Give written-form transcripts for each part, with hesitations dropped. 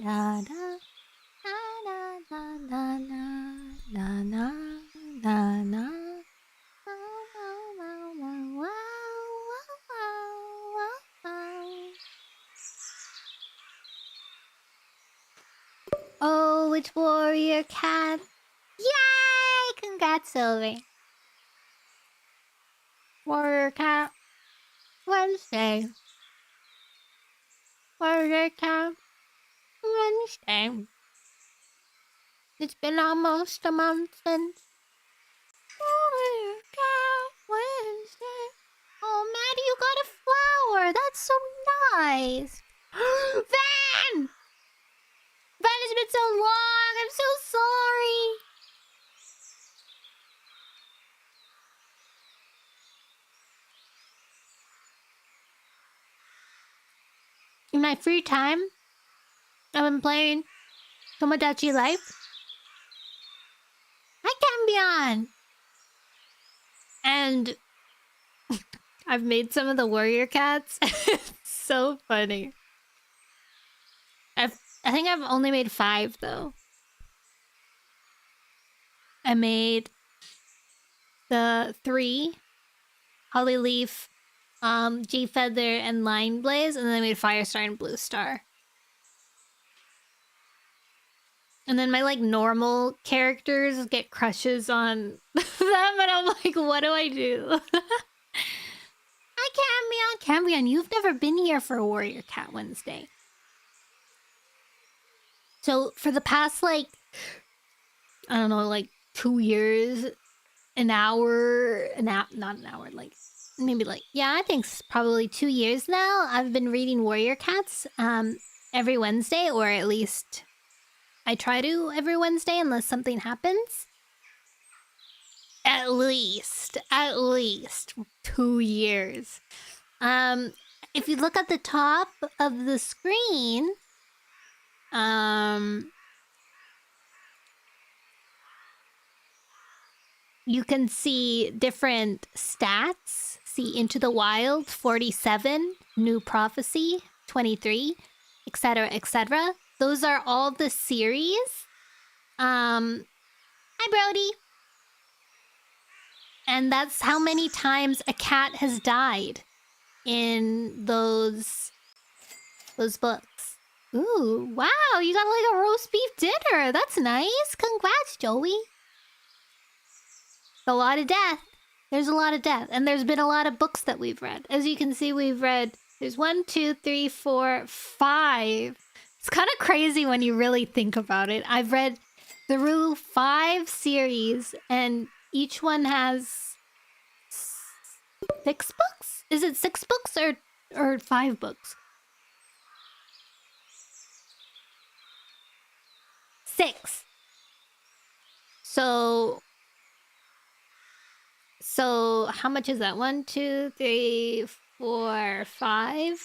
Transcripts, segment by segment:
da da. Na na na na na na na na. Oh, it's Warrior Cat. Yay! Congrats, Sylvie. Warrior Cat. Wednesday. Warrior Cat. Wednesday. It's been almost a month since Warrior Cat Wednesday. Oh, Maddie, you got a flower. That's so nice. Van! Van, it's been so long. I'm so sorry. In my free time, I've been playing Tomodachi Life. I can be on. And I've made some of the warrior cats. It's so funny. I think I've only made 5 though. I made the 3 Holly Leaf, G Feather, and Line Blaze, and then I made Firestar and Blue Star. And then my like normal characters get crushes on them, and I'm like, what do I do? Hi, Cambion. You've never been here for Warrior Cat Wednesday. So for the past like, I don't know, like 2 years, not an hour, like maybe like, yeah, I think probably 2 years now, I've been reading Warrior Cats every Wednesday, or at least I try to every Wednesday unless something happens. At least 2 years. If you look at the top of the screen, you can see different stats. See Into the Wild, 47, New Prophecy, 23, etc., etc. Those are all the series. Hi, Brody. And that's how many times a cat has died in those books. Ooh, wow, you got like a roast beef dinner. That's nice. Congrats, Joey. A lot of death. There's a lot of death. And there's been a lot of books that we've read. As you can see, we've read... There's 1, 2, 3, 4, 5. It's kind of crazy when you really think about it. I've read through 5 series, and each one has 6 books? Is it 6 books or 5 books? 6. So how much is that? 1, 2, 3, 4, 5.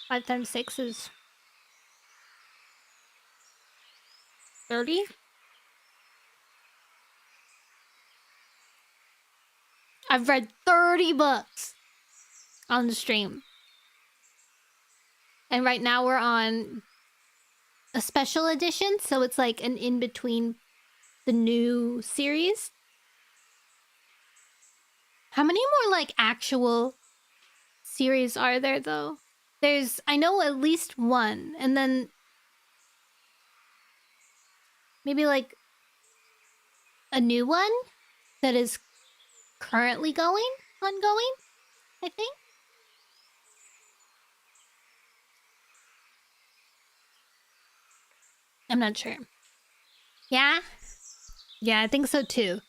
5 times 6 is 30. I've read 30 books on the stream. And right now we're on a special edition, so it's like an in-between the new series. How many more like actual series are there though? There's, I know at least 1, and then maybe like a new one that is currently ongoing, I think. I'm not sure. Yeah? Yeah, I think so too.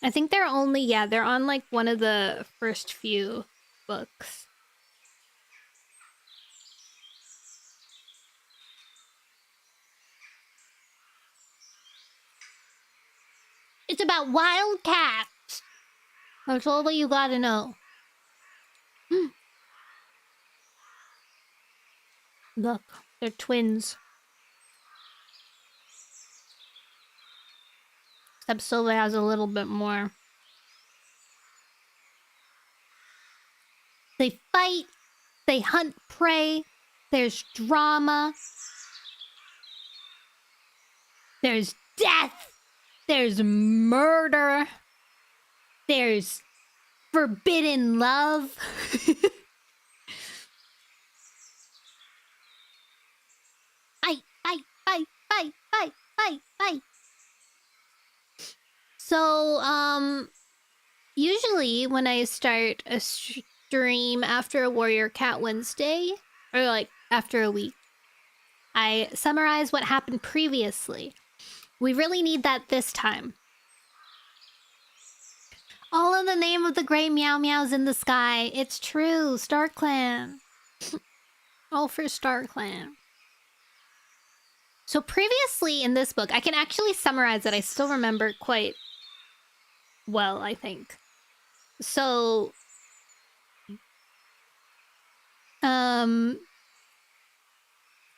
I think they're only, yeah, they're on like one of the first few books. It's about wild cats. That's all that you gotta know. Look, they're twins. Except Silva has a little bit more. They fight, they hunt prey, There's drama. There's death. There's murder. There's forbidden love. Fight. So, usually when I start a stream after a Warrior Cat Wednesday, or like after a week, I summarize what happened previously. We really need that this time. All in the name of the great meow meows in the sky. It's true, StarClan. All for StarClan. So previously in this book, I can actually summarize it. I still remember quite well, I think. So,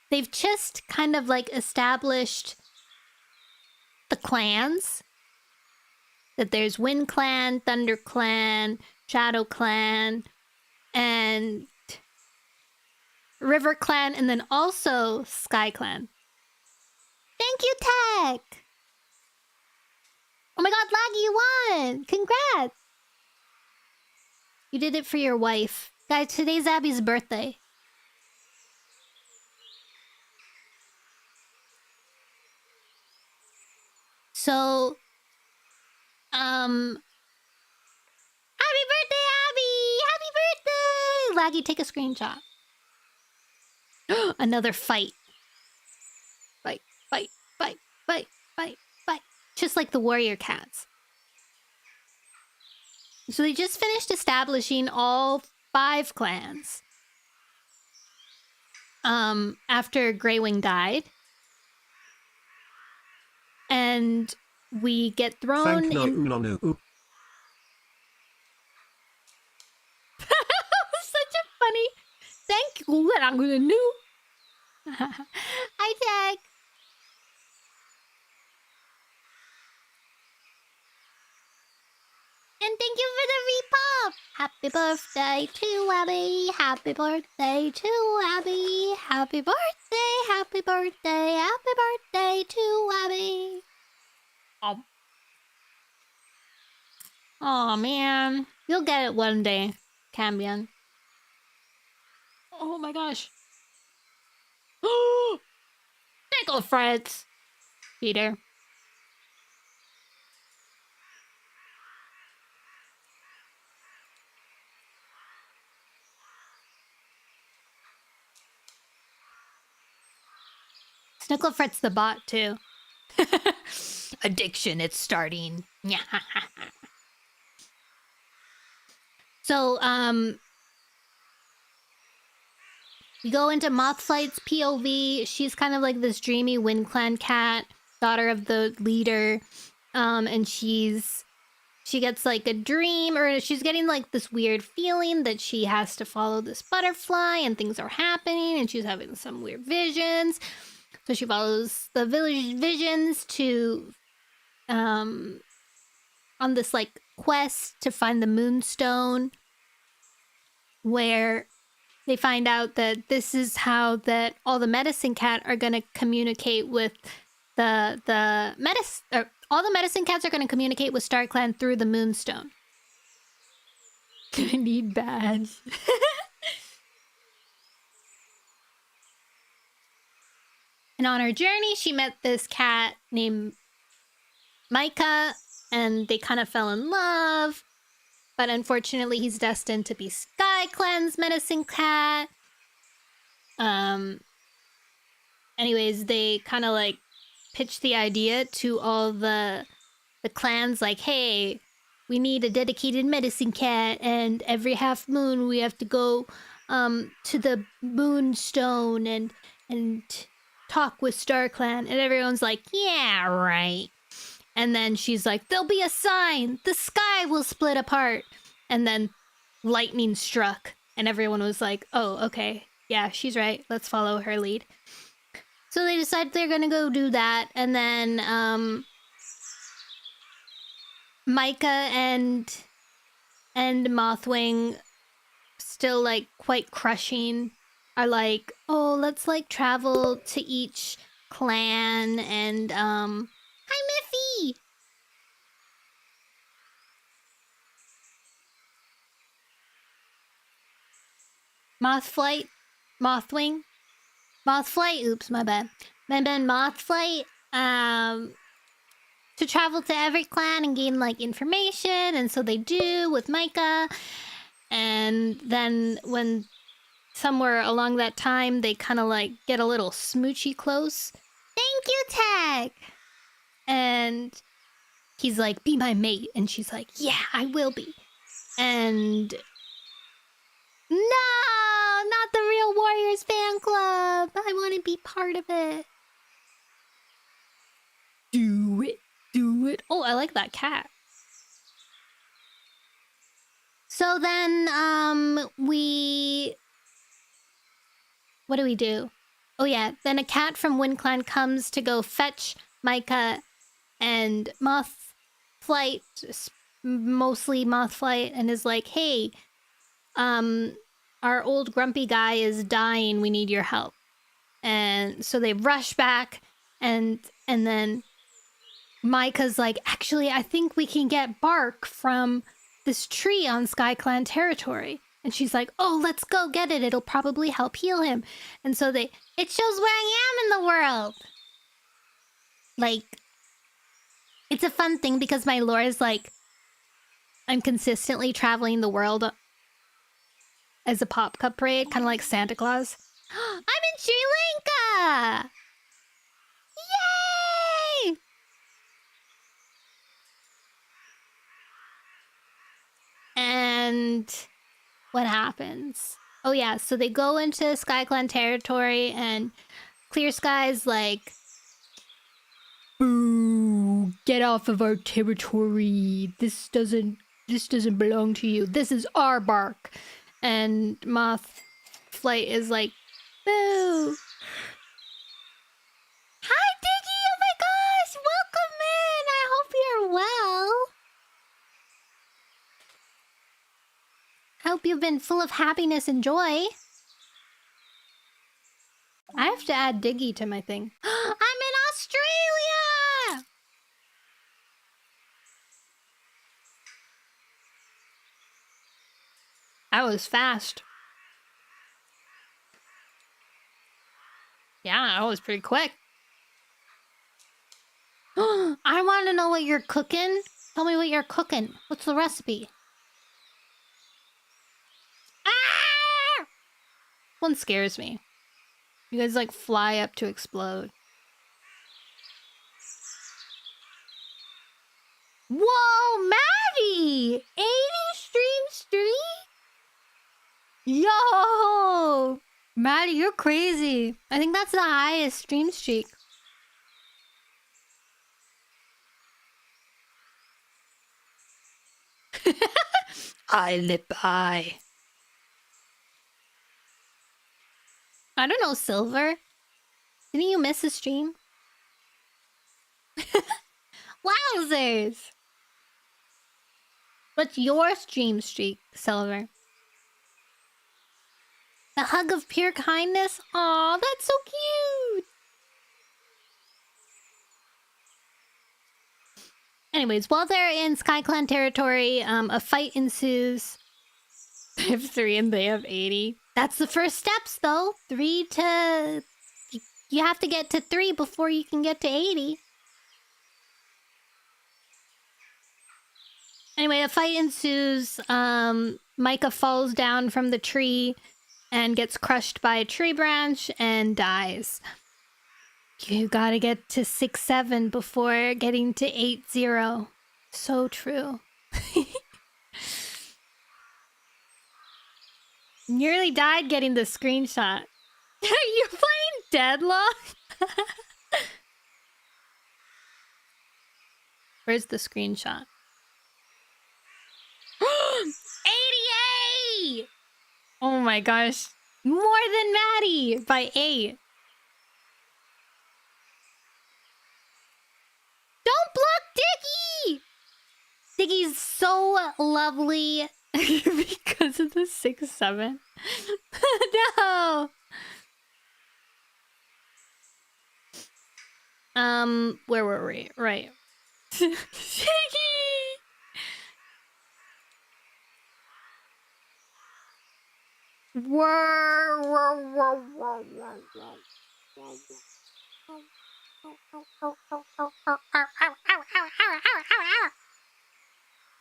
they've just kind of like established the clans. That there's Wind Clan, Thunder Clan, Shadow Clan, and River Clan, and then also Sky Clan. Thank you, Tech! Oh my god, Laggy, you won! Congrats! You did it for your wife. Guys, today's Abby's birthday. So, happy birthday, Abby! Happy birthday! Laggy, take a screenshot. Another fight. Fight. Just like the Warrior Cats. So they just finished establishing all 5 clans. After Greywing died. And we get thrown in... Nono. Such a funny... Thank you, I'm gonna know. Hi, Tech. And thank you for the repop. Happy birthday to Abby. Happy birthday to Abby. Happy birthday, happy birthday, happy birthday to Abby. Oh man. You'll get it one day, Cambion. Oh my gosh. Nickel Freds. Peter. Snicklefret's the bot too. Addiction, it's starting. So, we go into Mothflight's POV. She's kind of like this dreamy Wind Clan cat, daughter of the leader. And she gets like a dream, or she's getting like this weird feeling that she has to follow this butterfly and things are happening and she's having some weird visions. So she follows the village visions to, on this like quest to find the Moonstone, where they find out that this is how that all the medicine cat are gonna communicate with all the medicine cats are gonna communicate with StarClan through the Moonstone. I need badge. And on her journey, she met this cat named Micah, and they kind of fell in love. But unfortunately, he's destined to be Sky Clan's medicine cat. Anyways, they kind of like pitched the idea to all the clans, like, hey, we need a dedicated medicine cat, and every half moon we have to go to the Moonstone and talk with StarClan. And everyone's like, yeah, right. And then she's like, there'll be a sign. The sky will split apart. And then lightning struck. And everyone was like, oh, okay. Yeah, she's right. Let's follow her lead. So they decide they're going to go do that. And then Micah and Mothwing still like quite crushing are like, oh, let's like travel to each clan and hi Miffy. Moth flight, Mothwing, Moth flight. Oops, my bad. Moth flight. To travel to every clan and gain like information, and so they do with Micah. And then when somewhere along that time they kind of like get a little smoochy close. Thank you, Tag. And he's like, be my mate, and she's like, yeah, I will be. And no, not the Real Warriors fan club. I want to be part of it. Do it. Do it. Oh, I like that cat. So then, what do we do? Oh yeah, then a cat from Wind Clan comes to go fetch Micah and Moth Flight, mostly Moth Flight, and is like, hey, our old grumpy guy is dying, we need your help. And so they rush back, and then Micah's like, actually, I think we can get bark from this tree on Sky Clan territory. And she's like, oh, let's go get it. It'll probably help heal him. And so it shows where I am in the world. Like, it's a fun thing because my lore is like, I'm consistently traveling the world as a pop cup parade, kind of like Santa Claus. I'm in Sri Lanka! Yay! And what happens? Oh yeah, so they go into SkyClan territory, and Clear Sky's like, boo, get off of our territory. This doesn't belong to you. This is our bark. And Moth Flight is like, boo. Hi, Diggy! Oh my gosh! Welcome in! I hope you're well. I hope you've been full of happiness and joy. I have to add Diggy to my thing. I'm in Australia! That was fast. Yeah, that was pretty quick. I want to know what you're cooking. Tell me what you're cooking. What's the recipe? Ah! One scares me. You guys like fly up to explode. Whoa, Maddie! 80 stream streak? Yo! Maddie, you're crazy. I think that's the highest stream streak. I lip eye. I don't know, Silver. Didn't you miss a stream? Wowzers! What's your stream streak, Silver? The hug of pure kindness? Aw, that's so cute! Anyways, while they're in SkyClan territory, a fight ensues. I have 3 and they have 80. That's the first steps, though. 3 to... You have to get to 3 before you can get to 80. Anyway, a fight ensues. Micah falls down from the tree and gets crushed by a tree branch and dies. You gotta get to 6-7 before getting to 8-0. So true. Nearly died getting the screenshot. You're playing Deadlock? Where's the screenshot? 88! Oh my gosh. More than Maddie by 8. Don't block Diggy! Diggy's so lovely because of the 6-7. No! Where were we? Right. Shaky!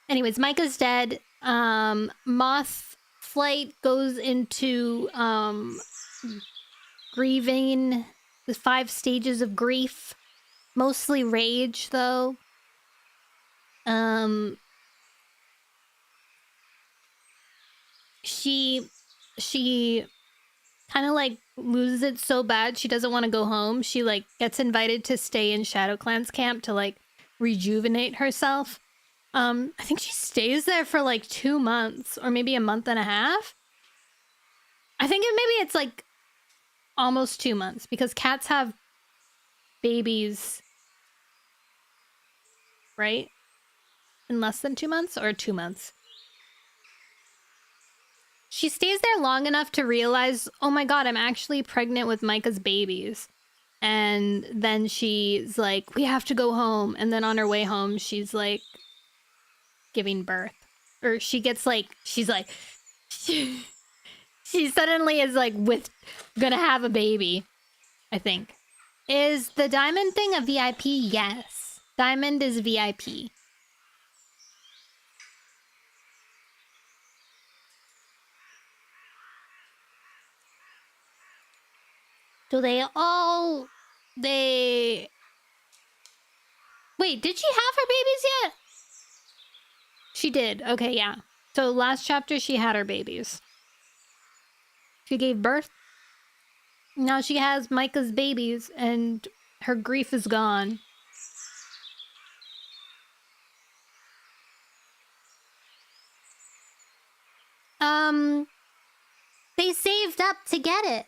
Anyways, Micah's dead. Moth flight goes into grieving, the 5 stages of grief. Mostly rage, though. She kind of like loses it so bad she doesn't want to go home. She like gets invited to stay in Shadow Clan's camp to like rejuvenate herself. I think she stays there for like 2 months or maybe a month and a half. I think maybe it's like almost 2 months because cats have babies, right? In less than 2 months or 2 months. She stays there long enough to realize, oh my god, I'm actually pregnant with Micah's babies. And then she's like, we have to go home. And then on her way home, she's like giving birth. Or she gets like, she's like, she suddenly is like gonna have a baby, I think. Is the diamond thing a VIP? Yes. Diamond is VIP. Do they all... Wait, did she have her babies yet? She did. Okay, yeah. So last chapter, she had her babies. She gave birth. Now she has Micah's babies, and her grief is gone. They saved up to get it.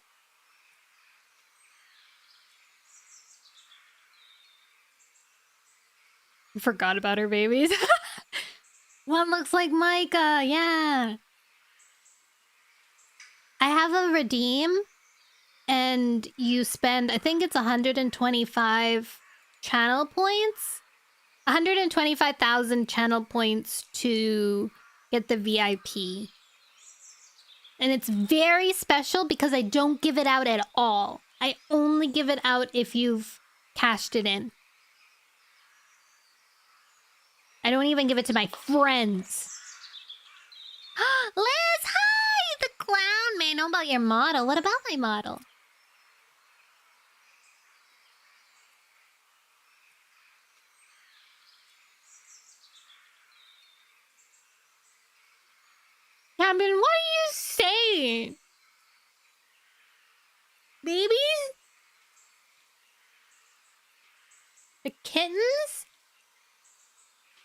Forgot about her babies. One looks like Micah, yeah. I have a redeem, and you spend, I think it's 125 channel points. 125,000 channel points to get the VIP. And it's very special because I don't give it out at all. I only give it out if you've cashed it in. I don't even give it to my friends. Liz, hi! The clown may know about your model. What about my model? Cabin, what are you saying? Babies? The kittens?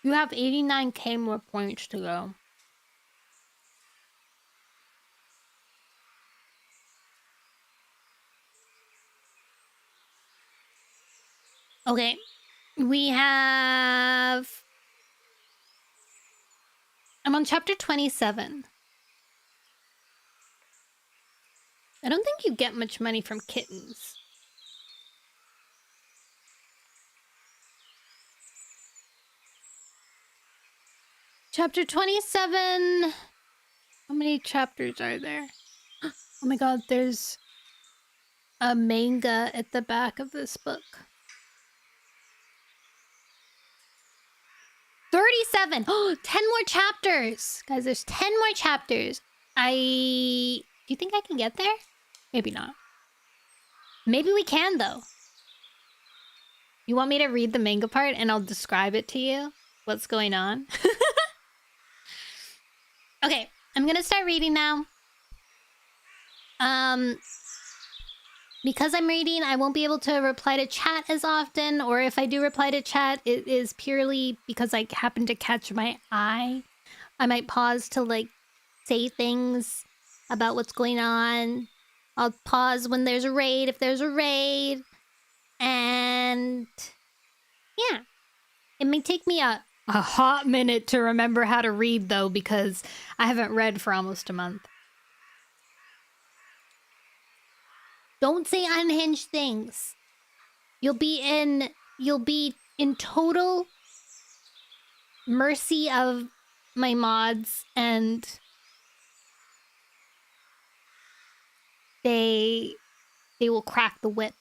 You have 89k more points to go. Okay. We have... I'm on chapter 27. I don't think you get much money from kittens. Chapter 27. How many chapters are there? Oh my god, there's a manga at the back of this book. 37! Oh, 10 more chapters! Guys, there's 10 more chapters. Do you think I can get there? Maybe not. Maybe we can, though. You want me to read the manga part and I'll describe it to you? What's going on? Okay, I'm gonna start reading now. Because I'm reading, I won't be able to reply to chat as often, or if I do reply to chat, it is purely because I happen to catch my eye. I might pause to, like, say things about what's going on. I'll pause when there's a raid, if there's a raid. And... yeah. It may take me a hot minute to remember how to read, though, because I haven't read for almost a month. Don't say unhinged things. You'll be in you'll be in total mercy of my mods, and they will crack the whip.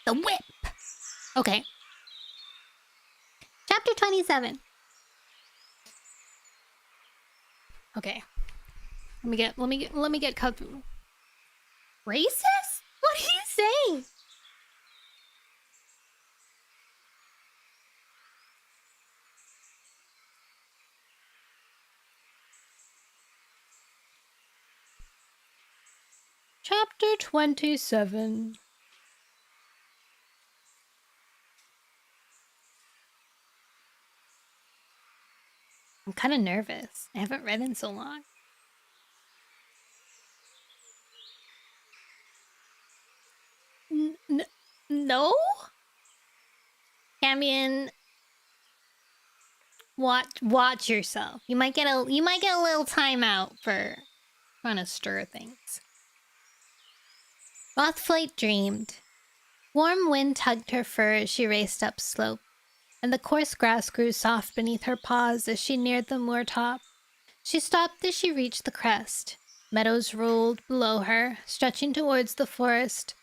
The whip! Okay. Chapter 27. Okay. Let me get comfortable. Racist? What are you saying? Chapter 27. I'm kind of nervous. I haven't read in so long. No? Cambion, watch yourself. You might get a little timeout for trying to stir things. Mothflight dreamed. Warm wind tugged her fur as she raced up slope, and the coarse grass grew soft beneath her paws as she neared the moor top. She stopped as she reached the crest. Meadows rolled below her, stretching towards the forest,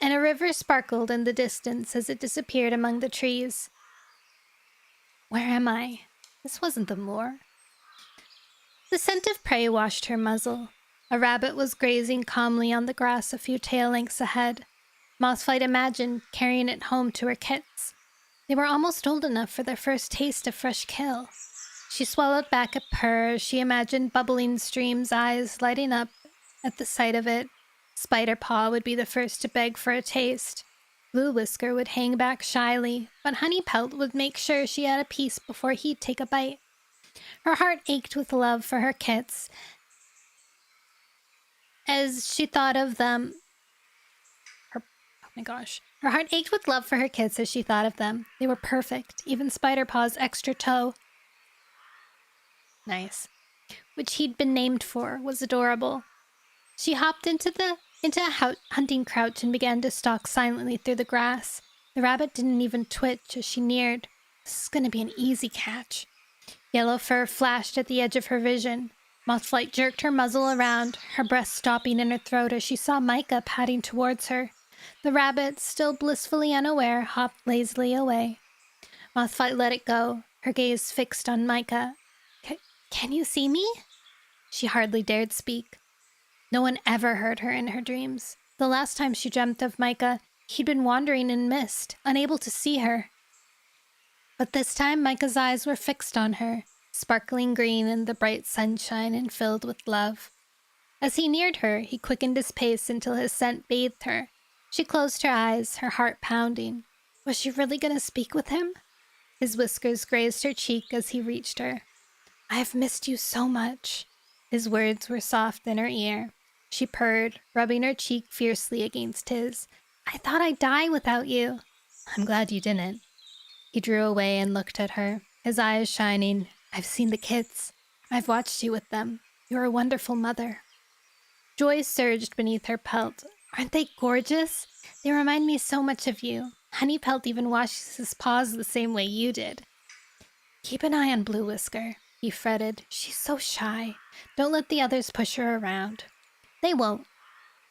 and a river sparkled in the distance as it disappeared among the trees. Where am I? This wasn't the moor. The scent of prey washed her muzzle. A rabbit was grazing calmly on the grass a few tail lengths ahead. Mothflight imagined carrying it home to her kits. They were almost old enough for their first taste of fresh kill. She swallowed back a purr as she imagined Bubbling Stream's eyes lighting up at the sight of it. Spiderpaw would be the first to beg for a taste. Blue Whisker would hang back shyly, but Honeypelt would make sure she had a piece before he'd take a bite. Her heart ached with love for her kits as she thought of them. Oh my gosh. Her heart ached with love for her kits as she thought of them. They were perfect, even Spiderpaw's extra toe. Nice. Which he'd been named for, was adorable. She hopped into a hunting crouch and began to stalk silently through the grass. The rabbit didn't even twitch as she neared. This is going to be an easy catch. Yellow fur flashed at the edge of her vision. Mothflight jerked her muzzle around, her breath stopping in her throat as she saw Micah padding towards her. The rabbit, still blissfully unaware, hopped lazily away. Mothflight let it go, her gaze fixed on Micah. Can you see me? She hardly dared speak. No one ever heard her in her dreams. The last time she dreamt of Micah, he'd been wandering in mist, unable to see her. But this time Micah's eyes were fixed on her, sparkling green in the bright sunshine and filled with love. As he neared her, he quickened his pace until his scent bathed her. She closed her eyes, her heart pounding. Was she really going to speak with him? His whiskers grazed her cheek as he reached her. I have missed you so much. His words were soft in her ear. She purred, rubbing her cheek fiercely against his. I thought I'd die without you. I'm glad you didn't. He drew away and looked at her, his eyes shining. I've seen the kids. I've watched you with them. You're a wonderful mother. Joy surged beneath her pelt. Aren't they gorgeous? They remind me so much of you. Honeypelt even washes his paws the same way you did. Keep an eye on Blue Whisker, he fretted. She's so shy. Don't let the others push her around. They won't,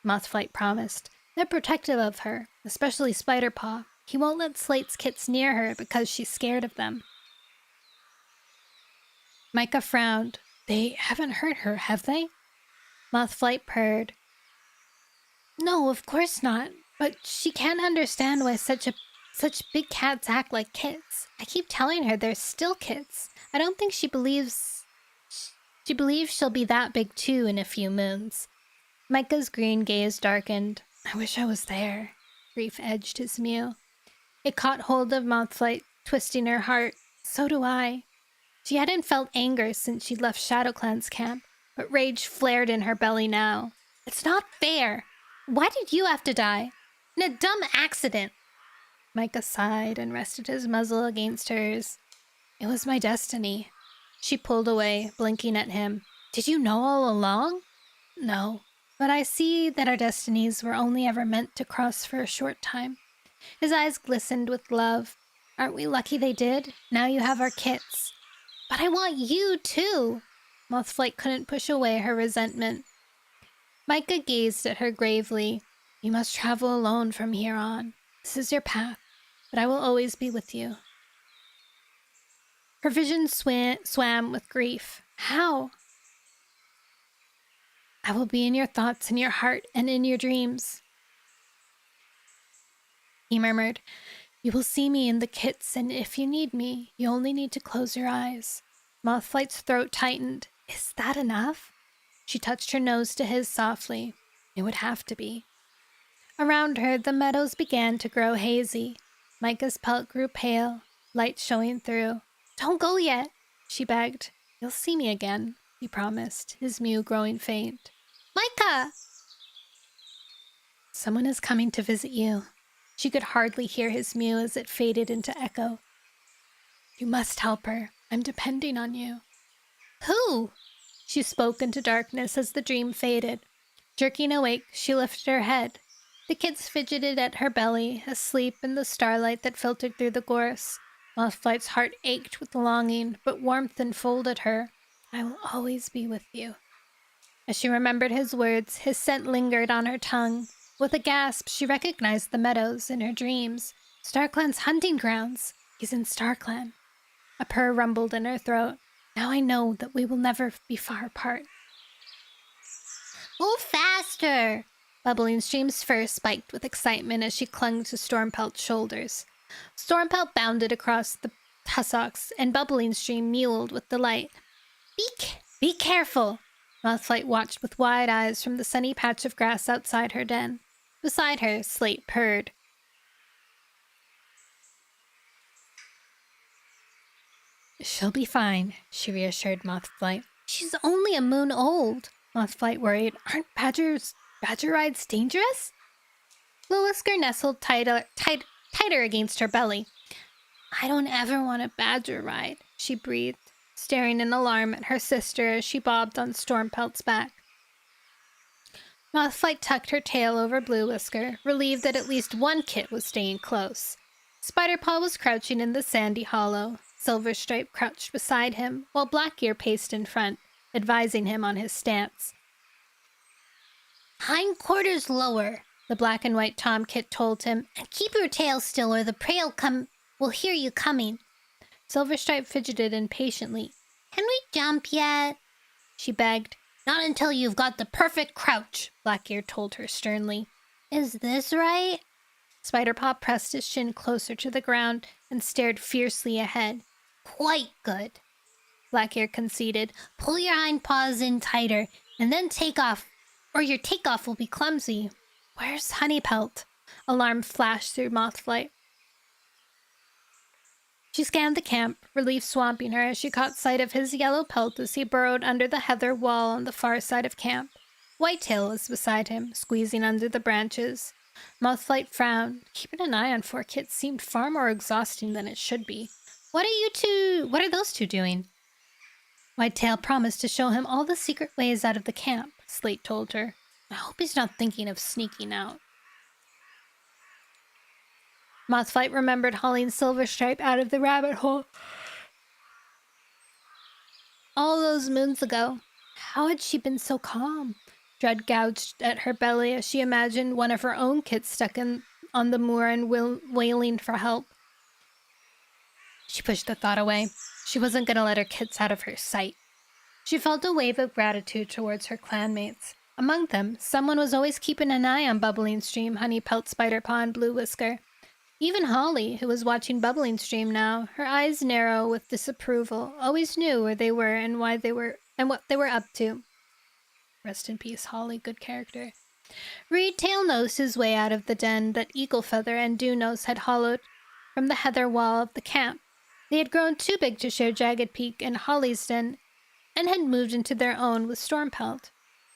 Mothflight promised. They're protective of her, especially Spiderpaw. He won't let Slate's kits near her because she's scared of them. Micah frowned. They haven't hurt her, have they? Mothflight purred. No, of course not. But she can't understand why such big cats act like kits. I keep telling her they're still kits. I don't think she believes she'll be that big too in a few moons. Micah's green gaze darkened. I wish I was there. Grief edged his mew. It caught hold of Mothflight, twisting her heart. So do I. She hadn't felt anger since she'd left ShadowClan's camp, but rage flared in her belly now. It's not fair. Why did you have to die? In a dumb accident. Micah sighed and rested his muzzle against hers. It was my destiny. She pulled away, blinking at him. Did you know all along? No, but I see that our destinies were only ever meant to cross for a short time. His eyes glistened with love. Aren't we lucky they did? Now you have our kits. But I want you, too. Mothflight couldn't push away her resentment. Micah gazed at her gravely. You must travel alone from here on. This is your path, but I will always be with you. Her vision swam with grief. How? I will be in your thoughts, in your heart, and in your dreams. He murmured, you will see me in the kits, and if you need me, you only need to close your eyes. Mothflight's throat tightened. Is that enough? She touched her nose to his softly. It would have to be. Around her, the meadows began to grow hazy. Micah's pelt grew pale, light showing through. Don't go yet, she begged. You'll see me again, he promised, his mew growing faint. Micah! Someone is coming to visit you. She could hardly hear his mew as it faded into echo. You must help her. I'm depending on you. Who? She spoke into darkness as the dream faded. Jerking awake, she lifted her head. The kids fidgeted at her belly, asleep in the starlight that filtered through the gorse. Mothflight's heart ached with longing, but warmth enfolded her. I will always be with you. As she remembered his words, his scent lingered on her tongue. With a gasp, she recognized the meadows in her dreams. StarClan's hunting grounds. He's in StarClan. A purr rumbled in her throat. Now I know that we will never be far apart. Move faster! Bubbling Stream's fur spiked with excitement as she clung to Stormpelt's shoulders. Stormpelt bounded across the tussocks, and Bubbling Stream mewled with delight. Be careful! Mothflight watched with wide eyes from the sunny patch of grass outside her den. Beside her, Slate purred. She'll be fine, she reassured Mothflight. She's only a moon old, Mothflight worried. Aren't badger rides dangerous? Blue Whisker nestled tighter against her belly. I don't ever want a badger ride, she breathed, staring in alarm at her sister as she bobbed on Stormpelt's back. Mothflight tucked her tail over Blue Whisker, relieved that at least one kit was staying close. Spiderpaw was crouching in the sandy hollow. Silverstripe crouched beside him, while Blackear paced in front, advising him on his stance. Hindquarters lower, the black and white tomkit told him, and keep your tail still or the prey will hear you coming. Silverstripe fidgeted impatiently. Can we jump yet? She begged. Not until you've got the perfect crouch, Blackear told her sternly. Is this right? Spiderpaw pressed his chin closer to the ground and stared fiercely ahead. Quite good, Blackear conceded. Pull your hind paws in tighter, and then take off, or your takeoff will be clumsy. Where's Honeypelt? Alarm flashed through Mothflight. She scanned the camp, relief swamping her as she caught sight of his yellow pelt as he burrowed under the heather wall on the far side of camp. Whitetail was beside him, squeezing under the branches. Mothflight frowned. Keeping an eye on 4 kits seemed far more exhausting than it should be. What are those two doing? Whitetail promised to show him all the secret ways out of the camp, Slate told her. I hope he's not thinking of sneaking out. Mothflight remembered hauling Silverstripe out of the rabbit hole all those moons ago. How had she been so calm? Dread gouged at her belly as she imagined one of her own kits stuck on the moor and wailing for help. She pushed the thought away. She wasn't going to let her kits out of her sight. She felt a wave of gratitude towards her clanmates. Among them, someone was always keeping an eye on Bubbling Stream, Honeypelt, Spiderpaw, and Blue Whisker. Even Holly, who was watching Bubbling Stream now, her eyes narrow with disapproval, always knew where they were and what they were up to. Rest in peace, Holly, good character. Reedtail nosed his way out of the den that Eaglefeather and Dewnos had hollowed from the heather wall of the camp. They had grown too big to share Jagged Peak and Holly's den, and had moved into their own with Stormpelt.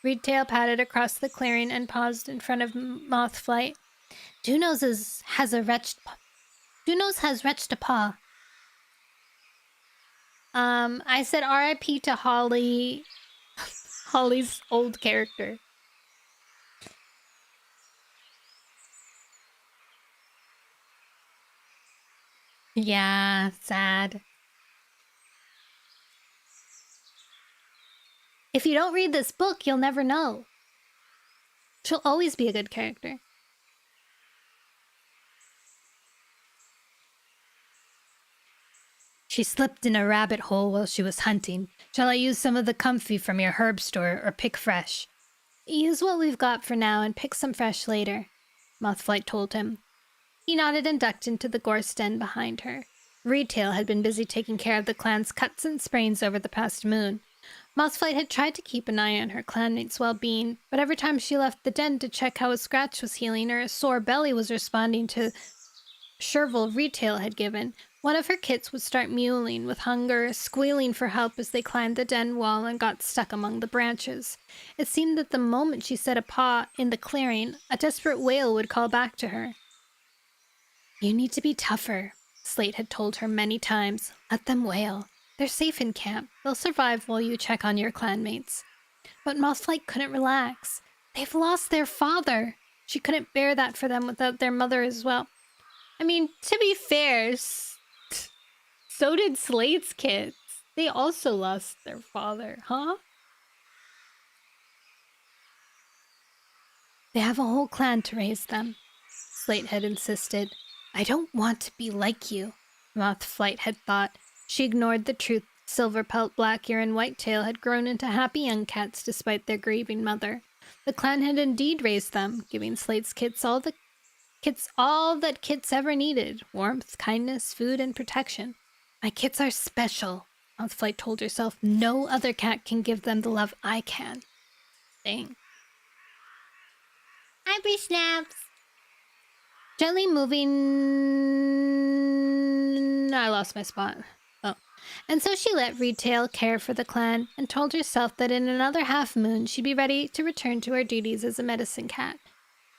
Reedtail padded across the clearing and paused in front of Mothflight. Dewnos has retched a paw. I said R.I.P. to Holly. Holly's old character. Yeah, sad. If you don't read this book, you'll never know. She'll always be a good character. She slipped in a rabbit hole while she was hunting. Shall I use some of the comfy from your herb store or pick fresh? Use what we've got for now and pick some fresh later, Mothflight told him. He nodded and ducked into the gorse den behind her. Retail had been busy taking care of the clan's cuts and sprains over the past moon. Mothflight had tried to keep an eye on her clanmate's well-being, but every time she left the den to check how a scratch was healing or a sore belly was responding to Sherville Retail had given, one of her kits would start mewling with hunger, squealing for help as they climbed the den wall and got stuck among the branches. It seemed that the moment she set a paw in the clearing, a desperate wail would call back to her. You need to be tougher, Slate had told her many times. Let them wail. They're safe in camp. They'll survive while you check on your clanmates. But Mothflight couldn't relax. They've lost their father. She couldn't bear that for them without their mother as well. I mean, to be fair, so did Slate's kids. They also lost their father, huh? They have a whole clan to raise them, Slate had insisted. I don't want to be like you, Mothflight had thought. She ignored the truth. Silverpelt, Blackear, and Whitetail had grown into happy young cats despite their grieving mother. The clan had indeed raised them, giving Slate's kids all that kits ever needed: warmth, kindness, food, and protection. My kits are special, Mothflight told herself. No other cat can give them the love I can. Dang. Hi, Snaps. Gently moving... I lost my spot. Oh. And so she let Retail care for the clan and told herself that in another half moon she'd be ready to return to her duties as a medicine cat.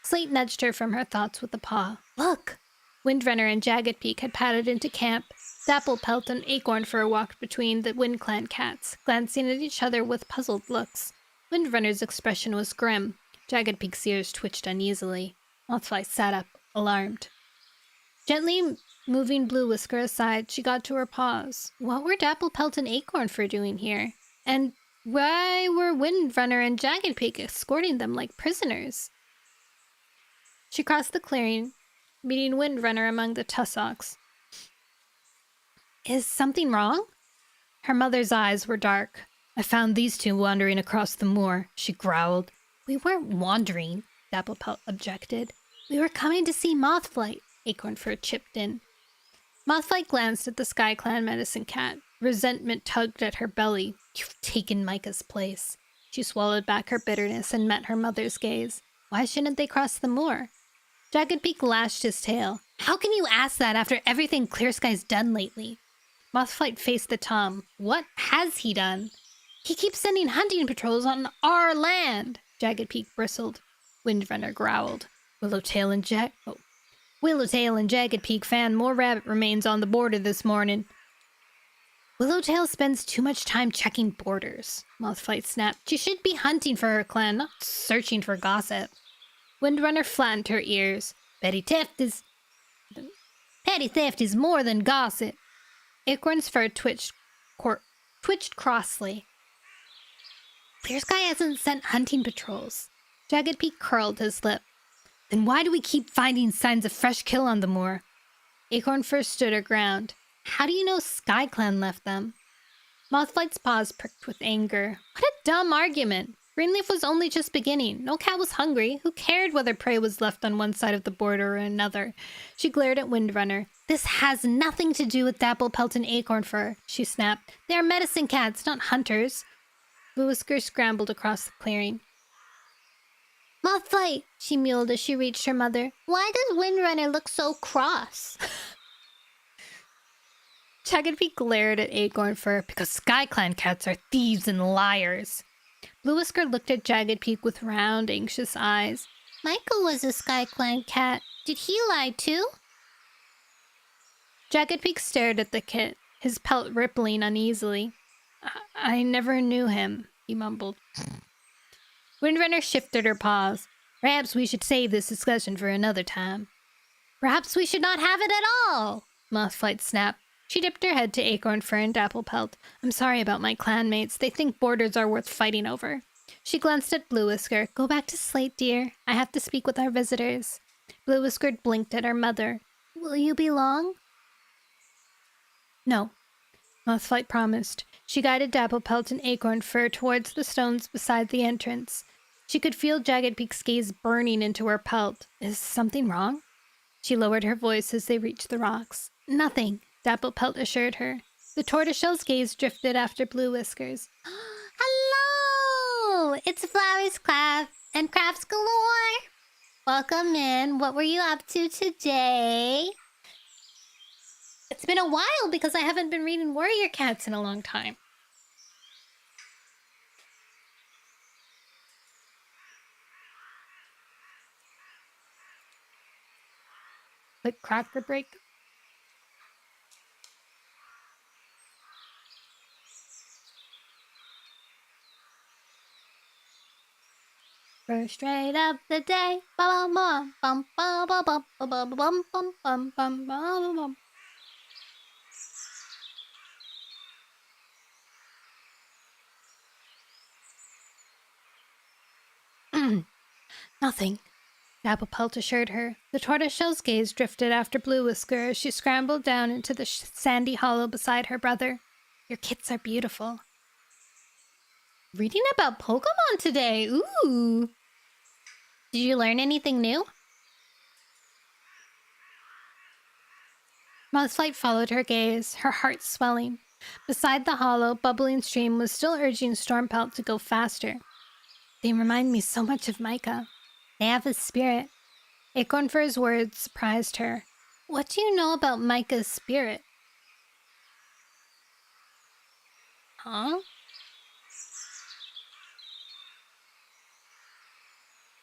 Slate nudged her from her thoughts with a paw. Look! Windrunner and Jagged Peak had padded into camp. Dapplepelt and Acornfur walked between the Wind Clan cats, glancing at each other with puzzled looks. Windrunner's expression was grim. Jagged Peak's ears twitched uneasily. Mothfly sat up, alarmed. Gently moving Blue Whisker aside, she got to her paws. What were Dapplepelt and Acornfur doing here? And why were Windrunner and Jagged Peak escorting them like prisoners? She crossed the clearing, meeting Windrunner among the tussocks. Is something wrong? Her mother's eyes were dark. I found these two wandering across the moor, she growled. We weren't wandering, Dapplepelt objected. We were coming to see Mothflight, Acornfur chipped in. Mothflight glanced at the Sky Clan medicine cat. Resentment tugged at her belly. You've taken Micah's place. She swallowed back her bitterness and met her mother's gaze. Why shouldn't they cross the moor? Jagged Peak lashed his tail. How can you ask that after everything Clear Sky's done lately? Mothflight faced the Tom. What has he done? He keeps sending hunting patrols on our land, Jagged Peak bristled. Windrunner growled. Willowtail and Jagged Peak found more rabbit remains on the border this morning. Willowtail spends too much time checking borders, Mothflight snapped. She should be hunting for her clan, not searching for gossip. Windrunner flattened her ears. Petty theft is more than gossip. Acorn's fur twitched crossly. Clear Sky hasn't sent hunting patrols. Jagged Peak curled his lip. Then why do we keep finding signs of fresh kill on the moor? Acornfur stood her ground. How do you know Sky Clan left them? Mothflight's paws pricked with anger. What a dumb argument. Greenleaf was only just beginning. No cat was hungry. Who cared whether prey was left on one side of the border or another? She glared at Windrunner. This has nothing to do with Dapplepelt and Acornfur, she snapped. They are medicine cats, not hunters. Blue Whisker scrambled across the clearing. Mothflight, she mewed as she reached her mother. Why does Windrunner look so cross? Jagged Peak glared at Acornfur. Because Sky Clan cats are thieves and liars. Blue Whisker looked at Jagged Peak with round, anxious eyes. Michael was a Sky Clan cat. Did he lie too? Jagged Peak stared at the kit, his pelt rippling uneasily. I never knew him, he mumbled. Windrunner shifted her paws. Perhaps we should save this discussion for another time. Perhaps we should not have it at all, Mothflight snapped. She dipped her head to Acorn Fur and Dapplepelt. I'm sorry about my clanmates. They think borders are worth fighting over. She glanced at Blue Whisker. Go back to Slate, dear. I have to speak with our visitors. Blue Whisker blinked at her mother. Will you be long? No, Mothflight promised. She guided Dapplepelt and Acorn Fur towards the stones beside the entrance. She could feel Jagged Peak's gaze burning into her pelt. Is something wrong? She lowered her voice as they reached the rocks. Nothing, Dapplepelt assured her. The tortoiseshell's gaze drifted after Blue Whiskers. Hello! It's Flowers Craft and Crafts Galore! Welcome in. What were you up to today? It's been a while because I haven't been reading Warrior Cats in a long time. Like cracker break. First rate of the day. Bum bum bum bum bum bum bum bum bum bum bum bum bum. Nothing, Dapplepelt assured her. The tortoiseshell's gaze drifted after Blue Whisker as she scrambled down into the sandy hollow beside her brother. Your kits are beautiful. Reading about Pokemon today. Ooh. Did you learn anything new? Mothflight followed her gaze, her heart swelling. Beside the hollow, bubbling stream was still urging Stormpelt to go faster. They remind me so much of Micah. They have his spirit. Acorn Fur's words surprised her. What do you know about Micah's spirit? Huh?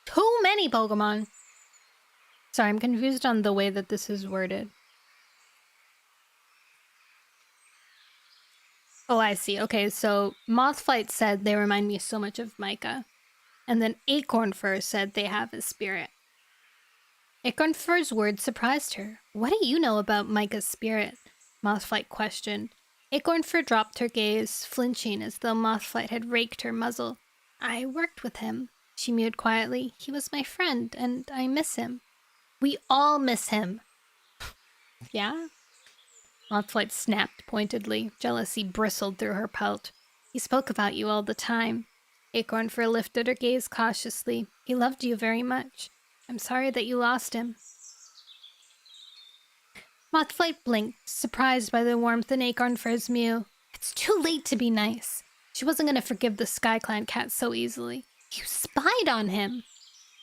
Too many Pokemon. Sorry, I'm confused on the way that this is worded. Oh, I see. Okay, so Mothflight said they remind me so much of Micah. And then Acorn Fur said they have his spirit. Acorn Fur's words surprised her. What do you know about Micah's spirit? Mothflight questioned. Acorn Fur dropped her gaze, flinching as though Mothflight had raked her muzzle. I worked with him, she mewed quietly. He was my friend, and I miss him. We all miss him. Yeah? Mothflight snapped pointedly. Jealousy bristled through her pelt. He spoke about you all the time. Acorn Fur lifted her gaze cautiously. He loved you very much. I'm sorry that you lost him. Mothflight blinked, surprised by the warmth in Acorn Fur's mew. It's too late to be nice. She wasn't going to forgive the SkyClan cat so easily. You spied on him.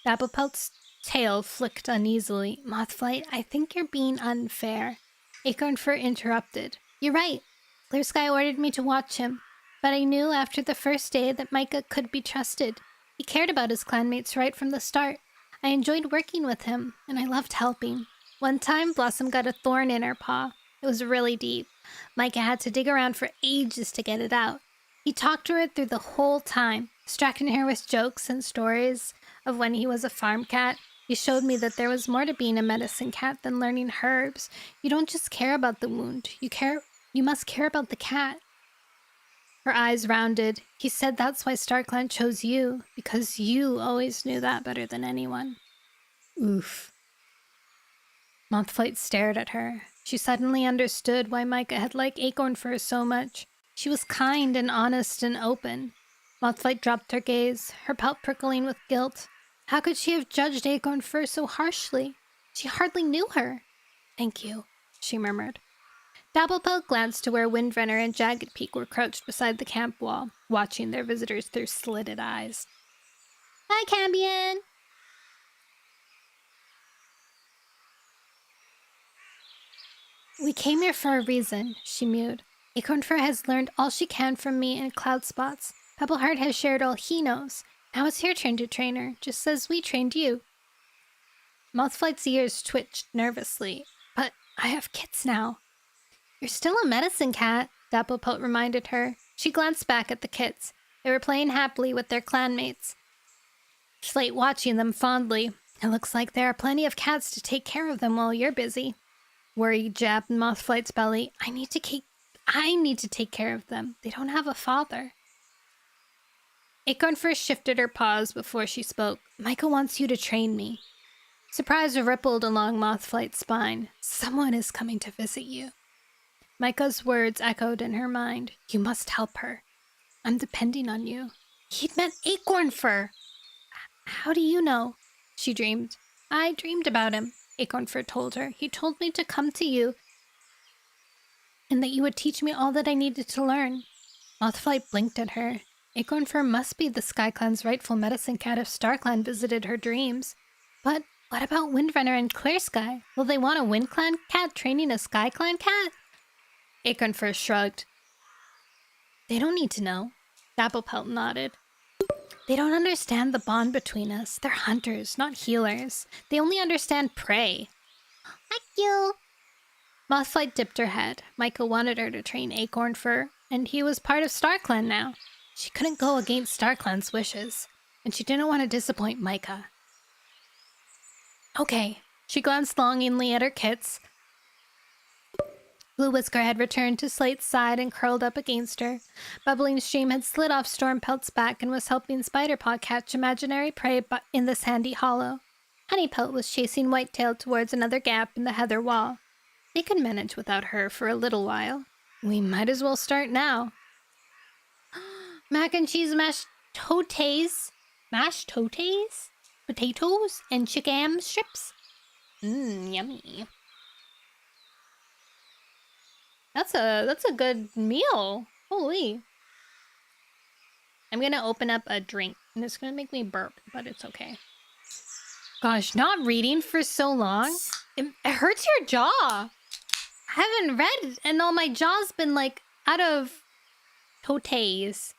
Dapplepelt's tail flicked uneasily. Mothflight, I think you're being unfair. Acorn Fur interrupted. You're right. Clear Sky ordered me to watch him. But I knew after the first day that Micah could be trusted. He cared about his clanmates right from the start. I enjoyed working with him, and I loved helping. One time, Blossom got a thorn in her paw. It was really deep. Micah had to dig around for ages to get it out. He talked to her through the whole time, distracting her with jokes and stories of when he was a farm cat. He showed me that there was more to being a medicine cat than learning herbs. You don't just care about the wound. You must care about the cat. Her eyes rounded. He said that's why StarClan chose you, because you always knew that better than anyone. Oof. Mothflight stared at her. She suddenly understood why Micah had liked Acorn Fur so much. She was kind and honest and open. Mothflight dropped her gaze, her pelt prickling with guilt. How could she have judged Acorn Fur so harshly? She hardly knew her. Thank you, she murmured. Dapplepelt glanced to where Windrunner and Jagged Peak were crouched beside the camp wall, watching their visitors through slitted eyes. Hi, Cambion! We came here for a reason, she mewed. Acorn Fur has learned all she can from me and Cloud Spots. Pebbleheart has shared all he knows. Now it's your turn to train her, just as we trained you. Mothflight's ears twitched nervously. But I have kits now. You're still a medicine cat, Dapplepelt reminded her. She glanced back at the kits. They were playing happily with their clanmates. Slate watching them fondly. It looks like there are plenty of cats to take care of them while you're busy. Worry jabbed Mothflight's belly. I need to take care of them. They don't have a father. Acorn first shifted her paws before she spoke. Micah wants you to train me. Surprise rippled along Mothflight's spine. Someone is coming to visit you. Micah's words echoed in her mind. You must help her. I'm depending on you. He'd met Acorn Fur. How do you know? She dreamed. I dreamed about him, Acorn Fur told her. He told me to come to you and that you would teach me all that I needed to learn. Mothflight blinked at her. Acorn Fur must be the SkyClan's rightful medicine cat if StarClan visited her dreams. But what about Windrunner and Clear Sky? Will they want a WindClan cat training a SkyClan cat? Acorn Fur shrugged. They don't need to know. Dapplepelt nodded. They don't understand the bond between us. They're hunters, not healers. They only understand prey. Thank you. Mothflight dipped her head. Micah wanted her to train Acorn Fur, and he was part of StarClan now. She couldn't go against StarClan's wishes, and she didn't want to disappoint Micah. Okay. She glanced longingly at her kits. Blue Whisker had returned to Slate's side and curled up against her. Bubbling Stream had slid off Stormpelt's back and was helping Spiderpaw catch imaginary prey in the sandy hollow. Honeypelt was chasing Whitetail towards another gap in the heather wall. They could manage without her for a little while. We might as well start now. Mac and cheese mashed totes. Mashed totes? Potatoes and chicken strips? Yummy. That's a good meal. Holy. I'm gonna open up a drink. And it's gonna make me burp, but it's okay. Gosh, not reading for so long. It hurts your jaw. I haven't read and all my jaw's been like out of totes.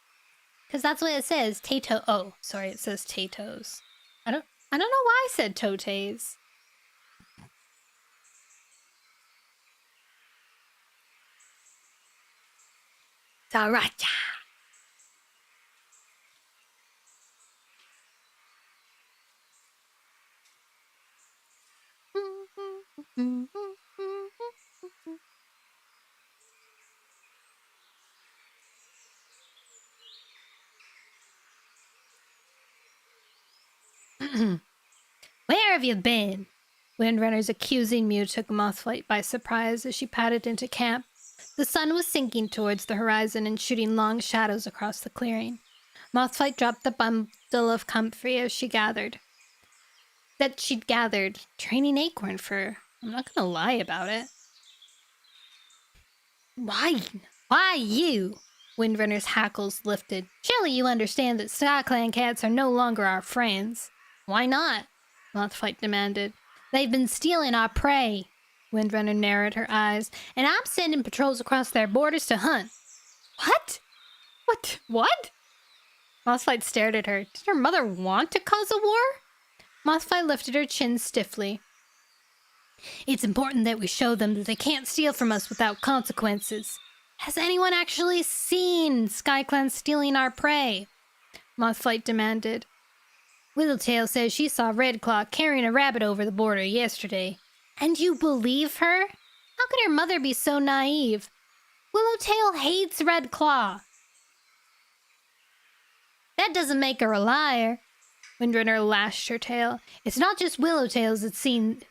Because that's what it says. Tato. Oh, sorry, it says tatoes. I don't know why I said totes. Sriracha. Where have you been? Windrunner's accusing mew took Mothflight by surprise as she padded into camp. The sun was sinking towards the horizon and shooting long shadows across the clearing. Mothflight dropped the bundle of comfrey as she'd gathered, training Acorn Fur. I'm not gonna lie about it. Why you? Windrunner's hackles lifted. Surely you understand that SkyClan cats are no longer our friends. Why not? Mothflight demanded. They've been stealing our prey. Windrunner narrowed her eyes. And I'm sending patrols across their borders to hunt. What? What? Mothflight stared at her. Did her mother want to cause a war? Mothflight lifted her chin stiffly. It's important that we show them that they can't steal from us without consequences. Has anyone actually seen SkyClan stealing our prey? Mothflight demanded. Willowtail says she saw Redclaw carrying a rabbit over the border yesterday. And you believe her? How could her mother be so naive? Willowtail hates Redclaw. That doesn't make her a liar. Windrunner lashed her tail. It's not just Willowtails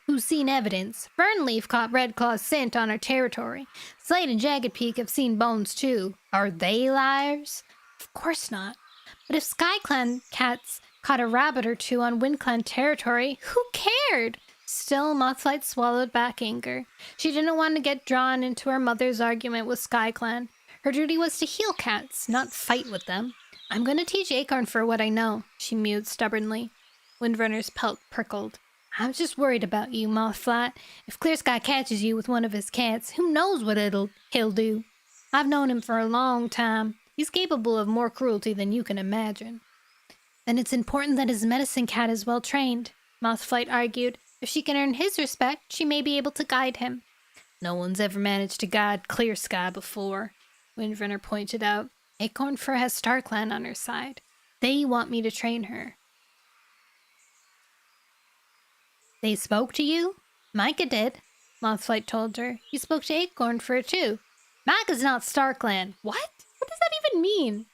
who's seen evidence. Fernleaf caught Redclaw's scent on her territory. Slade and Jagged Peak have seen bones too. Are they liars? Of course not. But if SkyClan cats caught a rabbit or two on WindClan territory, who cared? Still, Mothflight swallowed back anger. She didn't want to get drawn into her mother's argument with SkyClan. Her duty was to heal cats, not fight with them. I'm going to teach Acorn Fur what I know, she mewed stubbornly. Windrunner's pelt prickled. I'm just worried about you, Mothflight. If Clear Sky catches you with one of his cats, who knows what he'll do? I've known him for a long time. He's capable of more cruelty than you can imagine. Then it's important that his medicine cat is well trained, Mothflight argued. If she can earn his respect, she may be able to guide him. No one's ever managed to guide Clear Sky before, Windrunner pointed out. Acorn Fur has StarClan on her side. They want me to train her. They spoke to you? Micah did. Mothflight told her. "You spoke to Acorn for it too." "Mac is not StarClan." "What? What does that even mean?"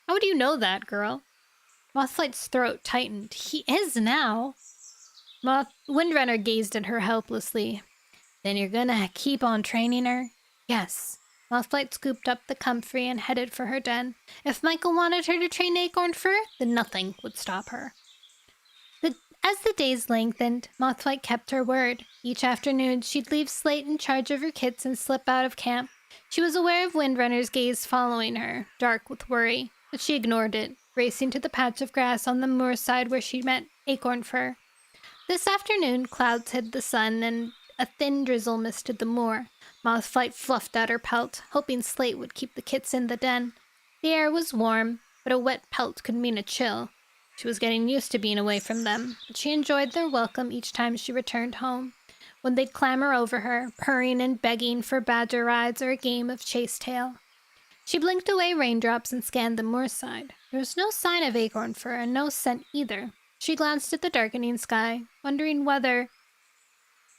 "How would you know that, girl?" Mothflight's throat tightened. "He is now." Windrunner gazed at her helplessly. "Then you're gonna keep on training her?" "Yes." Mothflight scooped up the comfrey and headed for her den. If Michael wanted her to train Acorn Fur, then nothing would stop her. As the days lengthened, Mothflight kept her word. Each afternoon, she'd leave Slate in charge of her kits and slip out of camp. She was aware of Windrunner's gaze following her, dark with worry, but she ignored it, racing to the patch of grass on the moor side where she met Acorn Fur. This afternoon, clouds hid the sun and a thin drizzle misted the moor. Mothflight fluffed out her pelt, hoping Slate would keep the kits in the den. The air was warm, but a wet pelt could mean a chill. She was getting used to being away from them, but she enjoyed their welcome each time she returned home. When they'd clamor over her, purring and begging for badger rides or a game of chase tail. She blinked away raindrops and scanned the moorside. There was no sign of Acorn Fur and no scent either. She glanced at the darkening sky, wondering whether,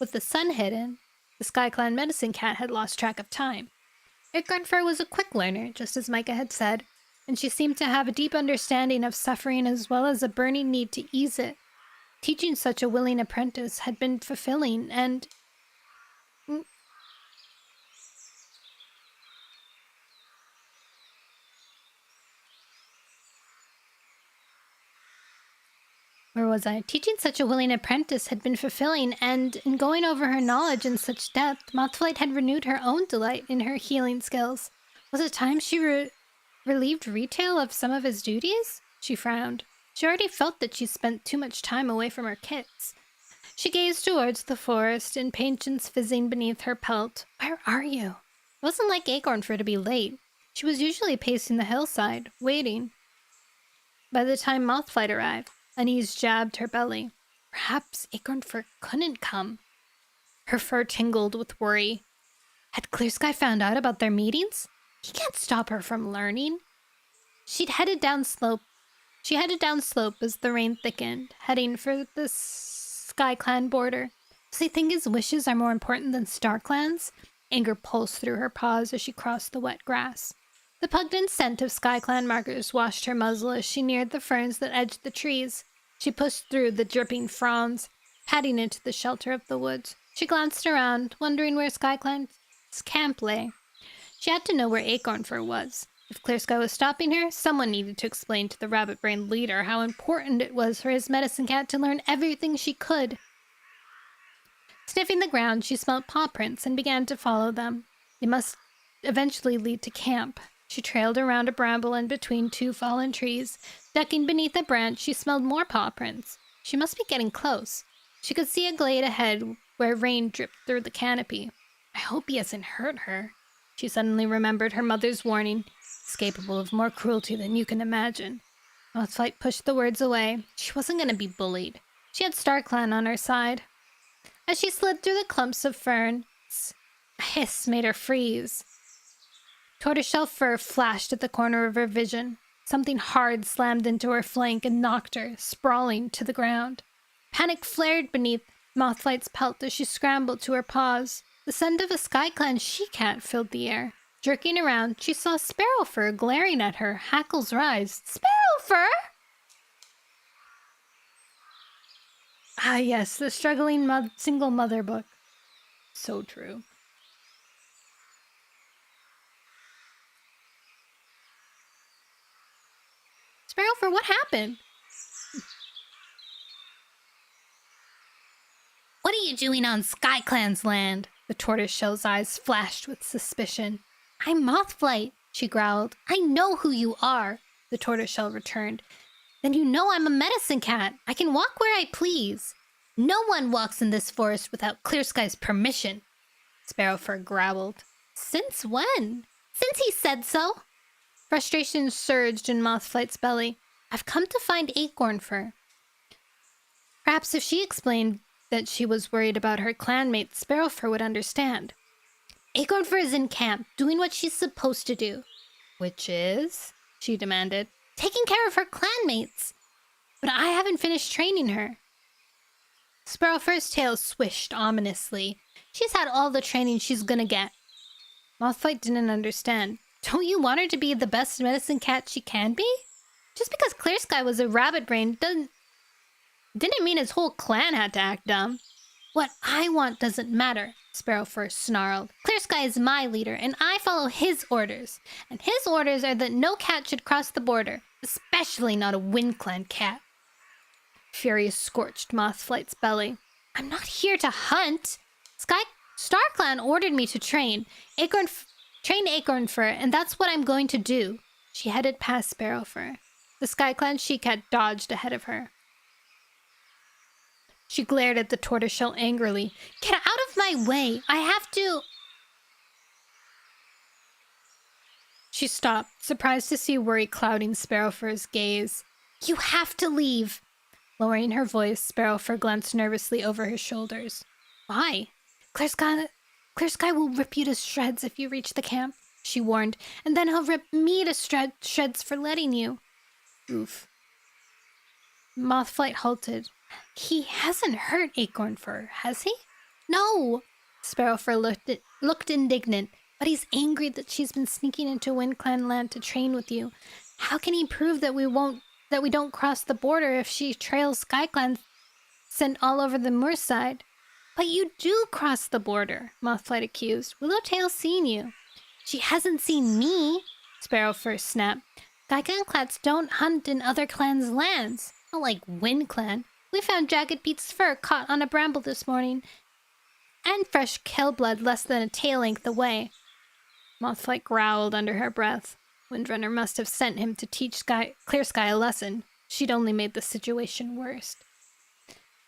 with the sun hidden, the SkyClan medicine cat had lost track of time. Acorn Fur was a quick learner, just as Micah had said, and she seemed to have a deep understanding of suffering as well as a burning need to ease it. Teaching such a willing apprentice had been fulfilling and... Where was I? Teaching such a willing apprentice had been fulfilling, and in going over her knowledge in such depth, Mothflight had renewed her own delight in her healing skills. Was it time she relieved Retail of some of his duties? She frowned. She already felt that she spent too much time away from her kits. She gazed towards the forest, impatience fizzing beneath her pelt. Where are you? It wasn't like Acorn Fur to be late. She was usually pacing the hillside, waiting. By the time Mothflight arrived, unease jabbed her belly. Perhaps Acorn Fur couldn't come. Her fur tingled with worry. Had Clear Sky found out about their meetings? He can't stop her from learning. She headed down slope as the rain thickened, heading for the SkyClan border. Does he think his wishes are more important than StarClan's? Anger pulsed through her paws as she crossed the wet grass. The pungent scent of SkyClan markers washed her muzzle as she neared the ferns that edged the trees. She pushed through the dripping fronds, padding into the shelter of the woods. She glanced around, wondering where SkyClan's camp lay. She had to know where Acorn Fur was. If Clear Sky was stopping her, someone needed to explain to the rabbit-brained leader how important it was for his medicine cat to learn everything she could. Sniffing the ground, she smelled paw prints and began to follow them. They must eventually lead to camp. She trailed around a bramble and between two fallen trees. Ducking beneath a branch, she smelled more paw prints. She must be getting close. She could see a glade ahead where rain dripped through the canopy. I hope he hasn't hurt her. She suddenly remembered her mother's warning. He's capable of more cruelty than you can imagine. Mothflight pushed the words away. She wasn't going to be bullied. She had StarClan on her side. As she slid through the clumps of ferns, a hiss made her freeze. Tortoiseshell fur flashed at the corner of her vision. Something hard slammed into her flank and knocked her, sprawling, to the ground. Panic flared beneath Mothflight's pelt as she scrambled to her paws. The scent of a SkyClan she-cat filled the air. Jerking around, she saw Sparrow Fur glaring at her, hackles rise. Sparrow Fur! Ah yes, the struggling single mother book. So true. Sparrow Fur, what happened? What are you doing on SkyClan's land? The tortoiseshell's eyes flashed with suspicion. I'm Mothflight, she growled. I know who you are, the tortoiseshell returned. Then you know I'm a medicine cat. I can walk where I please. No one walks in this forest without Clear Sky's permission, Sparrowfur growled. Since when? Since he said so. Frustration surged in Mothflight's belly. I've come to find Acorn Fur. Perhaps if she explained that she was worried about her clanmate, Sparrowfur would understand. Acorn Fur is in camp, doing what she's supposed to do. Which is? She demanded. Taking care of her clanmates. But I haven't finished training her. Sparrowfur's tail swished ominously. She's had all the training she's gonna get. Mothflight didn't understand. Don't you want her to be the best medicine cat she can be? Just because Clear Sky was a rabbit brain didn't mean his whole clan had to act dumb. What I want doesn't matter, Sparrowfur snarled. Clear Sky is my leader, and I follow his orders. And his orders are that no cat should cross the border, especially not a Wind Clan cat. Fury scorched Mothflight's belly. I'm not here to hunt. StarClan ordered me to train Acornfur, and that's what I'm going to do. She headed past Sparrowfur. The SkyClan she-cat dodged ahead of her. She glared at the tortoiseshell angrily. Get out of my way! I have to... She stopped, surprised to see worry clouding Sparrowfur's gaze. You have to leave! Lowering her voice, Sparrowfur glanced nervously over his shoulders. Why? Clear Sky will rip you to shreds if you reach the camp, she warned, and then he'll rip me to shreds for letting you. Oof. Mothflight halted. He hasn't hurt Acornfur, has he? No! Sparrowfur looked indignant, but he's angry that she's been sneaking into Wind Clan land to train with you. How can he prove that we don't cross the border if she trails SkyClan sent all over the moor side? But you do cross the border, Mothflight accused. Willowtail's seen you. She hasn't seen me, Sparrowfur snapped. SkyClan clans don't hunt in other clans' lands. Not like Wind Clan. We found Jagged Pete's fur caught on a bramble this morning, and fresh kill blood less than a tail length away. Mothflight growled under her breath. Windrunner must have sent him to teach Clear Sky a lesson. She'd only made the situation worse.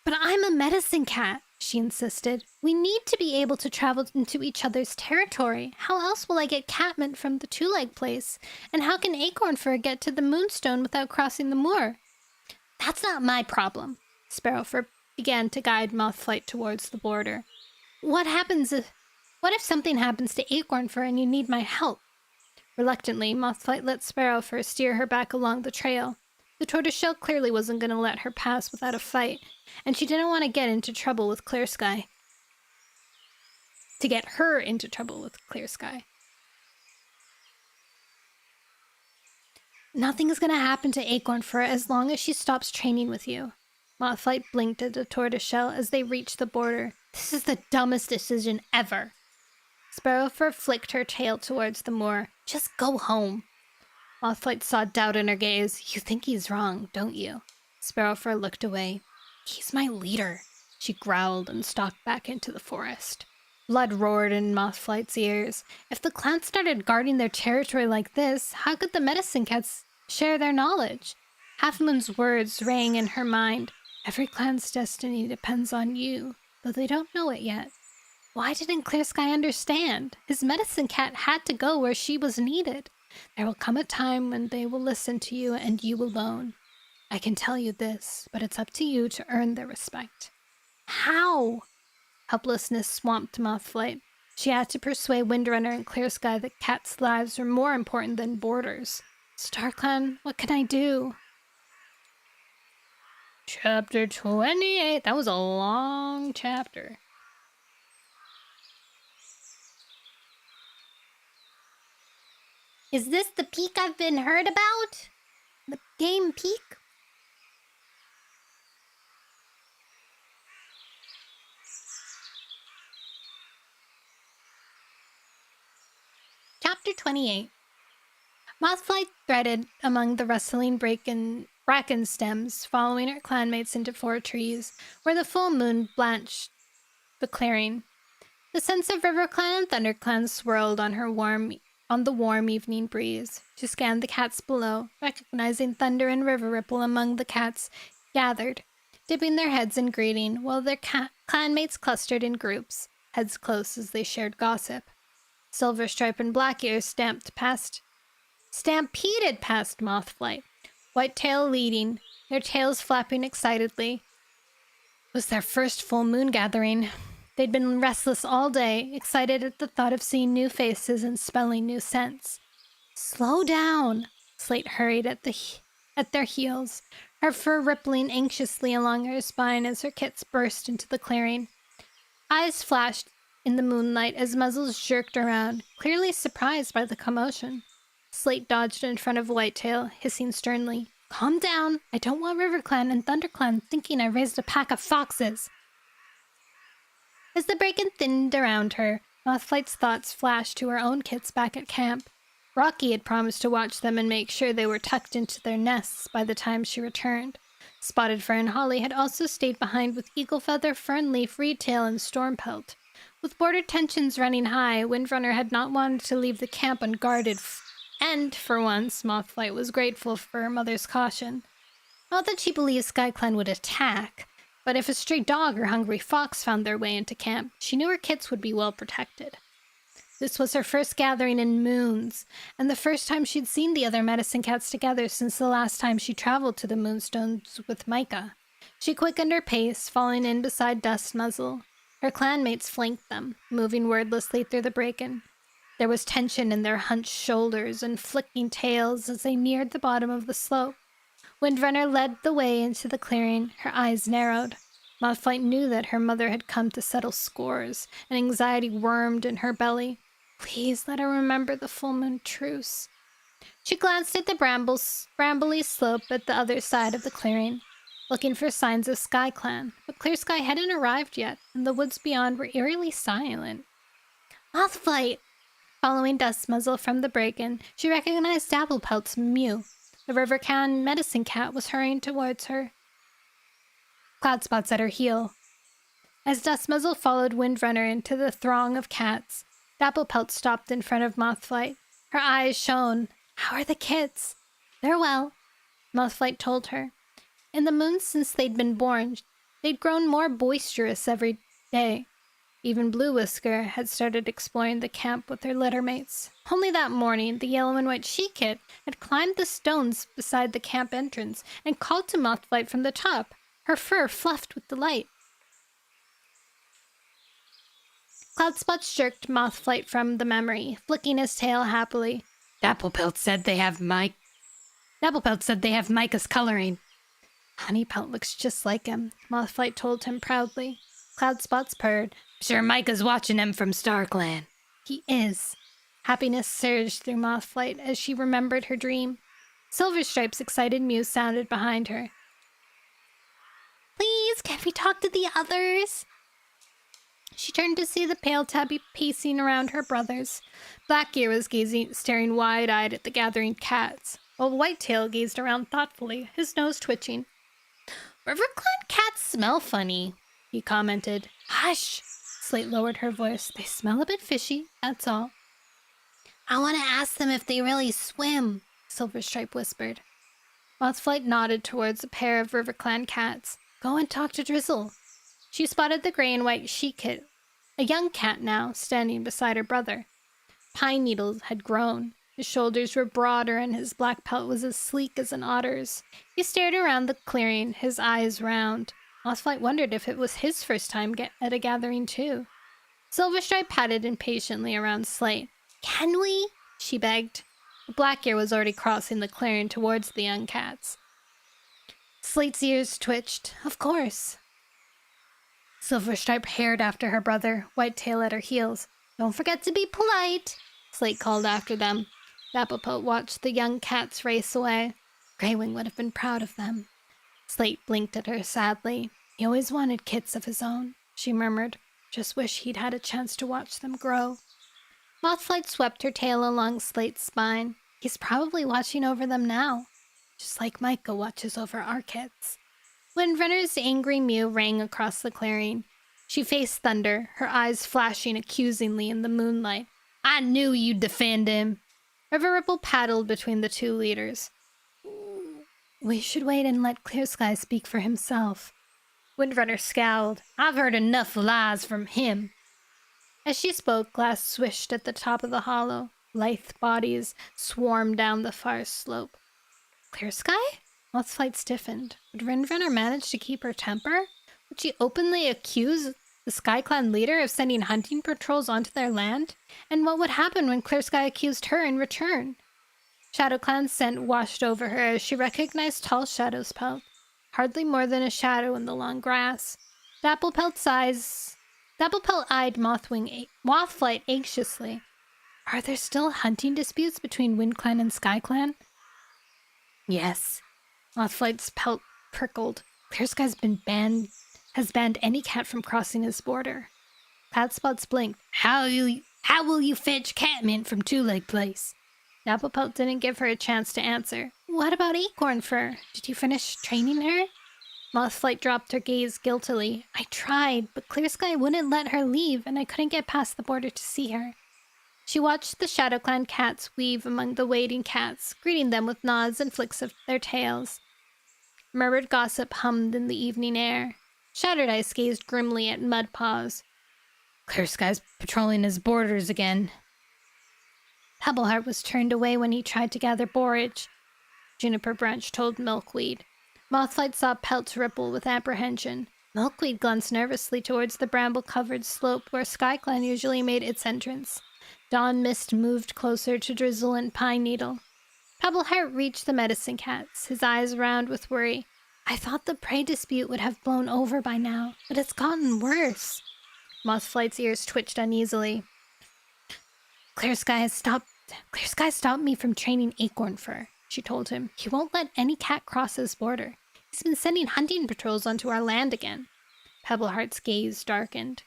But I'm a medicine cat, she insisted. We need to be able to travel into each other's territory. How else will I get catmint from the two-leg place? And how can Acornfur get to the Moonstone without crossing the moor? That's not my problem. Sparrowfur began to guide Mothflight towards the border. What if something happens to Acornfur and you need my help? Reluctantly, Mothflight let Sparrowfur steer her back along the trail. The tortoiseshell clearly wasn't going to let her pass without a fight, and she didn't want to get into trouble with Clear Sky. To get her into trouble with Clear Sky. Nothing's going to happen to Acornfur as long as she stops training with you. Mothflight blinked at the tortoiseshell as they reached the border. This is the dumbest decision ever. Sparrowfur flicked her tail towards the moor. Just go home. Mothflight saw doubt in her gaze. You think he's wrong, don't you? Sparrowfur looked away. He's my leader, she growled and stalked back into the forest. Blood roared in Mothflight's ears. If the clan started guarding their territory like this, how could the medicine cats share their knowledge? Half Moon's words rang in her mind. Every clan's destiny depends on you, though they don't know it yet. Why didn't Clear Sky understand? His medicine cat had to go where she was needed. There will come a time when they will listen to you and you alone. I can tell you this, but it's up to you to earn their respect. How? Helplessness swamped Mothflight. She had to persuade Windrunner and Clear Sky that cats' lives were more important than borders. StarClan, what can I do? Chapter 28. That was a long chapter. Is this the peak I've been heard about? The game peak? Chapter 28. Mothflight threaded among the rustling bracken stems, following her clanmates into 4 trees, where the full moon blanched the clearing. The scents of RiverClan and ThunderClan swirled on the warm evening breeze. She scanned the cats below, recognizing Thunder and River Ripple among the cats gathered, dipping their heads in greeting, while their clanmates clustered in groups, heads close as they shared gossip. Silverstripe and Blackear stampeded past Mothflight, Whitetail leading, their tails flapping excitedly. It was their first full moon gathering. They'd been restless all day, excited at the thought of seeing new faces and smelling new scents. Slow down, Slate hurried at their heels, her fur rippling anxiously along her spine as her kits burst into the clearing. Eyes flashed in the moonlight as muzzles jerked around, clearly surprised by the commotion. Slate dodged in front of Whitetail, hissing sternly, "Calm down! I don't want RiverClan and ThunderClan thinking I raised a pack of foxes!" As the break-in thinned around her, Mothflight's thoughts flashed to her own kits back at camp. Rocky had promised to watch them and make sure they were tucked into their nests by the time she returned. Spotted Fur and Holly had also stayed behind with Eagle Feather, Fernleaf, Reedtail, and Stormpelt. With border tensions running high, Windrunner had not wanted to leave the camp unguarded, and, for once, Mothflight was grateful for her mother's caution. Not that she believed SkyClan would attack, but if a stray dog or hungry fox found their way into camp, she knew her kits would be well protected. This was her first gathering in moons, and the first time she'd seen the other medicine cats together since the last time she traveled to the Moonstones with Micah. She quickened her pace, falling in beside Dust Muzzle. Her clanmates flanked them, moving wordlessly through the break-in. There was tension in their hunched shoulders and flicking tails as they neared the bottom of the slope. Windrunner led the way into the clearing, her eyes narrowed. Mothflight knew that her mother had come to settle scores, and anxiety wormed in her belly. Please let her remember the full moon truce. She glanced at the brambly slope at the other side of the clearing, looking for signs of SkyClan, but Clear Sky hadn't arrived yet, and the woods beyond were eerily silent. Mothflight! Following Dust Muzzle from the break-in, she recognized Dapplepelt's mew. The RiverClan medicine cat was hurrying towards her, Cloudspots at her heel. As Dust Muzzle followed Windrunner into the throng of cats, Dapplepelt stopped in front of Mothflight. Her eyes shone. "How are the kids?" "They're well," Mothflight told her. In the moons since they'd been born, they'd grown more boisterous every day. Even Blue Whisker had started exploring the camp with her littermates. Only that morning, the yellow and white she-kit had climbed the stones beside the camp entrance and called to Mothflight from the top, her fur fluffed with delight. Cloudspots jerked Mothflight from the memory, flicking his tail happily. Dapplepelt said they have Micah's coloring. Honeypelt looks just like him, Mothflight told him proudly. Cloudspots purred. Sure Micah's watching him from StarClan. He is. Happiness surged through Mothflight as she remembered her dream. Silverstripe's excited mew sounded behind her. Please, can we talk to the others? She turned to see the pale tabby pacing around her brothers. Blackgear was staring wide-eyed at the gathering cats, while Whitetail gazed around thoughtfully, his nose twitching. RiverClan cats smell funny, he commented. Hush! Slate lowered her voice. They smell a bit fishy, that's all. I want to ask them if they really swim, Silverstripe whispered. Mothflight nodded towards a pair of RiverClan cats. Go and talk to Drizzle. She spotted the gray and white she-kit, a young cat now, standing beside her brother. Pine Needle had grown. His shoulders were broader and his black pelt was as sleek as an otter's. He stared around the clearing, his eyes round. Mothflight wondered if it was his first time at a gathering too. Silverstripe patted impatiently around Slate. Can we? She begged. Blackgear was already crossing the clearing towards the young cats. Slate's ears twitched. Of course. Silverstripe hared after her brother, Whitetail at her heels. Don't forget to be polite, Slate called after them. Dapplepelt watched the young cats race away. Greywing would have been proud of them. Slate blinked at her sadly. He always wanted kits of his own, she murmured. Just wish he'd had a chance to watch them grow. Mothflight swept her tail along Slate's spine. He's probably watching over them now, just like Micah watches over our kits. Windrunner's angry mew rang across the clearing. She faced Thunder, her eyes flashing accusingly in the moonlight. I knew you'd defend him. River Ripple paddled between the two leaders. We should wait and let Clear Sky speak for himself. Windrunner scowled. I've heard enough lies from him. As she spoke, glass swished at the top of the hollow. Lithe bodies swarmed down the far slope. Clear Sky? Mothflight stiffened. Would Windrunner manage to keep her temper? Would she openly accuse the SkyClan leader of sending hunting patrols onto their land? And what would happen when Clear Sky accused her in return? ShadowClan's scent washed over her as she recognized Tall Shadow's pelt. hardly more than a shadow in the long grass. Dapplepelt eyed Mothflight anxiously. Are there still hunting disputes between WindClan and SkyClan? Yes. Mothflight's pelt prickled. Clearsky's has banned any cat from crossing his border. Cloudspots blinked. How will you fetch Catmint from Two Leg Place? Dapplepelt didn't give her a chance to answer. What about Acorn Fur? Did you finish training her? Mothflight dropped her gaze guiltily. I tried, but Clearsky wouldn't let her leave, and I couldn't get past the border to see her. She watched the ShadowClan cats weave among the waiting cats, greeting them with nods and flicks of their tails. Murmured gossip hummed in the evening air. Shattered Ice gazed grimly at Mudpaws. Clearsky's patrolling his borders again. Pebbleheart was turned away when he tried to gather borage, Juniper Branch told Milkweed. Mothflight saw Pelt ripple with apprehension. Milkweed glanced nervously towards the bramble-covered slope where SkyClan usually made its entrance. Dawn mist moved closer to Drizzle and Pine Needle. Pebbleheart reached the medicine cats, his eyes round with worry. I thought the prey dispute would have blown over by now, but it's gotten worse. Mothflight's ears twitched uneasily. Clearsky stopped me from training Acorn Fur, she told him. He won't let any cat cross his border. He's been sending hunting patrols onto our land again. Pebbleheart's gaze darkened.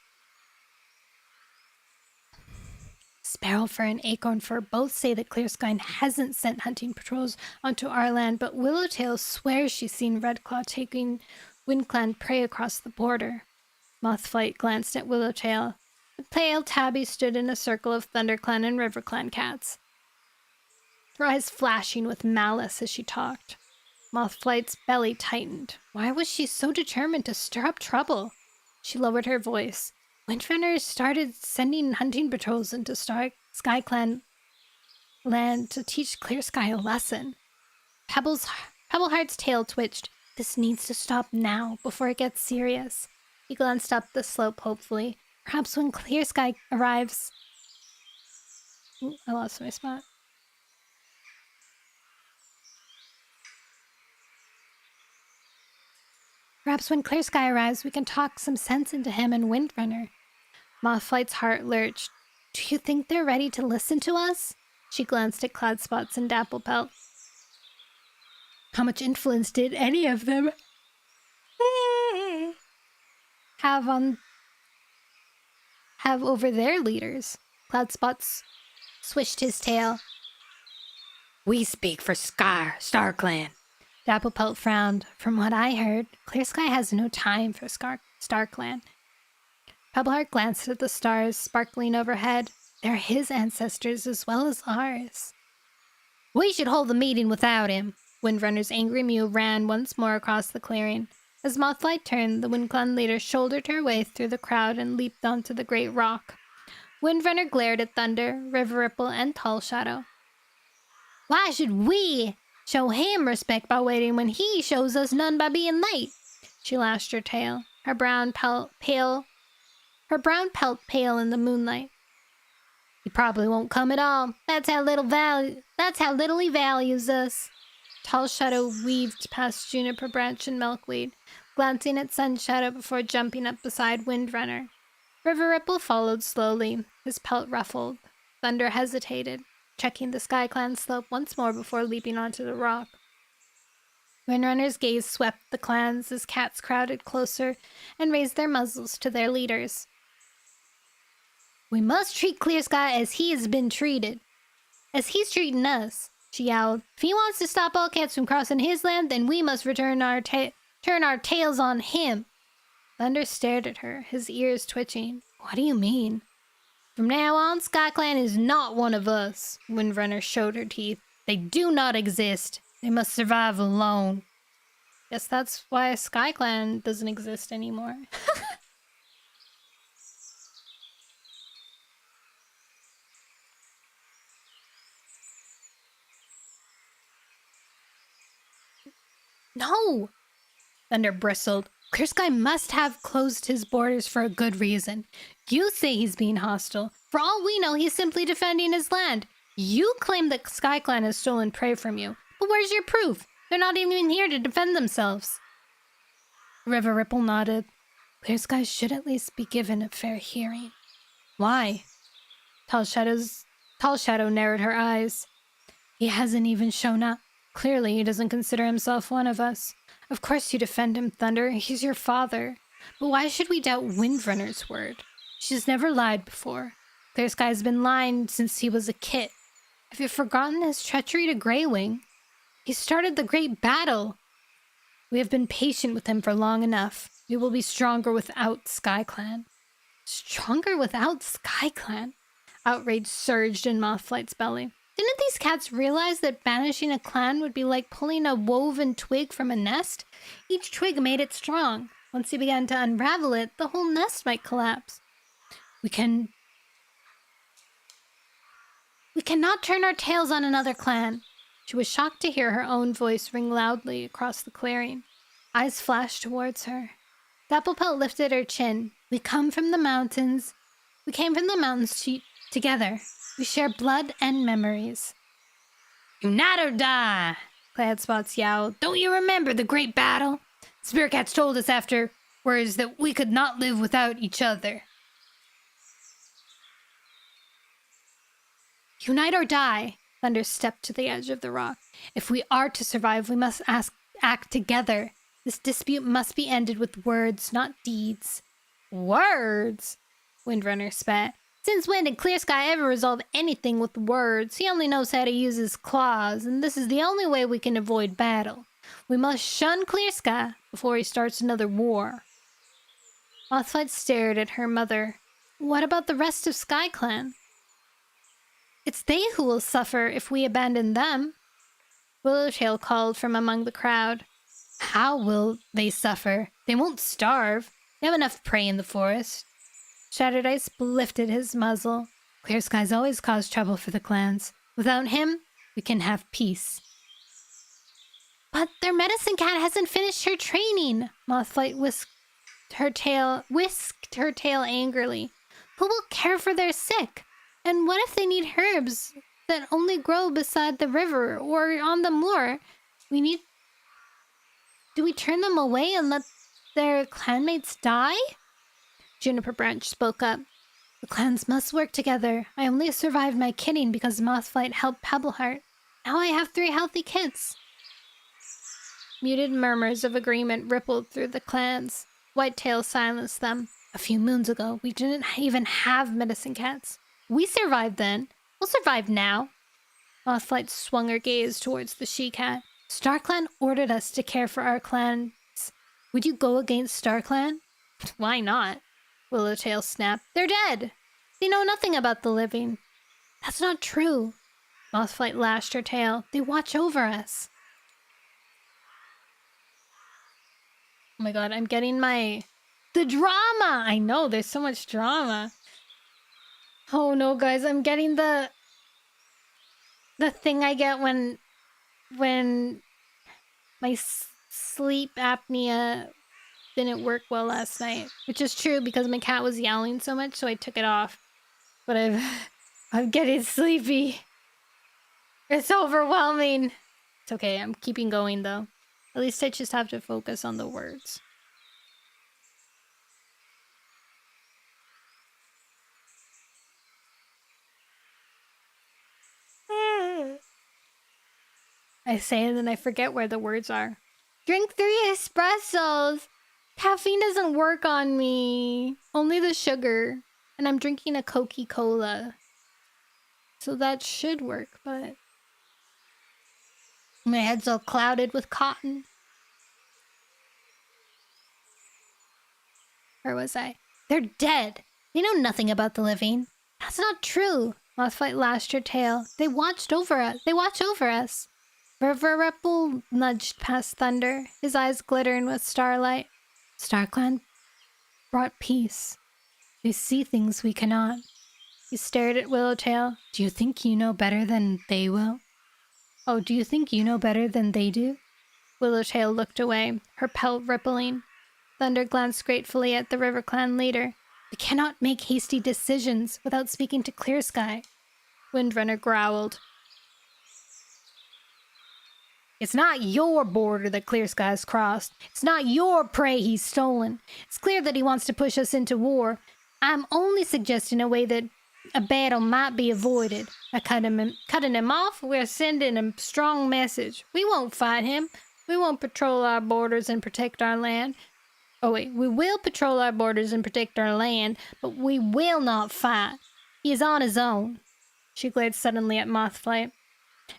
Sparrowfur and Acornfur both say that Clearsky hasn't sent hunting patrols onto our land, but Willowtail swears she's seen Redclaw taking WindClan prey across the border. Mothflight glanced at Willowtail. The pale tabby stood in a circle of ThunderClan and RiverClan cats, her eyes flashing with malice as she talked. Mothflight's belly tightened. Why was she so determined to stir up trouble? She lowered her voice. Windrunner started sending hunting patrols into SkyClan land to teach Clearsky a lesson. Pebbleheart's tail twitched. This needs to stop now, before it gets serious. He glanced up the slope hopefully. Perhaps when Clearsky arrives... Ooh, I lost my spot. Perhaps when Clearsky arrives, we can talk some sense into him and Windrunner. Mothflight's heart lurched. Do you think they're ready to listen to us? She glanced at Cloudspots and Dapplepelt. How much influence did any of them have over their leaders? Cloudspots swished his tail. We speak for StarClan. Dapplepelt frowned. From what I heard, Clearsky has no time for StarClan. Pebbleheart glanced at the stars sparkling overhead. They're his ancestors as well as ours. We should hold the meeting without him. Windrunner's angry mew ran once more across the clearing. As Mothflight turned, the WindClan leader shouldered her way through the crowd and leaped onto the great rock. Windrunner glared at Thunder, River Ripple, and Tall Shadow. Why should we show him respect by waiting when he shows us none by being late? She lashed her tail, her brown pelt pale in the moonlight. He probably won't come at all. That's how little he values us. Tall Shadow weaved past Juniper Branch and Milkweed, glancing at Sun Shadow before jumping up beside Windrunner. River Ripple followed slowly, his pelt ruffled. Thunder hesitated, checking the SkyClan slope once more before leaping onto the rock. Windrunner's gaze swept the clans as cats crowded closer and raised their muzzles to their leaders. We must treat Clearsky as he has been treated. As he's treating us, she yowled. If he wants to stop all cats from crossing his land, then we must turn our tails on him. Thunder stared at her, his ears twitching. What do you mean? From now on, SkyClan is not one of us. Windrunner showed her teeth. They do not exist. They must survive alone. Guess that's why SkyClan doesn't exist anymore. No! Thunder bristled. Clearsky must have closed his borders for a good reason. You say he's being hostile. For all we know, he's simply defending his land. You claim that SkyClan has stolen prey from you. But where's your proof? They're not even here to defend themselves. River Ripple nodded. Clear Skies should at least be given a fair hearing. Why? Tall Shadow narrowed her eyes. He hasn't even shown up. Clearly, he doesn't consider himself one of us. Of course you defend him, Thunder. He's your father. But why should we doubt Windrunner's word? She's never lied before. Clear Sky's been lying since he was a kid. Have you forgotten his treachery to Greywing? He started the great battle. We have been patient with him for long enough. We will be stronger without SkyClan. Stronger without SkyClan? Outrage surged in Mothflight's belly. Didn't these cats realize that banishing a clan would be like pulling a woven twig from a nest? Each twig made it strong. Once you began to unravel it, the whole nest might collapse. We cannot turn our tails on another clan. She was shocked to hear her own voice ring loudly across the clearing. Eyes flashed towards her. Dapplepelt lifted her chin. We came from the mountains together. We share blood and memories. Unite or die, Cladspots yowled. Don't you remember the great battle? Spirit Cats told us afterwards that we could not live without each other. Unite or die, Thunder stepped to the edge of the rock. If we are to survive, we must act together. This dispute must be ended with words, not deeds. Words? Windrunner spat. Since when did Clear Sky ever resolve anything with words? He only knows how to use his claws, and this is the only way we can avoid battle. We must shun Clear Sky before he starts another war. Mothflight stared at her mother. What about the rest of SkyClan? It's they who will suffer if we abandon them. Willowtail called from among the crowd. How will they suffer? They won't starve. They have enough prey in the forest. Shattered Ice lifted his muzzle. Clear Skies always cause trouble for the clans. Without him, we can have peace. But their medicine cat hasn't finished her training. Mothflight whisked her tail angrily. Who will care for their sick? And what if they need herbs that only grow beside the river or on the moor? Do we turn them away and let their clanmates die? Juniper Branch spoke up. The clans must work together. I only survived my kidding because Mothflight helped Pebbleheart. Now I have 3 healthy kids. Muted murmurs of agreement rippled through the clans. Whitetail silenced them. A few moons ago, we didn't even have medicine cats. We survived then. We'll survive now. Mothflight swung her gaze towards the she-cat. StarClan ordered us to care for our clans. Would you go against StarClan? Why not? Willowtail snapped. They're dead. They know nothing about the living. That's not true. Mothflight lashed her tail. They watch over us. Oh my god, I'm getting the drama! I know, there's so much drama. Oh no, guys, I'm getting the thing I get when my sleep apnea didn't work well last night. Which is true because my cat was yowling so much, so I took it off. But I'm getting sleepy. It's overwhelming. It's okay, I'm keeping going though. At least I just have to focus on the words. I say and then I forget where the words are. Drink 3 espressos! Caffeine doesn't work on me. Only the sugar. And I'm drinking a Coca-Cola. So that should work, but... my head's all clouded with cotton. Where was I? They're dead. They know nothing about the living. That's not true. Mothflight lashed her tail. They watched over us. They watch over us. River Ripple nudged past Thunder, his eyes glittering with starlight. StarClan brought peace. They see things we cannot. He stared at Willowtail. Do you think you know better than they will? Oh, do you think you know better than they do? Willowtail looked away, her pelt rippling. Thunder glanced gratefully at the River Clan leader. We cannot make hasty decisions without speaking to Clear Sky. Windrunner growled. It's not your border that Clear Sky's crossed. It's not your prey he's stolen. It's clear that he wants to push us into war. I'm only suggesting a way that a battle might be avoided. By cutting him off, we're sending a strong message. We won't fight him. We won't patrol our borders and protect our land. Oh wait, we will patrol our borders and protect our land, but we will not fight. He is on his own. She glared suddenly at Mothflight.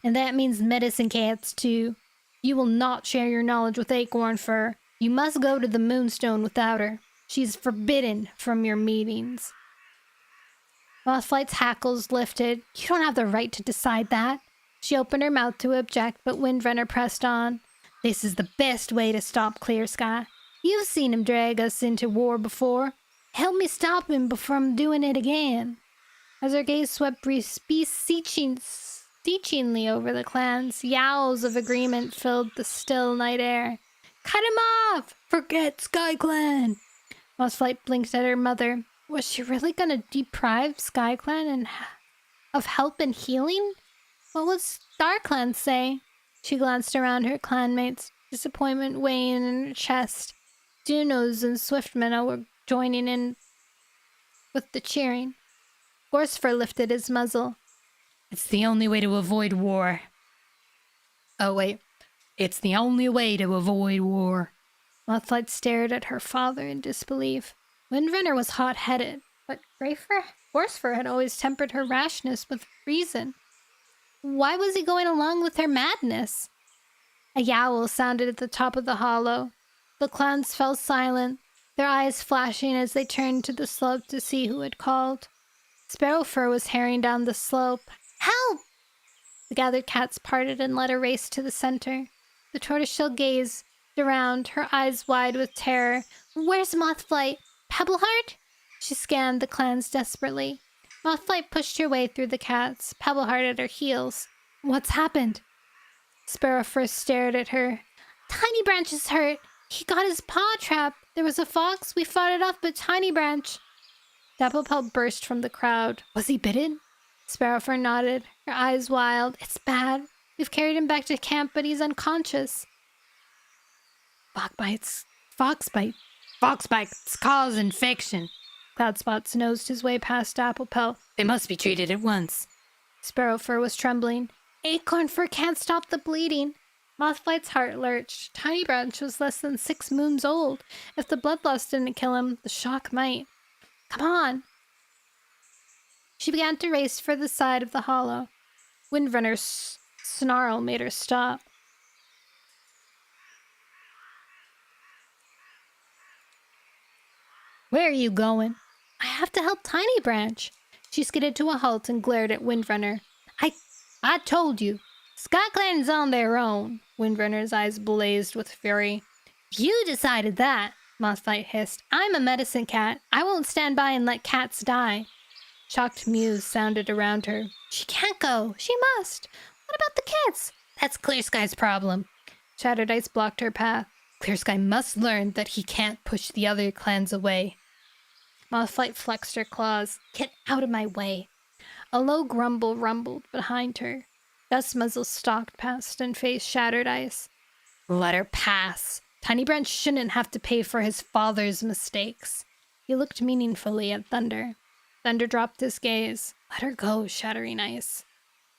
And that means medicine cats, too. You will not share your knowledge with Acorn Fur. You must go to the Moonstone without her. She is forbidden from your meetings. Mothflight's hackles lifted. You don't have the right to decide that. She opened her mouth to object, but Windrunner pressed on. This is the best way to stop Clear Sky. You've seen him drag us into war before. Help me stop him from doing it again. As her gaze swept beseechingly over the clans, yowls of agreement filled the still night air. Cut him off! Forget SkyClan! Mothflight blinked at her mother. Was she really going to deprive SkyClan of help and healing? What would StarClan say? She glanced around her clanmates, disappointment weighing in her chest. Junos and Swiftmanna were joining in with the cheering. Horsefur lifted his muzzle. It's the only way to avoid war. Oh, wait. It's the only way to avoid war. Mothlight stared at her father in disbelief. Windrunner was hot-headed, but Horsefur had always tempered her rashness with reason. Why was he going along with her madness? A yowl sounded at the top of the hollow. The clans fell silent, their eyes flashing as they turned to the slope to see who had called. Sparrowfur was herring down the slope. Help! The gathered cats parted and led a race to the center. The tortoiseshell gazed around, her eyes wide with terror. Where's Mothflight? Pebbleheart? She scanned the clans desperately. Mothflight pushed her way through the cats, Pebbleheart at her heels. What's happened? Sparrowfur stared at her. Tiny Branch is hurt. He got his paw trapped. There was a fox. We fought it off, but Tiny Branch... Dapplepelt burst from the crowd. Was he bitten? Sparrowfur nodded, her eyes wild. It's bad. We've carried him back to camp, but he's unconscious. Foxbites cause infection. Cloudspots nosed his way past Dapplepelt. They must be treated at once. Sparrowfur was trembling. Acornfur can't stop the bleeding. Mothflight's heart lurched. Tiny Branch was less than 6 moons old. If the blood loss didn't kill him, the shock might. Come on. She began to race for the side of the hollow. Windrunner's snarl made her stop. Where are you going? I have to help Tiny Branch. She skidded to a halt and glared at Windrunner. I told you. SkyClan is on their own. Windrunner's eyes blazed with fury. You decided that, Mothflight hissed. I'm a medicine cat. I won't stand by and let cats die. Shocked mews sounded around her. She can't go. She must. What about the cats? That's Clear Sky's problem. Shattered Ice blocked her path. Clear Sky must learn that he can't push the other clans away. Mothflight flexed her claws. Get out of my way. A low grumble rumbled behind her. Dustmuzzle stalked past and faced Shattered Ice. Let her pass. Tiny Branch shouldn't have to pay for his father's mistakes. He looked meaningfully at Thunder. Thunder dropped his gaze. Let her go, Shattering Ice.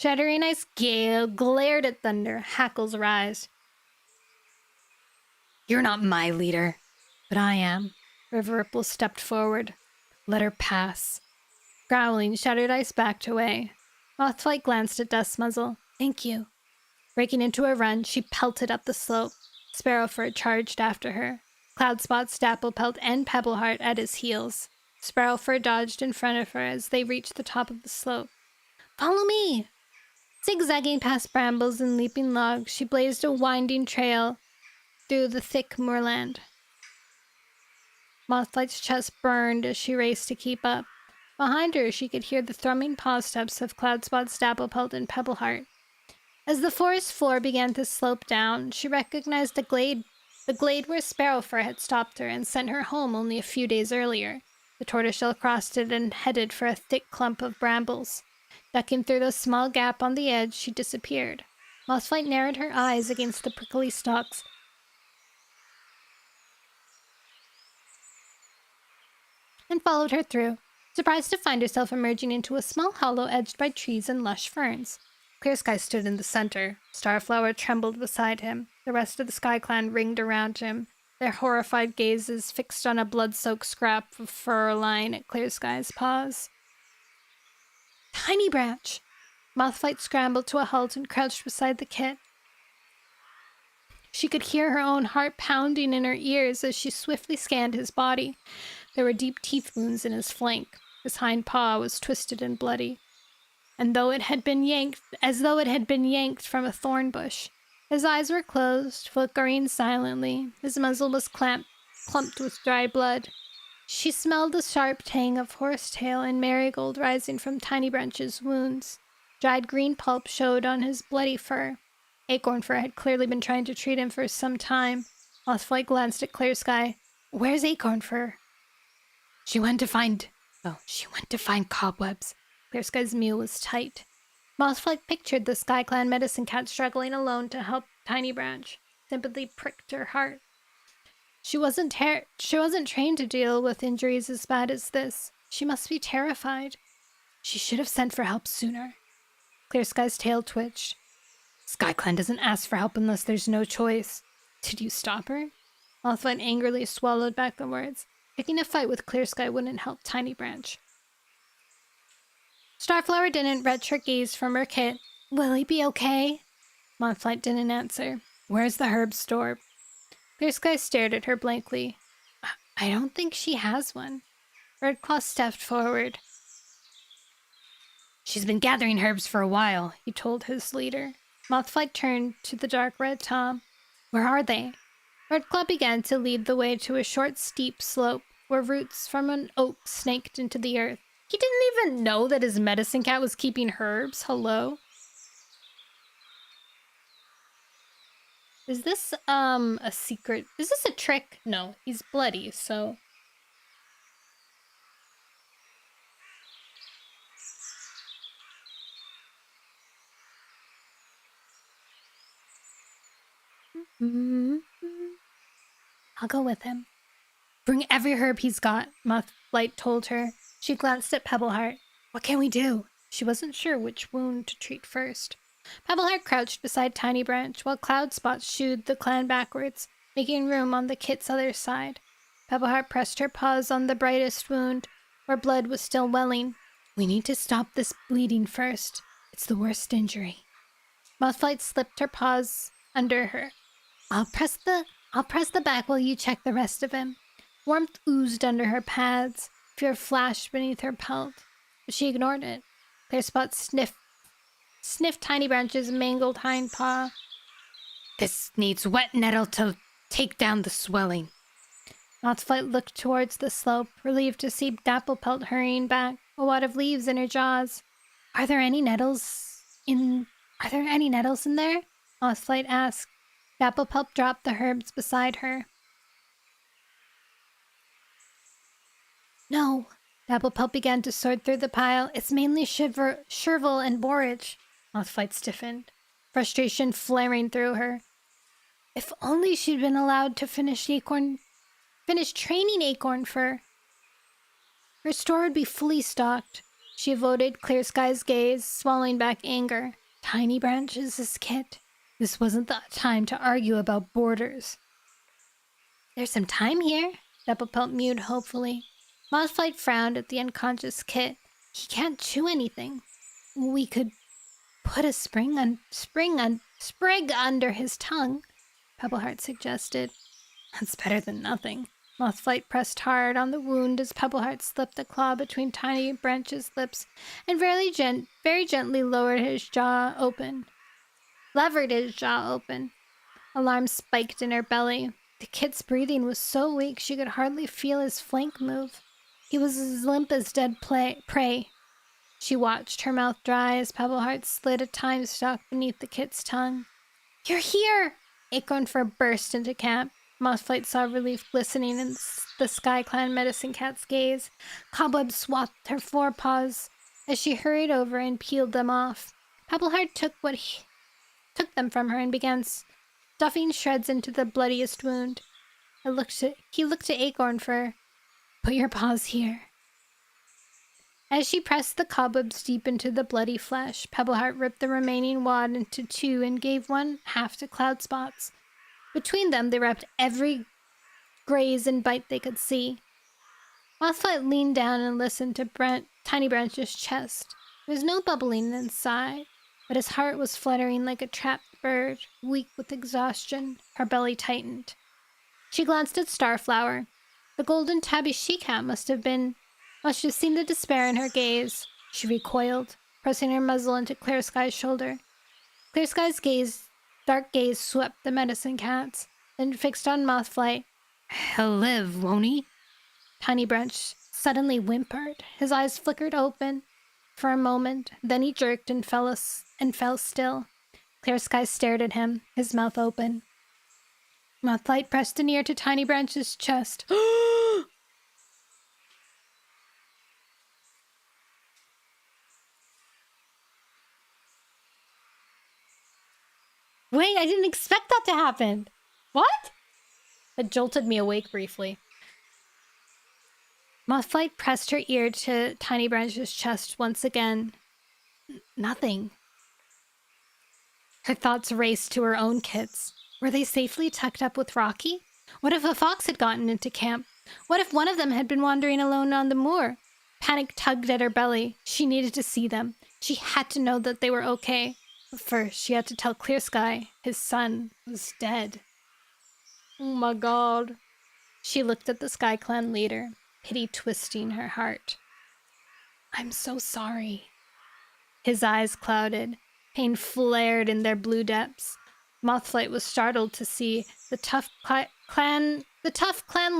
Shattering Ice glared at Thunder, hackles rised. You're not my leader, but I am. River Ripple stepped forward. Let her pass. Growling, Shattered Ice backed away. Mothflight glanced at Dustmuzzle. Thank you. Breaking into a run, she pelted up the slope. Sparrowfur charged after her. Cloudspots, Dapplepelt, and Pebbleheart at his heels. Sparrowfur dodged in front of her as they reached the top of the slope. Follow me! Zigzagging past brambles and leaping logs, she blazed a winding trail through the thick moorland. Mothlight's chest burned as she raced to keep up. Behind her, she could hear the thrumming paw steps of Cloudspots, Dapplepelt, and Pebbleheart. As the forest floor began to slope down, she recognized the glade where Sparrowfur had stopped her and sent her home only a few days earlier. The tortoiseshell crossed it and headed for a thick clump of brambles. Ducking through the small gap on the edge, she disappeared. Mothflight narrowed her eyes against the prickly stalks. And followed her through, surprised to find herself emerging into a small hollow edged by trees and lush ferns. Clear Sky stood in the center. Starflower trembled beside him. The rest of the Sky Clan ringed around him, their horrified gazes fixed on a blood-soaked scrap of fur lying at Clear Sky's paws. Tiny Branch! Mothflight scrambled to a halt and crouched beside the kit. She could hear her own heart pounding in her ears as she swiftly scanned his body. There were deep teeth wounds in his flank. His hind paw was twisted and bloody, and though it had been yanked from a thorn bush. His eyes were closed, flickering silently. His muzzle was clumped with dry blood. She smelled the sharp tang of horsetail and marigold rising from Tiny Branch's wounds. Dried green pulp showed on his bloody fur. Acorn Fur had clearly been trying to treat him for some time. Mothflight glanced at Clear Sky. Where's Acorn Fur? She went to find cobwebs. Clear Sky's mew was tight. Mothflight pictured the Sky Clan medicine cat struggling alone to help Tiny Branch. Sympathy pricked her heart. She wasn't trained to deal with injuries as bad as this. She must be terrified. She should have sent for help sooner. Clear Sky's tail twitched. Sky Clan doesn't ask for help unless there's no choice. Did you stop her? Mothflight angrily swallowed back the words. Picking a fight with Clear Sky wouldn't help Tiny Branch. Starflower didn't retch her gaze from her kit. Will he be okay? Mothflight didn't answer. Where's the herb store? Clear Sky stared at her blankly. I don't think she has one. Redclaw stepped forward. She's been gathering herbs for a while, he told his leader. Mothflight turned to the dark red Tom. Where are they? Redclaw began to lead the way to a short, steep slope where roots from an oak snaked into the earth. He didn't even know that his medicine cat was keeping herbs. Hello? Is this, a secret? Is this a trick? No, he's bloody, so... I'll go with him. Bring every herb he's got, Mothflight told her. She glanced at Pebbleheart. What can we do? She wasn't sure which wound to treat first. Pebbleheart crouched beside Tiny Branch while Cloud Spots shooed the clan backwards, making room on the kit's other side. Pebbleheart pressed her paws on the brightest wound, where blood was still welling. We need to stop this bleeding first. It's the worst injury. Mothflight slipped her paws under her. I'll press the back while you check the rest of him. Warmth oozed under her pads. Fear flashed beneath her pelt, but she ignored it. Clear Spot sniffed Tiny Branch's mangled hind paw. This needs wet nettle to take down the swelling. Mothflight looked towards the slope, relieved to see Dapplepelt hurrying back, a wad of leaves in her jaws. Are there any nettles in there? Mothflight asked. Dapplepelt dropped the herbs beside her. No. Dapplepelt began to sort through the pile. It's mainly chervil and borage. Mothflight stiffened, frustration flaring through her. If only she'd been allowed to finish training Acorn Fur. Her store would be fully stocked. She avoided Clear Sky's gaze, swallowing back anger. Tiny Branch's his kit. This wasn't the time to argue about borders. There's some time here, Dapplepelt mewed hopefully. Mothflight frowned at the unconscious kit. He can't chew anything. We could put a sprig under his tongue, Pebbleheart suggested. That's better than nothing. Mothflight pressed hard on the wound as Pebbleheart slipped a claw between Tiny Branch's lips and very gently levered his jaw open. Alarm spiked in her belly. The kit's breathing was so weak she could hardly feel his flank move. He was as limp as dead prey. She watched, her mouth dry, as Pebbleheart slid a time stalk beneath the kit's tongue. You're here! Acorn Fur burst into camp. Mothflight saw relief glistening in the Sky Clan medicine cat's gaze. Cobwebs swathed her forepaws as she hurried over and peeled them off. Pebbleheart took what took them from her and began stuffing shreds into the bloodiest wound. He looked at Acorn for, "Put your paws here." As she pressed the cobwebs deep into the bloody flesh, Pebbleheart ripped the remaining wad into two and gave one half to Cloudspots. Between them, they wrapped every graze and bite they could see. Mothflight leaned down and listened to Tiny Branch's chest. There was no bubbling inside, but his heart was fluttering like a trapped bird, weak with exhaustion. Her belly tightened. She glanced at Starflower. The golden tabby she-cat must have seen the despair in her gaze. She recoiled, pressing her muzzle into Clear Sky's shoulder. Clear Sky's dark gaze swept the medicine cats, then fixed on Mothflight. "He'll live, won't he?" Tiny Branch suddenly whimpered. His eyes flickered open for a moment, then he jerked and fell still. Clear Sky stared at him, his mouth open. Mothflight pressed an ear to Tiny Branch's chest. Wait, I didn't expect that to happen. What? It jolted me awake briefly. Mothflight pressed her ear to Tiny Branch's chest once again. Nothing. Her thoughts raced to her own kits. Were they safely tucked up with Rocky? What if a fox had gotten into camp? What if one of them had been wandering alone on the moor? Panic tugged at her belly. She needed to see them. She had to know that they were okay. But first, she had to tell Clear Sky his son was dead. Oh my god. She looked at the Sky Clan leader, pity twisting her heart. "I'm so sorry." His eyes clouded. Pain flared in their blue depths. Mothflight was startled to see the tough clan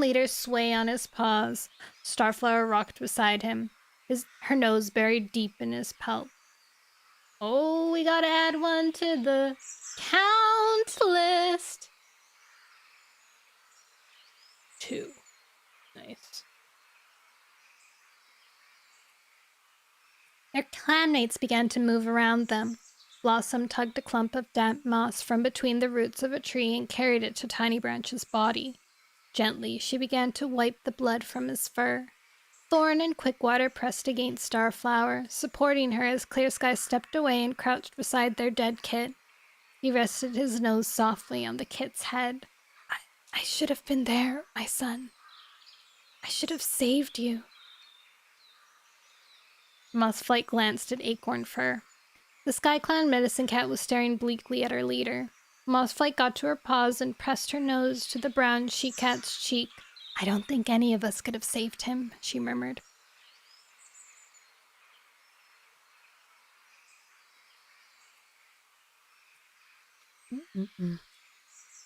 leader sway on his paws. Starflower rocked beside him, her nose buried deep in his pelt. "Oh, we gotta add one to the count list." 2. Nice. Their clanmates began to move around them. Blossom tugged a clump of damp moss from between the roots of a tree and carried it to Tiny Branch's body. Gently, she began to wipe the blood from his fur. Thorn and Quickwater pressed against Starflower, supporting her as Clear Sky stepped away and crouched beside their dead kit. He rested his nose softly on the kit's head. I should have been there, my son. I should have saved you." Mothflight glanced at Acorn Fur. The Sky Clan medicine cat was staring bleakly at her leader. Mothflight got to her paws and pressed her nose to the brown she-cat's cheek. "I don't think any of us could have saved him," she murmured.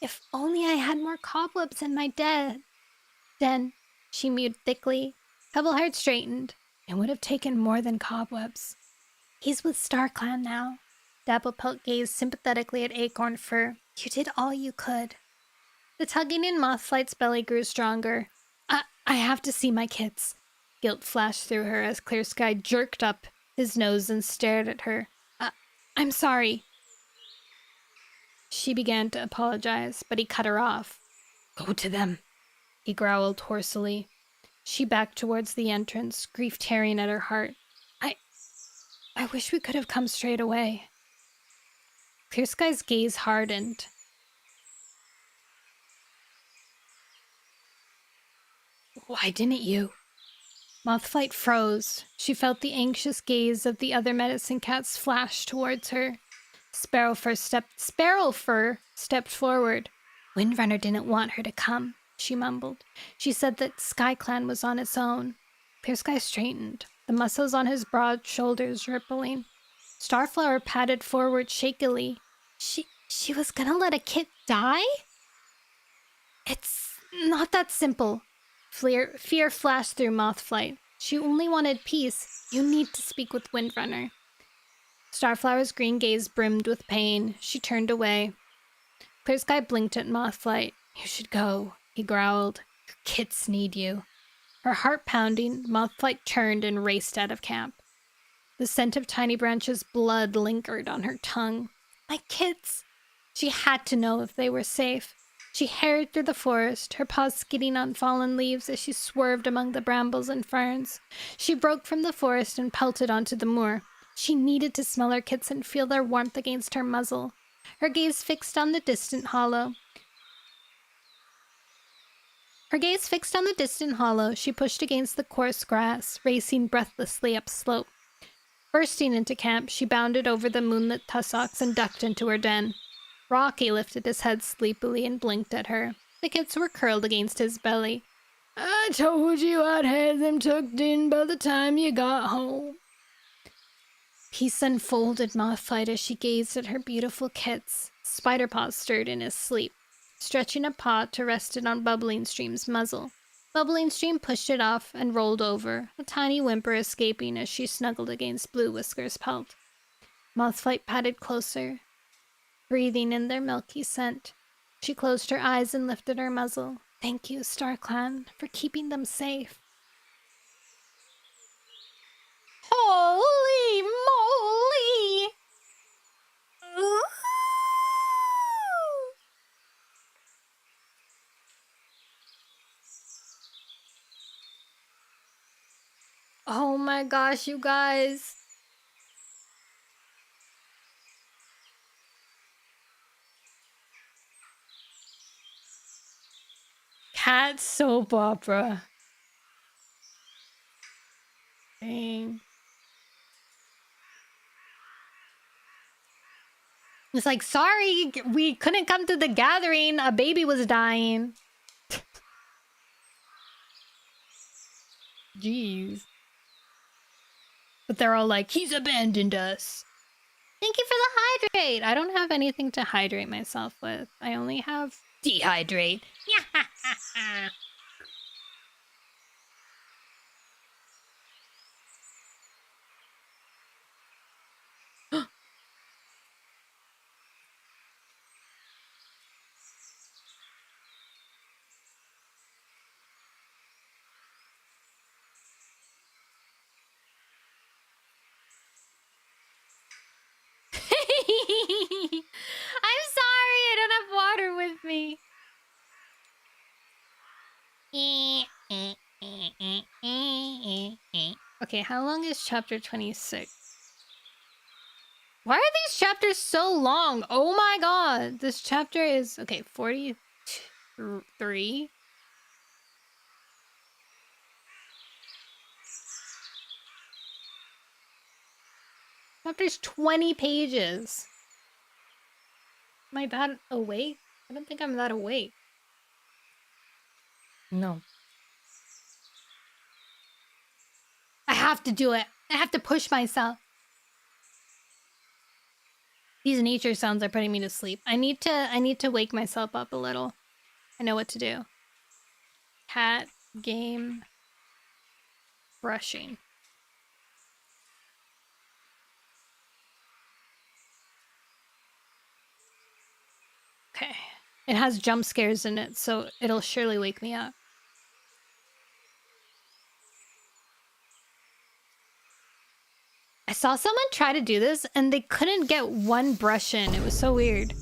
"If only I had more cobwebs in my den," she mewed thickly. Pebbleheart straightened. "It would have taken more than cobwebs." "He's with StarClan now." Dapplepelt gazed sympathetically at Acorn Fur. "You did all you could." The tugging in Mothflight's belly grew stronger. I have to see my kits." Guilt flashed through her as Clear Sky jerked up his nose and stared at her. I'm sorry." She began to apologize, but he cut her off. "Go to them," he growled hoarsely. She backed towards the entrance, grief tearing at her heart. I wish we could have come straight away." Clear Sky's gaze hardened. "Why didn't you?" Mothflight froze. She felt the anxious gaze of the other medicine cats flash towards her. Sparrowfur stepped forward. "Windrunner didn't want her to come," she mumbled. "She said that SkyClan was on its own." Clear Sky straightened, the muscles on his broad shoulders rippling. Starflower padded forward shakily. She was gonna let a kit die? "It's not that simple." Fear flashed through Mothflight. "She only wanted peace. You need to speak with Windrunner." Starflower's green gaze brimmed with pain. She turned away. Clear Sky blinked at Mothflight. "You should go," he growled. "Your kits need you." Her heart pounding, Mothflight turned and raced out of camp. The scent of Tiny Branch's blood lingered on her tongue. My kids! She had to know if they were safe. She hurried through the forest, her paws skidding on fallen leaves as she swerved among the brambles and ferns. She broke from the forest and pelted onto the moor. She needed to smell her kits and feel their warmth against her muzzle. Her gaze fixed on the distant hollow. She pushed against the coarse grass, racing breathlessly up slope. Bursting into camp, she bounded over the moonlit tussocks and ducked into her den. Rocky lifted his head sleepily and blinked at her. The kits were curled against his belly. I told you I'd have them tucked in by the time you got home. Peace unfolded Moth-eyed as she gazed at her beautiful kits. Spiderpaw stirred in his sleep, stretching a paw to rest it on Bubbling Stream's muzzle. Bubbling Stream pushed it off and rolled over, a tiny whimper escaping as she snuggled against Blue Whisker's pelt. Mothflight padded closer, breathing in their milky scent. She closed her eyes and lifted her muzzle. Thank you, StarClan, for keeping them safe. Holy moly! Ooh. Oh my gosh, you guys. Cat soap opera. Dang. It's like, sorry, we couldn't come to the gathering. A baby was dying. Jeez. But they're all like, he's abandoned us. Thank you for the hydrate. I don't have anything to hydrate myself with. I only have dehydrate. I'm sorry, I don't have water with me. Okay, how long is chapter 26? Why are these chapters so long? Oh my god. This chapter is, okay, 43. Chapter's 20 pages. Am I that awake? I don't think I'm that awake. No. I have to do it. I have to push myself. These nature sounds are putting me to sleep. I need to wake myself up a little. I know what to do. Cat, game, brushing. Okay. It has jump scares in it, so it'll surely wake me up. I saw someone try to do this and they couldn't get one brush in. It was so weird.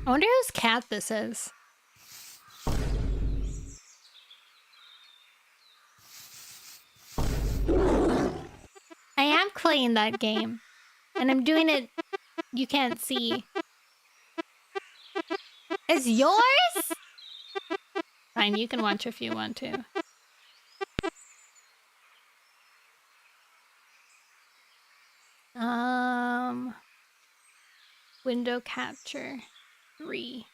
I wonder whose cat this is. I am playing that game. And I'm doing it... You can't see. It's yours? Fine, you can watch if you want to. Window capture 3.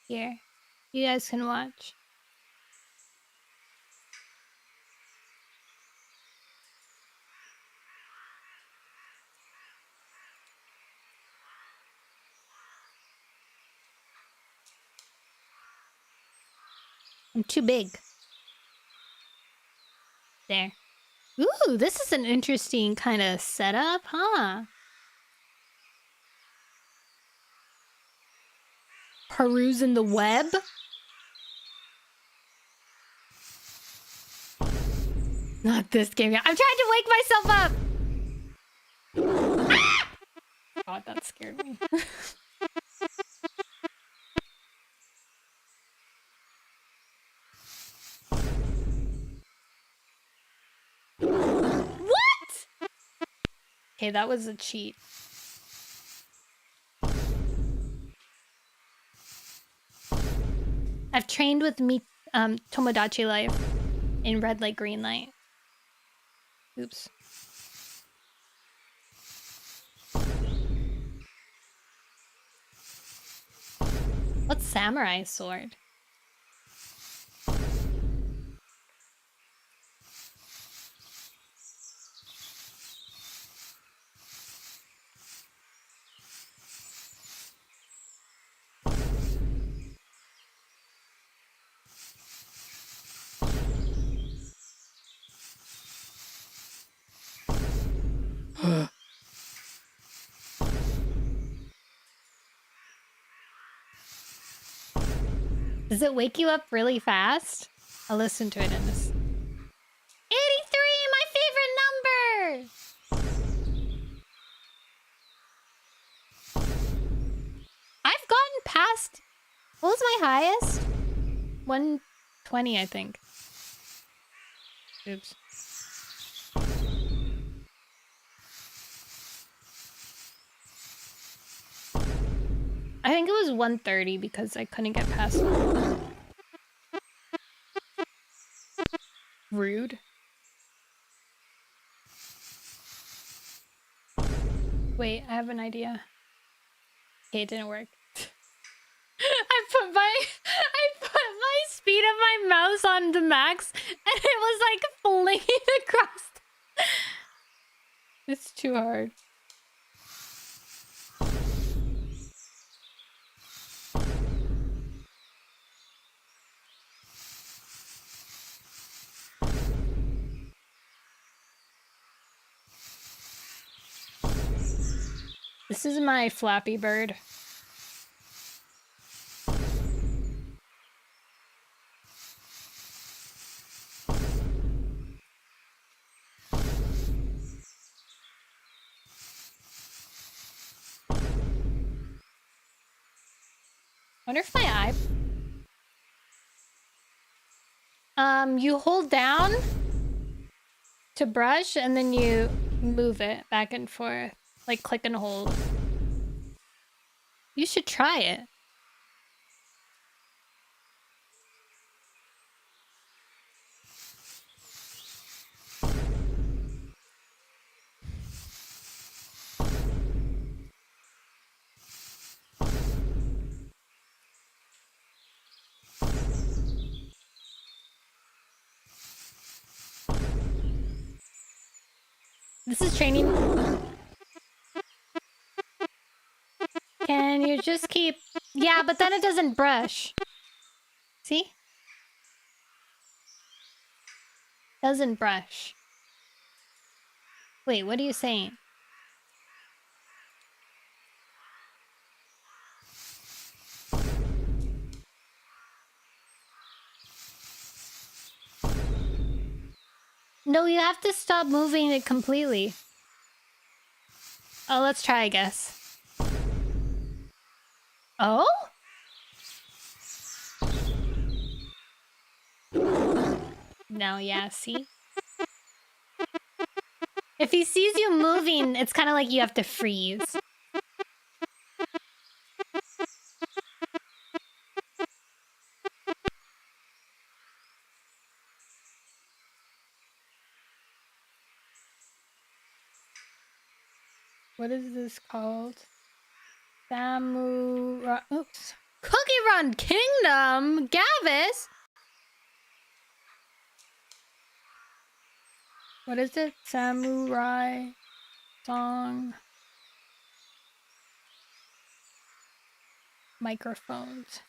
Here. You guys can watch. I'm too big. There. Ooh, this is an interesting kind of setup, huh? Perusing the web? Not this game. I'm trying to wake myself up! Ah! God, that scared me. What? Okay, that was a cheat. I've trained with Tomodachi Life in red light, green light. Oops. What's samurai sword? Does it wake you up really fast? I'll listen to it in this. 83, my favorite number! I've gotten past... What was my highest? 120, I think. Oops. I think it was 130 because I couldn't get past... Rude. Wait, I have an idea. Okay, it didn't work. I put my speed of my mouse on the max and it was like flinging across. It's too hard. This is my Flappy Bird. Wonder if my eye... you hold down to brush and then you move it back and forth. Like click and hold. You should try it. This is training. Can you just keep... Yeah, but then it doesn't brush. See? Doesn't brush. Wait, what are you saying? No, you have to stop moving it completely. Oh, let's try, I guess. Oh? No, yeah, see? If he sees you moving, it's kind of like you have to freeze. What is this called? Samurai... Oops. Cookie Run Kingdom? Gavis? What is it? Samurai song. Microphones.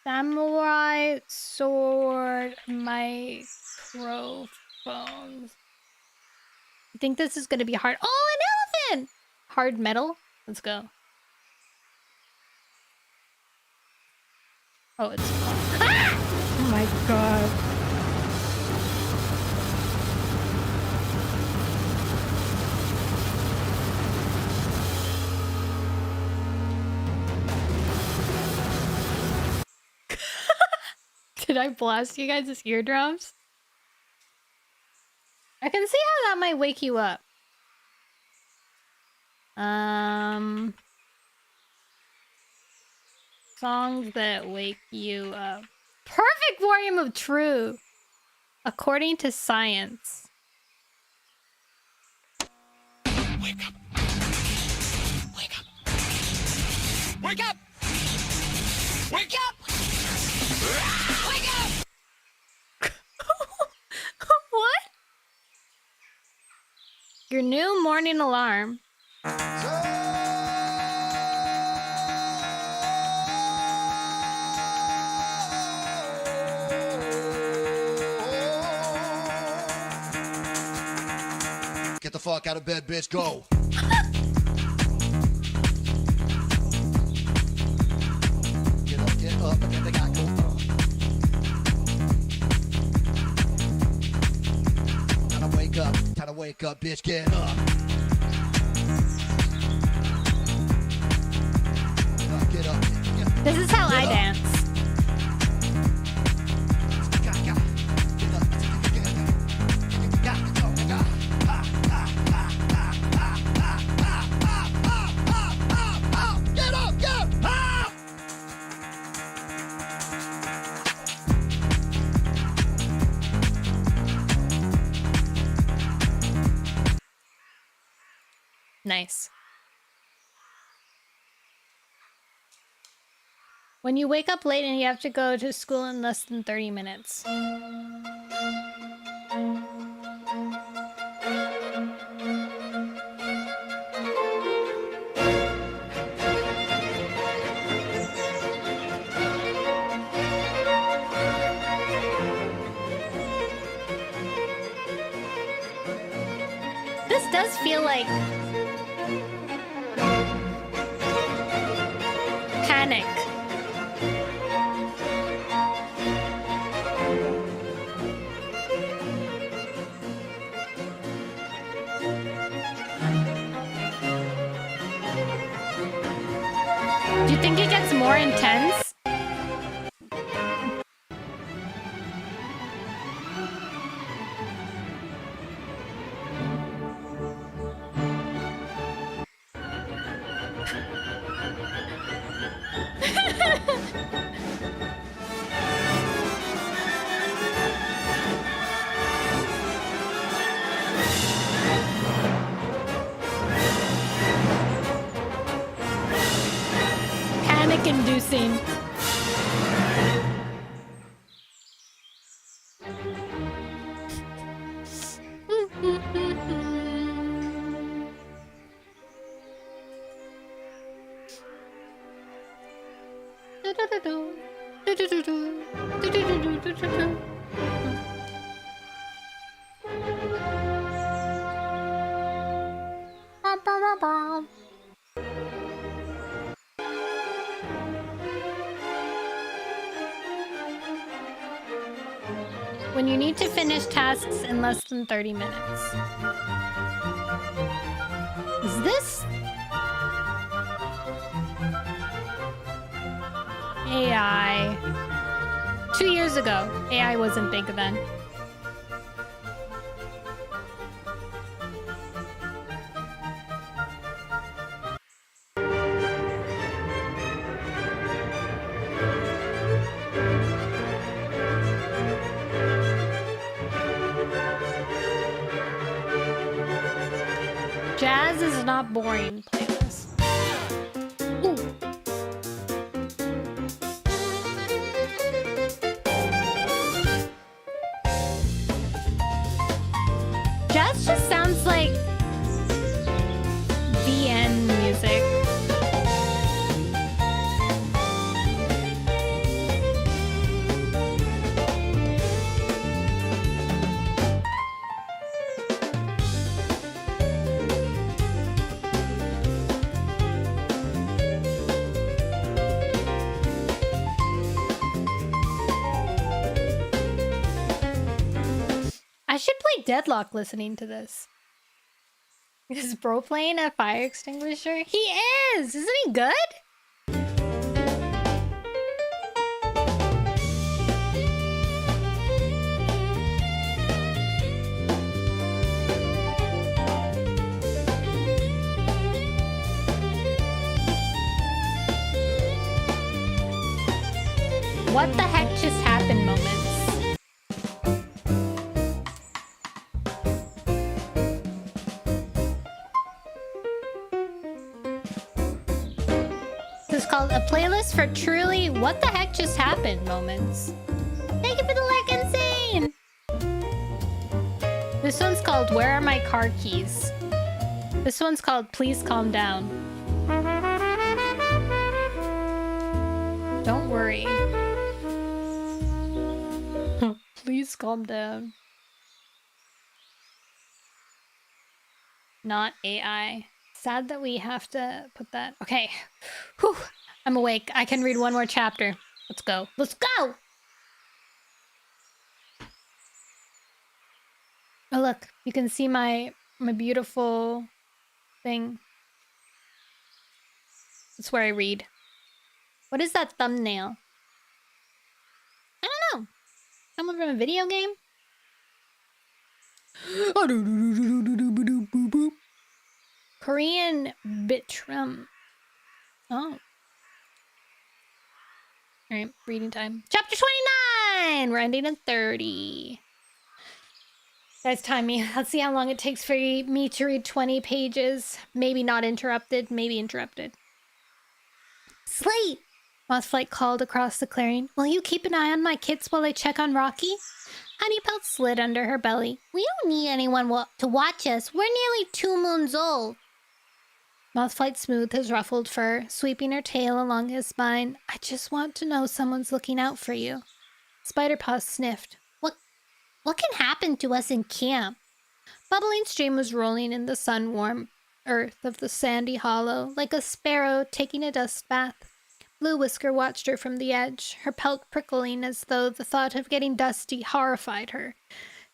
Samurai sword microphones. I think this is gonna be hard. Oh, an elephant! Hard metal? Let's go. Oh, it's... Ah! Oh my god. Did I blast you guys' eardrums? I can see how that might wake you up. Songs that wake you up. Perfect volume of true. According to science. Wake up. Wake up. Wake up. Wake up. Wake up. What? Your new morning alarm. Get the fuck out of bed, bitch. Go. Get up, get up. Again, they got go. Time to wake up. Time to wake up, bitch. Get up. Get up, get up. This is how I dance. Nice. When you wake up late and you have to go to school in less than 30 minutes. This does feel like Panic. Do you think it gets more intense? Panic-inducing. When you need to finish tasks in less than 30 minutes. Is this AI? 2 years ago, AI wasn't big then. Jazz is not boring playlist. Ooh. Jazz just sounds like VN music. I should play Deadlock listening to this. Is bro playing a fire extinguisher? He is! Isn't he good? What the heck just happened moments. This is called a playlist for truly what the heck just happened moments. Thank you for the like, Insane! This one's called Where Are My Car Keys? This one's called Please Calm Down. Don't worry. Please calm down. Not AI. Sad that we have to put that. Okay. Whew. I'm awake. I can read one more chapter. Let's go. Let's go! Oh, look. You can see my beautiful thing. That's where I read. What is that thumbnail? I don't know. Someone from a video game? Korean Bitrum. Oh. Alright, reading time. Chapter 29! We're ending at 30. Guys, time me. Let's see how long it takes for me to read 20 pages. Maybe not interrupted, maybe interrupted. Slate! Mothflight called across the clearing. Will you keep an eye on my kids while I check on Rocky? Honeypelt slid under her belly. We don't need anyone to watch us. We're nearly 2 moons old. Mothflight smoothed his ruffled fur, sweeping her tail along his spine. I just want to know someone's looking out for you. Spiderpaw sniffed. What can happen to us in camp? Bubbling stream was rolling in the sun-warm earth of the sandy hollow, like a sparrow taking a dust bath. Blue Whisker watched her from the edge, her pelt prickling as though the thought of getting dusty horrified her.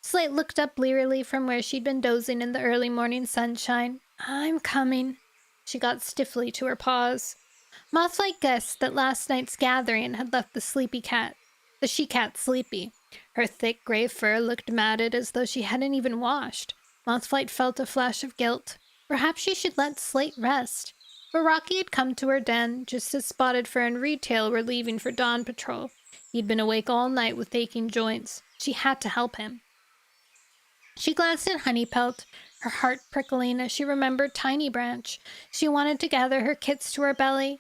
Slate looked up blearily from where she'd been dozing in the early morning sunshine. I'm coming. She got stiffly to her paws. Mothflight guessed that last night's gathering had left the she-cat sleepy. Her thick gray fur looked matted as though she hadn't even washed. Mothflight felt a flash of guilt. Perhaps she should let Slate rest. But Rocky had come to her den, just as Spotted Fur and Retail were leaving for dawn patrol. He'd been awake all night with aching joints. She had to help him. She glanced at Honeypelt, her heart prickling as she remembered Tiny Branch. She wanted to gather her kits to her belly,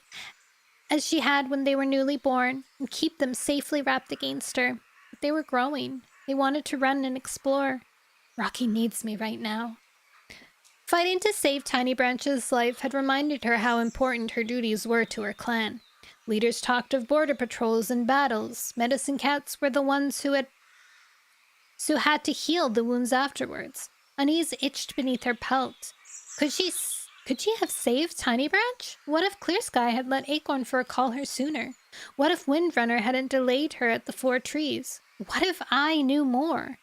as she had when they were newly born, and keep them safely wrapped against her. But they were growing. They wanted to run and explore. Rocky needs me right now. Fighting to save Tiny Branch's life had reminded her how important her duties were to her clan. Leaders talked of border patrols and battles. Medicine cats were the ones who had to heal the wounds afterwards. Unease itched beneath her pelt. Could she have saved Tiny Branch? What if Clear Sky had let Acorn Fur call her sooner? What if Windrunner hadn't delayed her at the 4 trees? What if I knew more?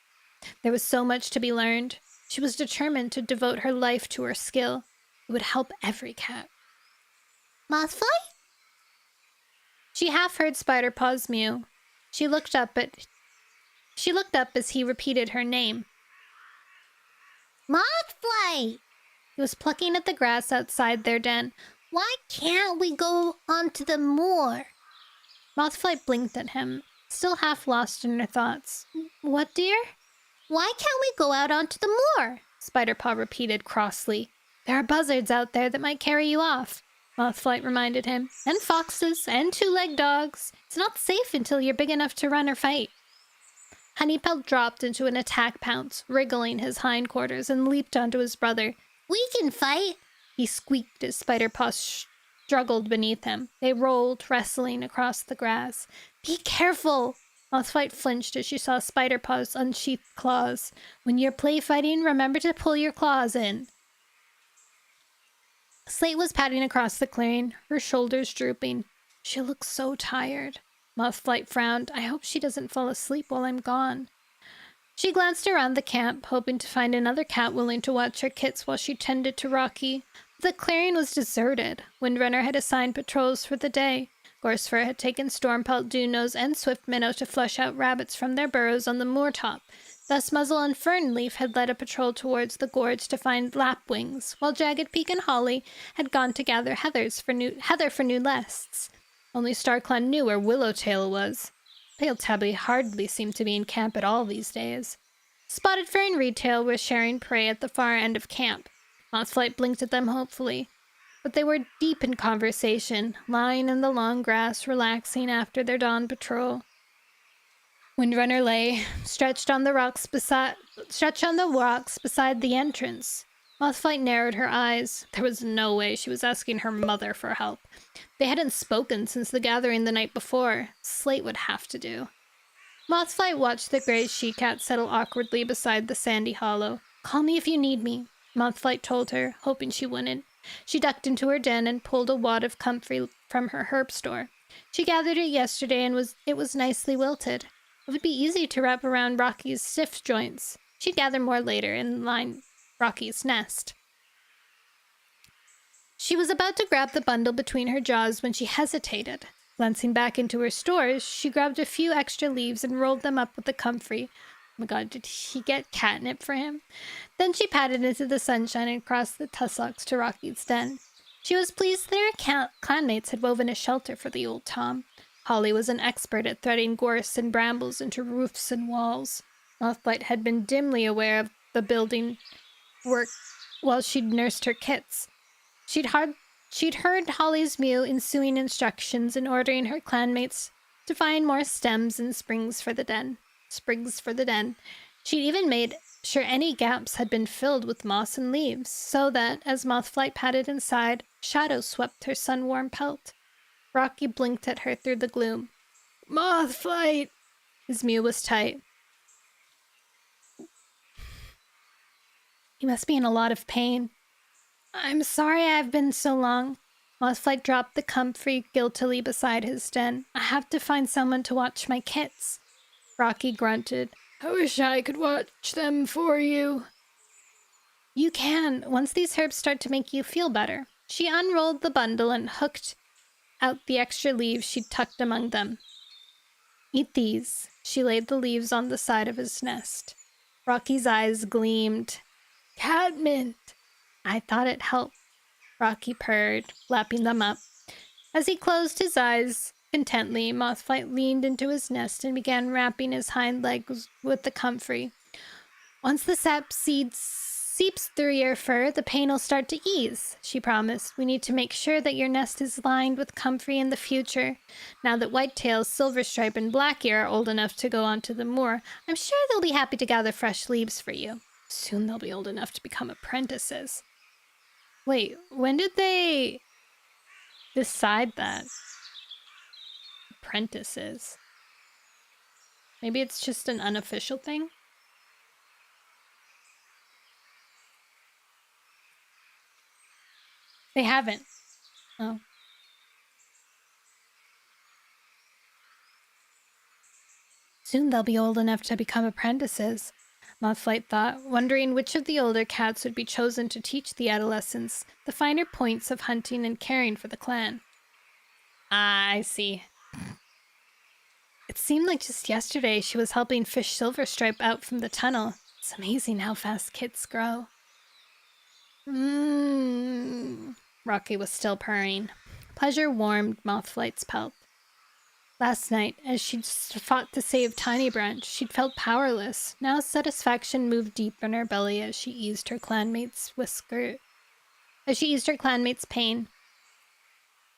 There was so much to be learned. She was determined to devote her life to her skill. It would help every cat. Mothflight? She half heard Spiderpaw's mew. She looked up as he repeated her name. Mothflight! He was plucking at the grass outside their den. Why can't we go onto the moor? Mothflight blinked at him, still half lost in her thoughts. What, dear? Why can't we go out onto the moor? Spiderpaw repeated crossly. There are buzzards out there that might carry you off, Mothflight reminded him. And foxes, and 2-legged dogs. It's not safe until you're big enough to run or fight. Honeypelt dropped into an attack pounce, wriggling his hindquarters, and leaped onto his brother. We can fight, he squeaked as Spiderpaw struggled beneath him. They rolled, wrestling across the grass. Be careful! Mothflight flinched as she saw Spiderpaw's unsheathed claws. When you're play fighting, remember to pull your claws in. Slate was padding across the clearing, her shoulders drooping. She looks so tired. Mothflight frowned. I hope she doesn't fall asleep while I'm gone. She glanced around the camp, hoping to find another cat willing to watch her kits while she tended to Rocky. The clearing was deserted. Windrunner had assigned patrols for the day. Gorsefur had taken Stormpelt, Dunose, and Swift Minnow to flush out rabbits from their burrows on the moortop. Thus Muzzle and Fernleaf had led a patrol towards the gorge to find lapwings, while Jagged Peak and Holly had gone to gather heather for new nests. Only StarClan knew where Willowtail was. Pale Tabby hardly seemed to be in camp at all these days. Spotted Fur and Redtail were sharing prey at the far end of camp. Mothflight blinked at them hopefully, but they were deep in conversation, lying in the long grass, relaxing after their dawn patrol. Windrunner lay, stretched on the rocks beside the entrance. Mothflight narrowed her eyes. There was no way she was asking her mother for help. They hadn't spoken since the gathering the night before. Slate would have to do. Mothflight watched the gray she-cat settle awkwardly beside the sandy hollow. "Call me if you need me," Mothflight told her, hoping she wouldn't. She ducked into her den and pulled a wad of comfrey from her herb store. She gathered it yesterday and it was nicely wilted. It would be easy to wrap around Rocky's stiff joints. She'd gather more later and line Rocky's nest. She was about to grab the bundle between her jaws when she hesitated. Glancing back into her stores, she grabbed a few extra leaves and rolled them up with the comfrey. Oh my god, did she get catnip for him? Then she padded into the sunshine and crossed the tussocks to Rocky's den. She was pleased their clanmates had woven a shelter for the old Tom. Holly was an expert at threading gorse and brambles into roofs and walls. Mothflight had been dimly aware of the building work while she'd nursed her kits. She'd heard Holly's mew ensuing instructions and ordering her clanmates to find more stems and sprigs for the den. She'd even made sure any gaps had been filled with moss and leaves, so that, as Mothflight padded inside, shadows swept her sun-warm pelt. Rocky blinked at her through the gloom. "Mothflight!" His mew was tight. "He must be in a lot of pain." "I'm sorry I've been so long." Mothflight dropped the comfrey guiltily beside his den. "I have to find someone to watch my kits." Rocky grunted. "I wish I could watch them for you." "You can, once these herbs start to make you feel better." She unrolled the bundle and hooked out the extra leaves she'd tucked among them. "Eat these." She laid the leaves on the side of his nest. Rocky's eyes gleamed. "Catmint." "I thought it helped." Rocky purred, lapping them up. As he closed his eyes contently, Mothflight leaned into his nest and began wrapping his hind legs with the comfrey. "Once the sap seeps through your fur, the pain will start to ease," she promised. "We need to make sure that your nest is lined with comfrey in the future. Now that Whitetail, Silverstripe, and Blackear are old enough to go onto the moor, I'm sure they'll be happy to gather fresh leaves for you. Soon they'll be old enough to become apprentices." Wait, when did they decide that? Apprentices. Maybe it's just an unofficial thing? They haven't. Oh. Soon they'll be old enough to become apprentices, Mothflight thought, wondering which of the older cats would be chosen to teach the adolescents the finer points of hunting and caring for the clan. Ah, I see. It seemed like just yesterday she was helping fish Silverstripe out from the tunnel. It's amazing how fast kits grow. Rocky was still purring. Pleasure warmed Mothflight's pelt. Last night, as she'd fought to save Tiny Branch, she'd felt powerless. Now satisfaction moved deep in her belly as she eased her clanmate's pain.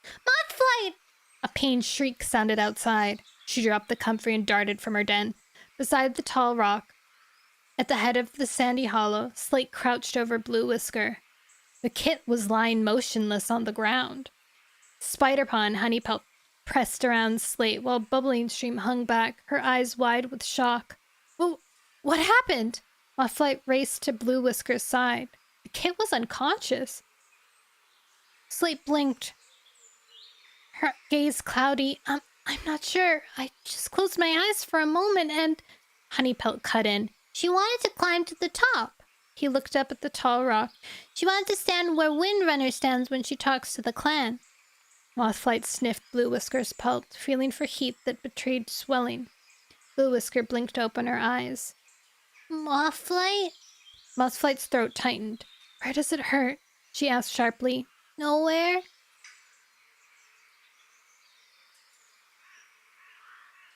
"Mothflight!" A pained shriek sounded outside. She dropped the comfrey and darted from her den. Beside the tall rock, at the head of the sandy hollow, Slate crouched over Blue Whisker. The kit was lying motionless on the ground. Spiderpaw and Honeypelt pressed around Slate while Bubbling Stream hung back, her eyes wide with shock. "Well, what happened?" Mothflight raced to Blue Whisker's side. The kit was unconscious. Slate blinked, her gaze cloudy. I'm not sure. I just closed my eyes for a moment and..." Honeypelt cut in. She wanted to climb to the top. He looked up at the tall rock. She wanted to stand where Windrunner stands when she talks to the clan. Mothflight sniffed Blue Whisker's pelt, feeling for heat that betrayed swelling. Blue Whisker blinked open her eyes. Mothflight? Mothflight's throat tightened. Where does it hurt? She asked sharply. Nowhere?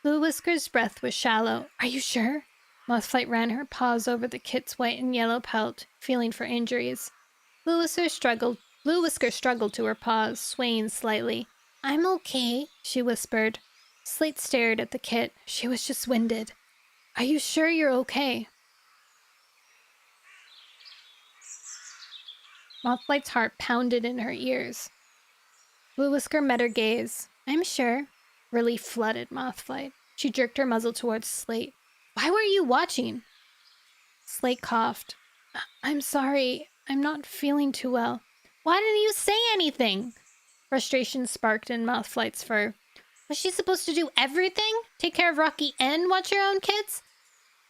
Blue Whisker's breath was shallow. Are you sure? Mothflight ran her paws over the kit's white and yellow pelt, feeling for injuries. Blue Whisker struggled to her paws, swaying slightly. I'm okay, she whispered. Slate stared at the kit. She was just winded. Are you sure you're okay? Mothflight's heart pounded in her ears. Blue Whisker met her gaze. I'm sure. Relief flooded Mothflight. She jerked her muzzle towards Slate. Why were you watching? Slate coughed. I'm sorry. I'm not feeling too well. Why didn't you say anything? Frustration sparked in Mothflight's fur. Was she supposed to do everything? Take care of Rocky and watch her own kids?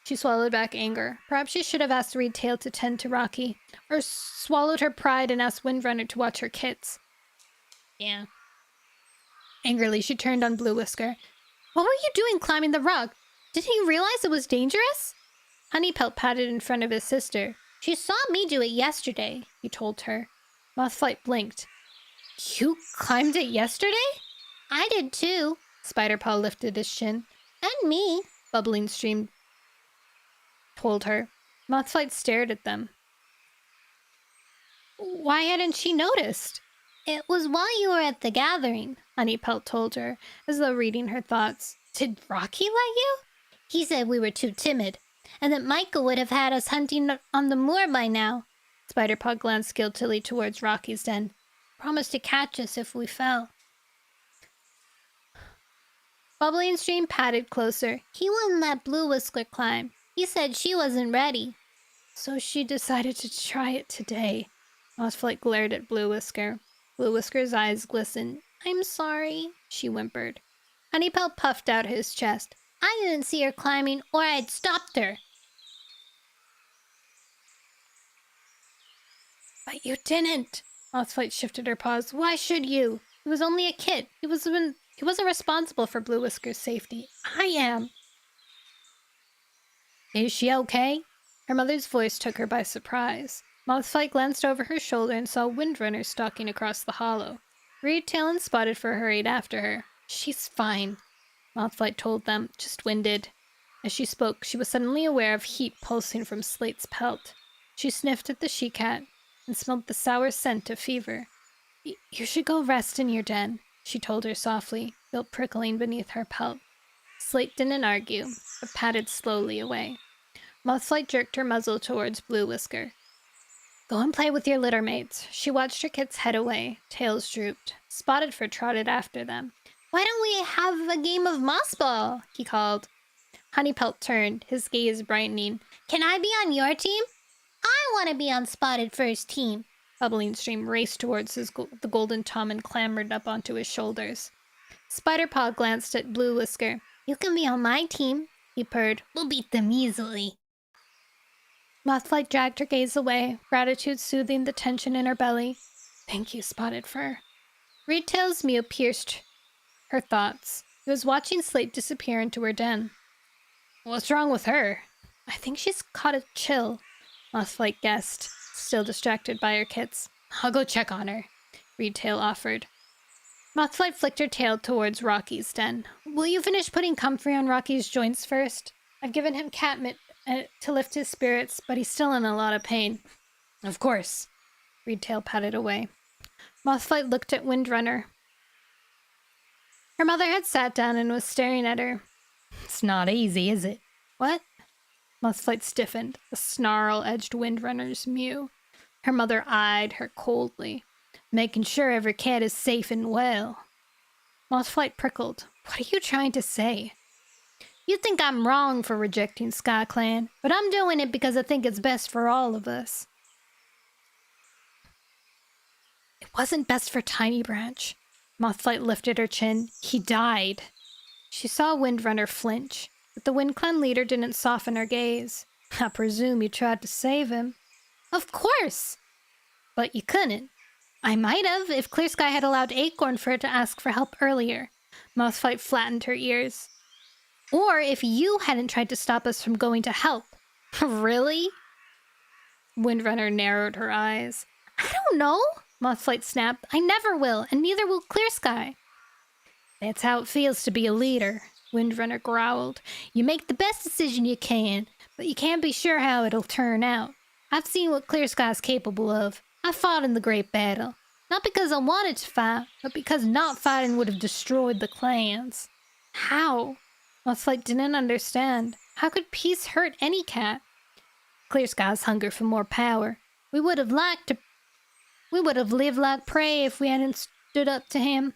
She swallowed back anger. Perhaps she should have asked Reedtail to tend to Rocky, or swallowed her pride and asked Windrunner to watch her kids. Yeah. Angrily, she turned on Blue Whisker. What were you doing climbing the rock? Didn't you realize it was dangerous? Honeypelt patted in front of his sister. She saw me do it yesterday, he told her. Mothflight blinked. You climbed it yesterday? I did too. Spiderpaw lifted his chin. And me, Bubbling Stream told her. Mothflight stared at them. Why hadn't she noticed? It was while you were at the gathering, Honeypelt told her, as though reading her thoughts. Did Rocky let you? He said we were too timid, and that Micah would have had us hunting on the moor by now. Spiderpaw glanced guiltily towards Rocky's den. Promised to catch us if we fell. Bubbling Stream patted closer. He wouldn't let Blue Whisker climb. He said she wasn't ready. So she decided to try it today. Mothflight glared at Blue Whisker. Blue Whisker's eyes glistened. I'm sorry, she whimpered. Honeypelt puffed out his chest. I didn't see her climbing, or I'd stopped her. But you didn't. Mothflight shifted her paws. Why should you? He was only a kid. He wasn't responsible for Blue Whisker's safety. I am. Is she okay? Her mother's voice took her by surprise. Mothflight glanced over her shoulder and saw Windrunner stalking across the hollow. Reedtail and Spotted-Fur hurried after her. She's fine, Mothflight told them, just winded. As she spoke, she was suddenly aware of heat pulsing from Slate's pelt. She sniffed at the she-cat and smelled the sour scent of fever. You should go rest in your den, she told her softly, guilt prickling beneath her pelt. Slate didn't argue, but patted slowly away. Mothflight jerked her muzzle towards Blue Whisker. Go and play with your littermates. She watched her kids head away. Tails drooped. Spotted-Fur trotted after them. Why don't we have a game of moss ball? He called. Honeypelt turned, his gaze brightening. Can I be on your team? I want to be on Spotted-Fur's team. Bubbling Stream raced towards the golden tom and clambered up onto his shoulders. Spiderpaw glanced at Blue Whisker. You can be on my team, he purred. We'll beat them easily. Mothflight dragged her gaze away, gratitude soothing the tension in her belly. Thank you, Spotted-Fur. Reedtail's mew pierced her thoughts. He was watching Slate disappear into her den. What's wrong with her? I think she's caught a chill, Mothflight guessed, still distracted by her kits. I'll go check on her, Reedtail offered. Mothflight flicked her tail towards Rocky's den. Will you finish putting comfrey on Rocky's joints first? I've given him catnip to lift his spirits, but he's still in a lot of pain. Of course. Reedtail patted away. Mothflight looked at Windrunner. Her mother had sat down and was staring at her. It's not easy, is it? What? Mothflight stiffened. The snarl edged Windrunner's mew. Her mother eyed her coldly, making sure every cat is safe and well. Mothflight prickled. What are you trying to say? You think I'm wrong for rejecting SkyClan, but I'm doing it because I think it's best for all of us. It wasn't best for Tiny Branch. Mothflight lifted her chin. He died. She saw Windrunner flinch, but the WindClan leader didn't soften her gaze. I presume you tried to save him. Of course! But you couldn't. I might have if Clear Sky had allowed Acorn Fur to ask for help earlier. Mothflight flattened her ears. Or if you hadn't tried to stop us from going to help. Really? Windrunner narrowed her eyes. I don't know, Mothflight snapped. I never will, and neither will Clear Sky. That's how it feels to be a leader, Windrunner growled. You make the best decision you can, but you can't be sure how it'll turn out. I've seen what Clear Sky's capable of. I fought in the Great Battle. Not because I wanted to fight, but because not fighting would have destroyed the clans. How? Mothflight didn't understand. How could peace hurt any cat? Clear Sky's hunger for more power. We would have lived like prey if we hadn't stood up to him.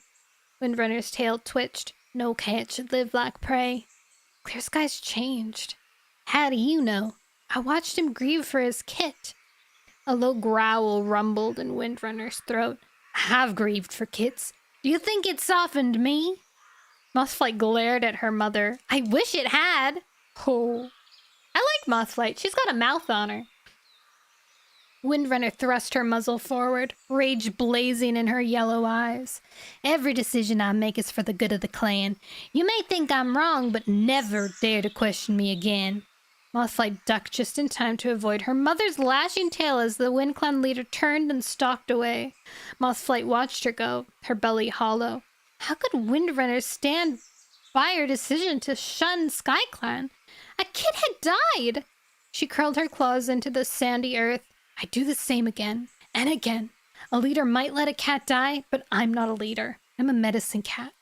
Windrunner's tail twitched. No cat should live like prey. Clear Sky's changed. How do you know? I watched him grieve for his kit. A low growl rumbled in Windrunner's throat. I've grieved for kits. Do you think it softened me? Mothflight glared at her mother. I wish it had. Oh. I like Mothflight. She's got a mouth on her. Windrunner thrust her muzzle forward, rage blazing in her yellow eyes. Every decision I make is for the good of the clan. You may think I'm wrong, but never dare to question me again. Mothflight ducked just in time to avoid her mother's lashing tail as the Wind Clan leader turned and stalked away. Mothflight watched her go, her belly hollow. How could Windrunner stand by her decision to shun Sky Clan? A kid had died! She curled her claws into the sandy earth. I'd do the same again, and again. A leader might let a cat die, but I'm not a leader. I'm a medicine cat.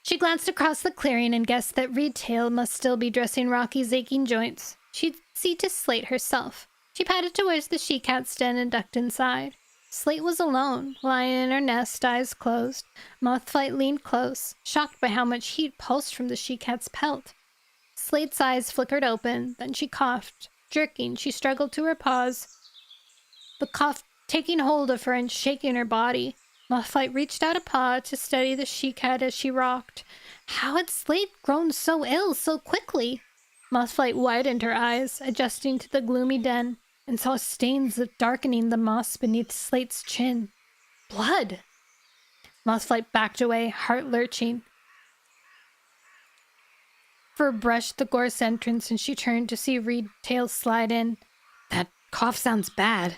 She glanced across the clearing and guessed that Reedtail must still be dressing Rocky's aching joints. She'd see to Slate herself. She padded towards the she-cat's den and ducked inside. Slate was alone, lying in her nest, eyes closed. Mothflight leaned close, shocked by how much heat pulsed from the she-cat's pelt. Slate's eyes flickered open, then she coughed. Jerking, she struggled to her paws, the cough taking hold of her and shaking her body. Mothflight reached out a paw to steady the she-cat as she rocked. How had Slate grown so ill so quickly? Mothflight widened her eyes, adjusting to the gloomy den, and saw stains of darkening the moss beneath Slate's chin. Blood! Mothflight backed away, heart lurching. Fur brushed the gorse entrance and she turned to see Reedtail slide in. That cough sounds bad.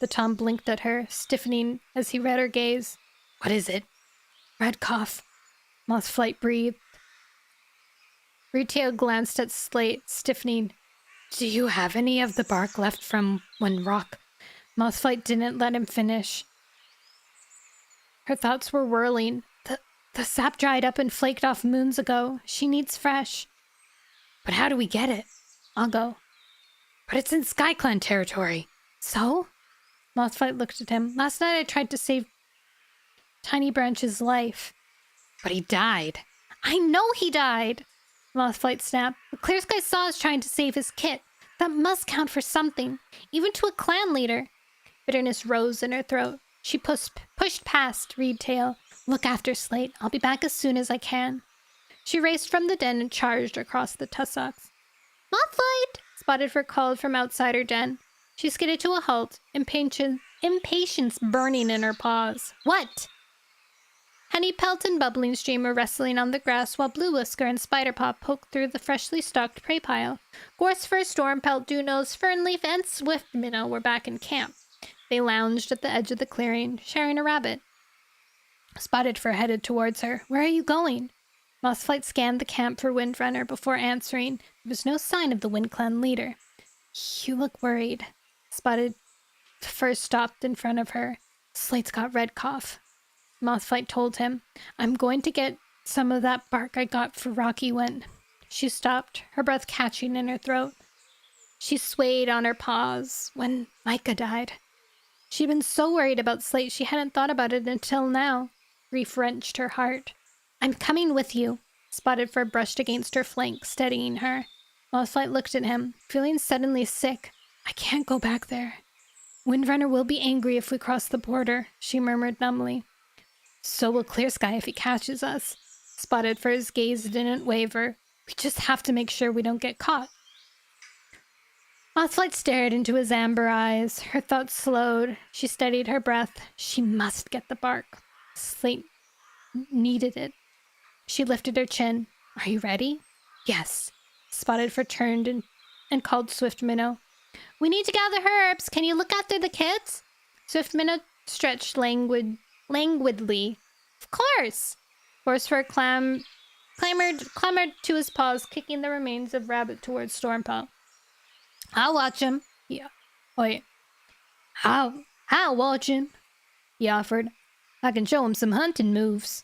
The Tom blinked at her, stiffening as he read her gaze. What is it? Red cough. Mothflight breathed. Reedtail glanced at Slate, stiffening. Do you have any of the bark left from when Rock? Mothflight didn't let him finish. Her thoughts were whirling. The sap dried up and flaked off moons ago. She needs fresh. But how do we get it? I'll go. But it's in SkyClan territory. So? Mothflight looked at him. Last night I tried to save Tiny Branch's life. But he died. I know he died! Mothflight snapped. But Clear Sky saw us trying to save his kit. That must count for something, even to a clan leader. Bitterness rose in her throat. She pushed past Reedtail. Look after Slate. I'll be back as soon as I can. She raced from the den and charged across the tussocks. Mothflight! Spotted Fur called from outside her den. She skidded to a halt, impatience burning in her paws. What? Honey Pelt and Bubbling Stream were wrestling on the grass while Blue Whisker and Spiderpaw poked through the freshly stocked prey pile. Gorse Fur, Stormpelt, Dewno's, Fernleaf, and Swift Minnow were back in camp. They lounged at the edge of the clearing, sharing a rabbit. Spotted Fur headed towards her. Where are you going? Mothflight scanned the camp for Windrunner before answering. There was no sign of the Wind Clan leader. You look worried. Spotted Fur stopped in front of her. Slate's got red cough. Mothflight told him. I'm going to get some of that bark I got for Rocky when... She stopped, her breath catching in her throat. She swayed on her paws when Micah died. She'd been so worried about Slate she hadn't thought about it until now. Grief wrenched her heart. I'm coming with you. Spotted Fur brushed against her flank, steadying her. Mothflight looked at him, feeling suddenly sick. I can't go back there. Windrunner will be angry if we cross the border, she murmured numbly. So will Clear Sky if he catches us. Spotted Fur's gaze didn't waver. We just have to make sure we don't get caught. Mothlight stared into his amber eyes. Her thoughts slowed. She steadied her breath. She must get the bark. Slate needed it. She lifted her chin. Are you ready? Yes. Spotted Fur turned and called Swift Minnow. We need to gather herbs. Can you look after the kids? Swift Minnow stretched languidly. Of course. Horse Fur clambered to his paws, kicking the remains of Rabbit towards Stormpaw. I'll watch him. Yeah. Wait. I'll watch him. He offered. I can show him some hunting moves.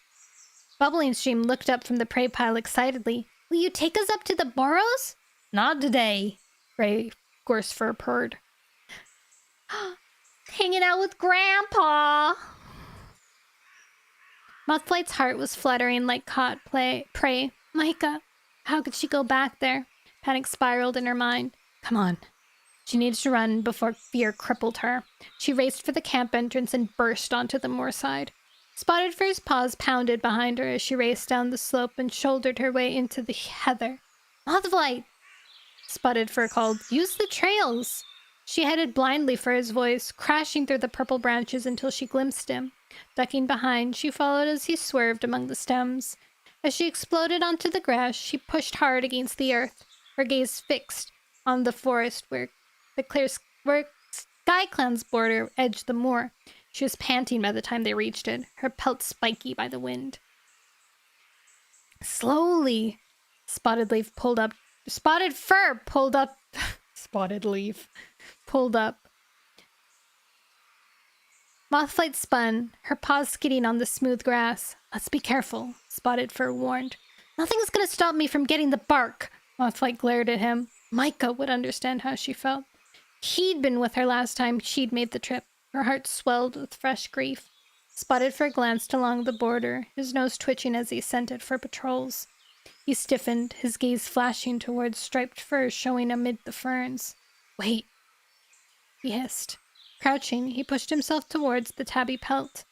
Bubbling Stream looked up from the prey pile excitedly. Will you take us up to the burrows? Not today, Horse Fur purred. Hanging out with Grandpa. Mothlight's heart was fluttering like caught prey. Micah, how could she go back there? Panic spiraled in her mind. Come on. She needed to run before fear crippled her. She raced for the camp entrance and burst onto the moorside. Spotted Fur's paws pounded behind her as she raced down the slope and shouldered her way into the heather. Mothlight! Spotted Fur called. Use the trails! She headed blindly for his voice, crashing through the purple branches until she glimpsed him. Ducking behind, she followed as he swerved among the stems. As she exploded onto the grass, she pushed hard against the earth, her gaze fixed on the forest where SkyClan's border edged the moor. She was panting by the time they reached it, her pelt spiky by the wind. Slowly, Spotted Fur pulled up. Spotted Leaf pulled up. Mothlight spun, her paws skidding on the smooth grass. Let's be careful, Spotted Fur warned. Nothing's gonna stop me from getting the bark. Mothlight glared at him. Micah would understand how she felt. He'd been with her last time she'd made the trip. Her heart swelled with fresh grief. Spotted Fur glanced along the border, his nose twitching as he scented for patrols. He stiffened, his gaze flashing towards striped fur showing amid the ferns. Wait, he hissed. Crouching, he pushed himself towards the tabby pelt.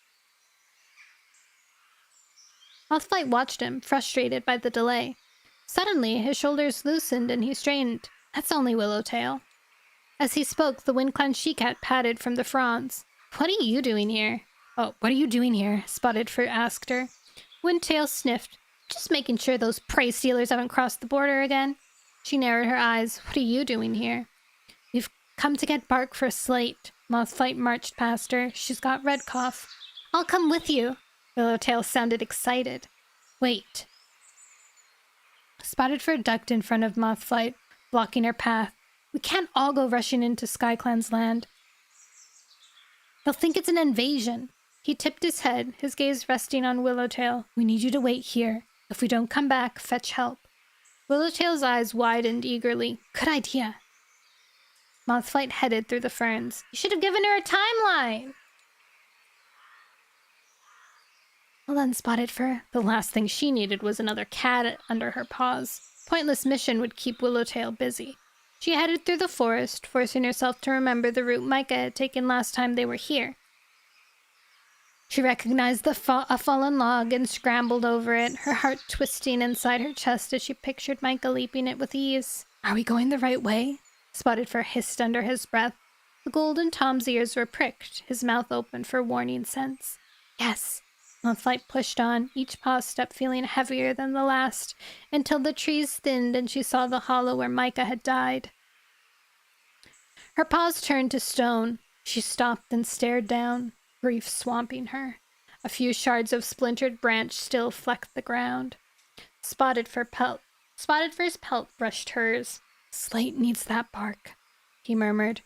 Mothlight watched him, frustrated by the delay. Suddenly, his shoulders loosened and he straightened. That's only Willowtail. As he spoke, the wind-clown she-cat padded from the fronds. What are you doing here? Oh, what are you doing here? Spotted Fur asked her. Windtail sniffed. Just making sure those prey stealers haven't crossed the border again. She narrowed her eyes. What are you doing here? We've come to get bark for Slate. Mothlight marched past her. She's got red cough. I'll come with you. Willowtail sounded excited. Wait. Spotted Fur ducked in front of Mothlight, blocking her path. We can't all go rushing into SkyClan's land. They'll think it's an invasion. He tipped his head, his gaze resting on Willowtail. We need you to wait here. If we don't come back, fetch help. Willowtail's eyes widened eagerly. Good idea. Mothlight headed through the ferns. You should have given her a timeline. Well then, Spotted Fur. The last thing she needed was another cat under her paws. Pointless mission would keep Willowtail busy. She headed through the forest, forcing herself to remember the route Micah had taken last time they were here. She recognized a fallen log and scrambled over it, her heart twisting inside her chest as she pictured Micah leaping it with ease. Are we going the right way? Spotted Fur hissed under his breath. The golden Tom's ears were pricked, his mouth open for warning sense. Yes. Mothlight pushed on, each paw step feeling heavier than the last, until the trees thinned and she saw the hollow where Micah had died. Her paws turned to stone. She stopped and stared down, grief swamping her. A few shards of splintered branch still flecked the ground. Spotted Fur's pelt brushed hers. Slate needs that bark, he murmured.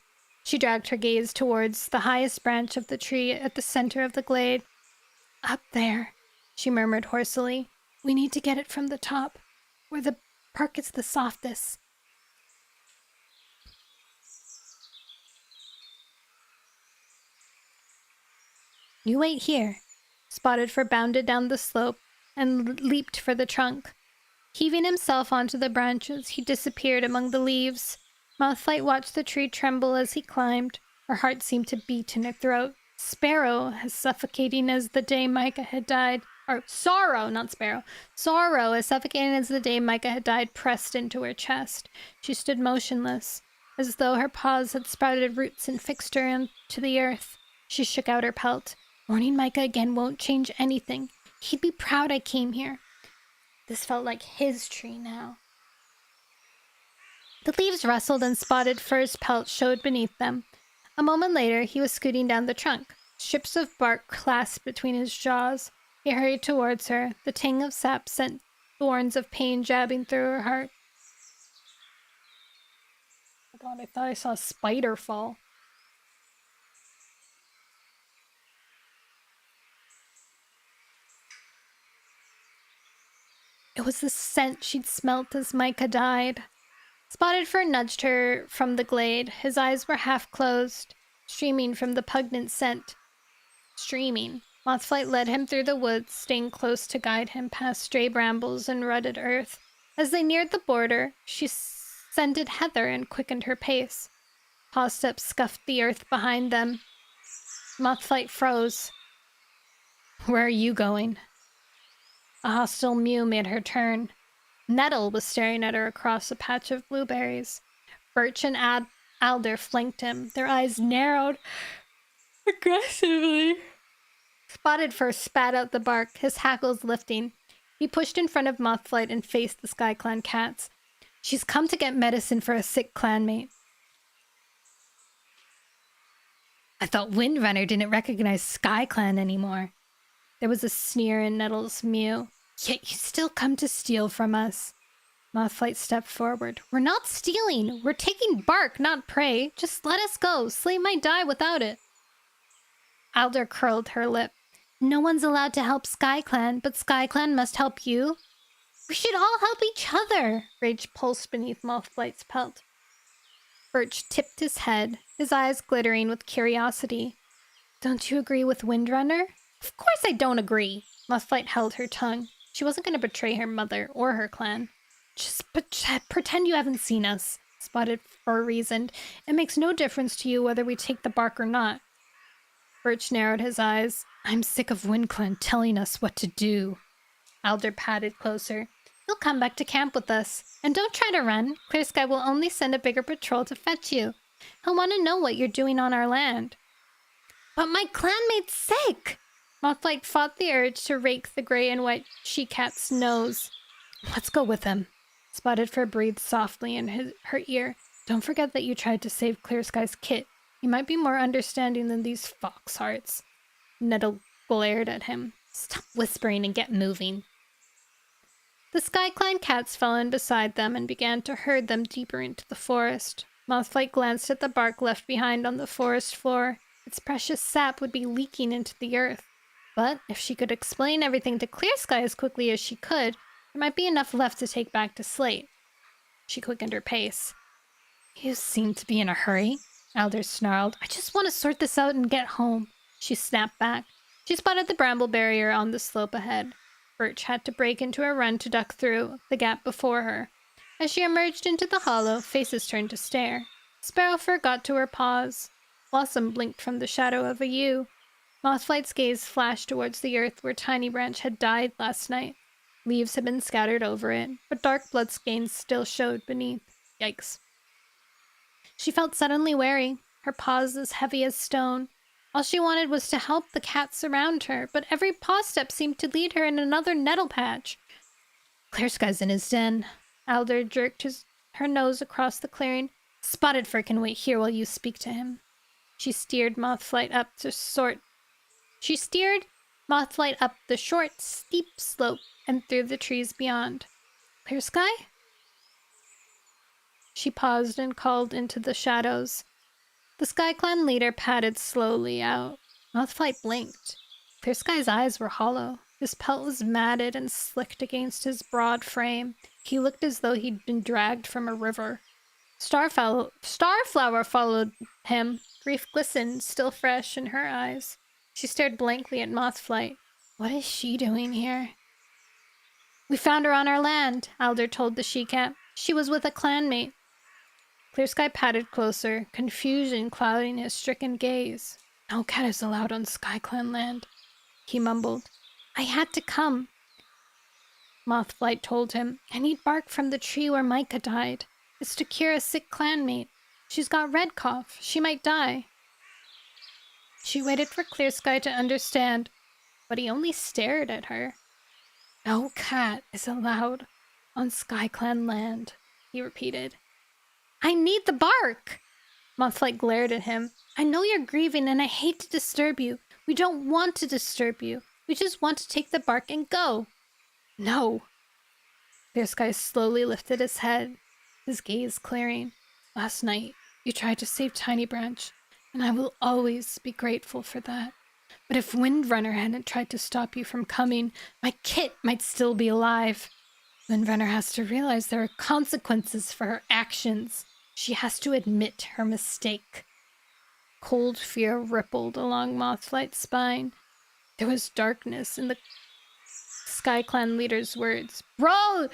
She dragged her gaze towards the highest branch of the tree at the center of the glade. Up there, she murmured hoarsely. We need to get it from the top, where the bark is the softest. You wait here. Spotted Fur bounded down the slope and leaped for the trunk. Heaving himself onto the branches, he disappeared among the leaves. Mothlight watched the tree tremble as he climbed. Her heart seemed to beat in her throat. Sparrow, as suffocating as the day Micah had died. Or sorrow, not sparrow. Sorrow, as suffocating as the day Micah had died, pressed into her chest. She stood motionless, as though her paws had sprouted roots and fixed her into the earth. She shook out her pelt. Mourning Micah again won't change anything. He'd be proud I came here. This felt like his tree now. The leaves rustled and Spotted Fur's pelt showed beneath them. A moment later, he was scooting down the trunk. Strips of bark clasped between his jaws. He hurried towards her. The tang of sap sent thorns of pain jabbing through her heart. Oh God, I thought I saw a spider fall. It was the scent she'd smelt as Micah died. Spotted Fur nudged her from the glade. His eyes were half closed, streaming from the pungent scent. Streaming. Mothflight led him through the woods, staying close to guide him past stray brambles and rutted earth. As they neared the border, she scented heather and quickened her pace. Paw steps scuffed the earth behind them. Mothflight froze. Where are you going? A hostile mew made her turn. Nettle was staring at her across a patch of blueberries. Birch and Alder flanked him, their eyes narrowed aggressively. Spotted Fur spat out the bark, his hackles lifting. He pushed in front of Mothflight and faced the Sky Clan cats. She's come to get medicine for a sick clanmate. I thought Windrunner didn't recognize Sky Clan anymore. There was a sneer in Nettle's mew. Yet you still come to steal from us. Mothflight stepped forward. We're not stealing. We're taking bark, not prey. Just let us go. Slate might die without it. Alder curled her lip. No one's allowed to help Sky Clan, but Sky Clan must help you. We should all help each other, rage pulsed beneath Mothflight's pelt. Birch tipped his head, his eyes glittering with curiosity. Don't you agree with Windrunner? Of course I don't agree. Mothflight held her tongue. She wasn't going to betray her mother or her clan. Just pretend you haven't seen us, Spotted Fur reasoned. It makes no difference to you whether we take the bark or not. Birch narrowed his eyes. I'm sick of WindClan telling us what to do. Alder padded closer. You'll come back to camp with us. And don't try to run. Clear Sky will only send a bigger patrol to fetch you. He'll want to know what you're doing on our land. But my clanmate's sick! Mothflight fought the urge to rake the gray and white she-cat's nose. Let's go with him. Spotted Fur breathed softly in her ear. Don't forget that you tried to save Clear Sky's kit. He might be more understanding than these fox hearts. Nettle glared at him. Stop whispering and get moving. The Sky Clan cats fell in beside them and began to herd them deeper into the forest. Mothflight glanced at the bark left behind on the forest floor. Its precious sap would be leaking into the earth. But if she could explain everything to Clear Sky as quickly as she could, there might be enough left to take back to Slate. She quickened her pace. You seem to be in a hurry, Alder snarled. I just want to sort this out and get home. She snapped back. She spotted the bramble barrier on the slope ahead. Birch had to break into a run to duck through the gap before her. As she emerged into the hollow, faces turned to stare. Sparrowfur got to her paws. Blossom blinked from the shadow of a yew. Mothflight's gaze flashed towards the earth where Tiny Branch had died last night. Leaves had been scattered over it, but dark blood stains still showed beneath. Yikes. She felt suddenly wary, her paws as heavy as stone. All she wanted was to help the cats around her, but every paw step seemed to lead her in another nettle patch. Clear Sky's in his den. Alder jerked her nose across the clearing. Spotted Fur can wait here while you speak to him. She steered Mothflight up the short, steep slope and through the trees beyond. Clear Sky? She paused and called into the shadows. The Sky Clan leader padded slowly out. Mothflight blinked. Clear Sky's eyes were hollow. His pelt was matted and slicked against his broad frame. He looked as though he'd been dragged from a river. Starflower followed him. Grief glistened, still fresh in her eyes. She stared blankly at Mothflight. What is she doing here? We found her on our land, Alder told the she-cat. She was with a clanmate. Clear Sky padded closer, confusion clouding his stricken gaze. No cat is allowed on Sky Clan land, he mumbled. I had to come, Mothflight told him. I need bark from the tree where Micah died. It's to cure a sick clanmate. She's got red cough. She might die. She waited for Clear Sky to understand, but he only stared at her. No cat is allowed on SkyClan land, he repeated. I need the bark! Mothlight glared at him. I know you're grieving and I hate to disturb you. We don't want to disturb you. We just want to take the bark and go. No. Clear Sky slowly lifted his head, his gaze clearing. Last night, you tried to save Tiny Branch, and I will always be grateful for that. But if Windrunner hadn't tried to stop you from coming, my kit might still be alive. Windrunner has to realize there are consequences for her actions. She has to admit her mistake. Cold fear rippled along Mothflight's spine. There was darkness in the SkyClan leader's words. Bro,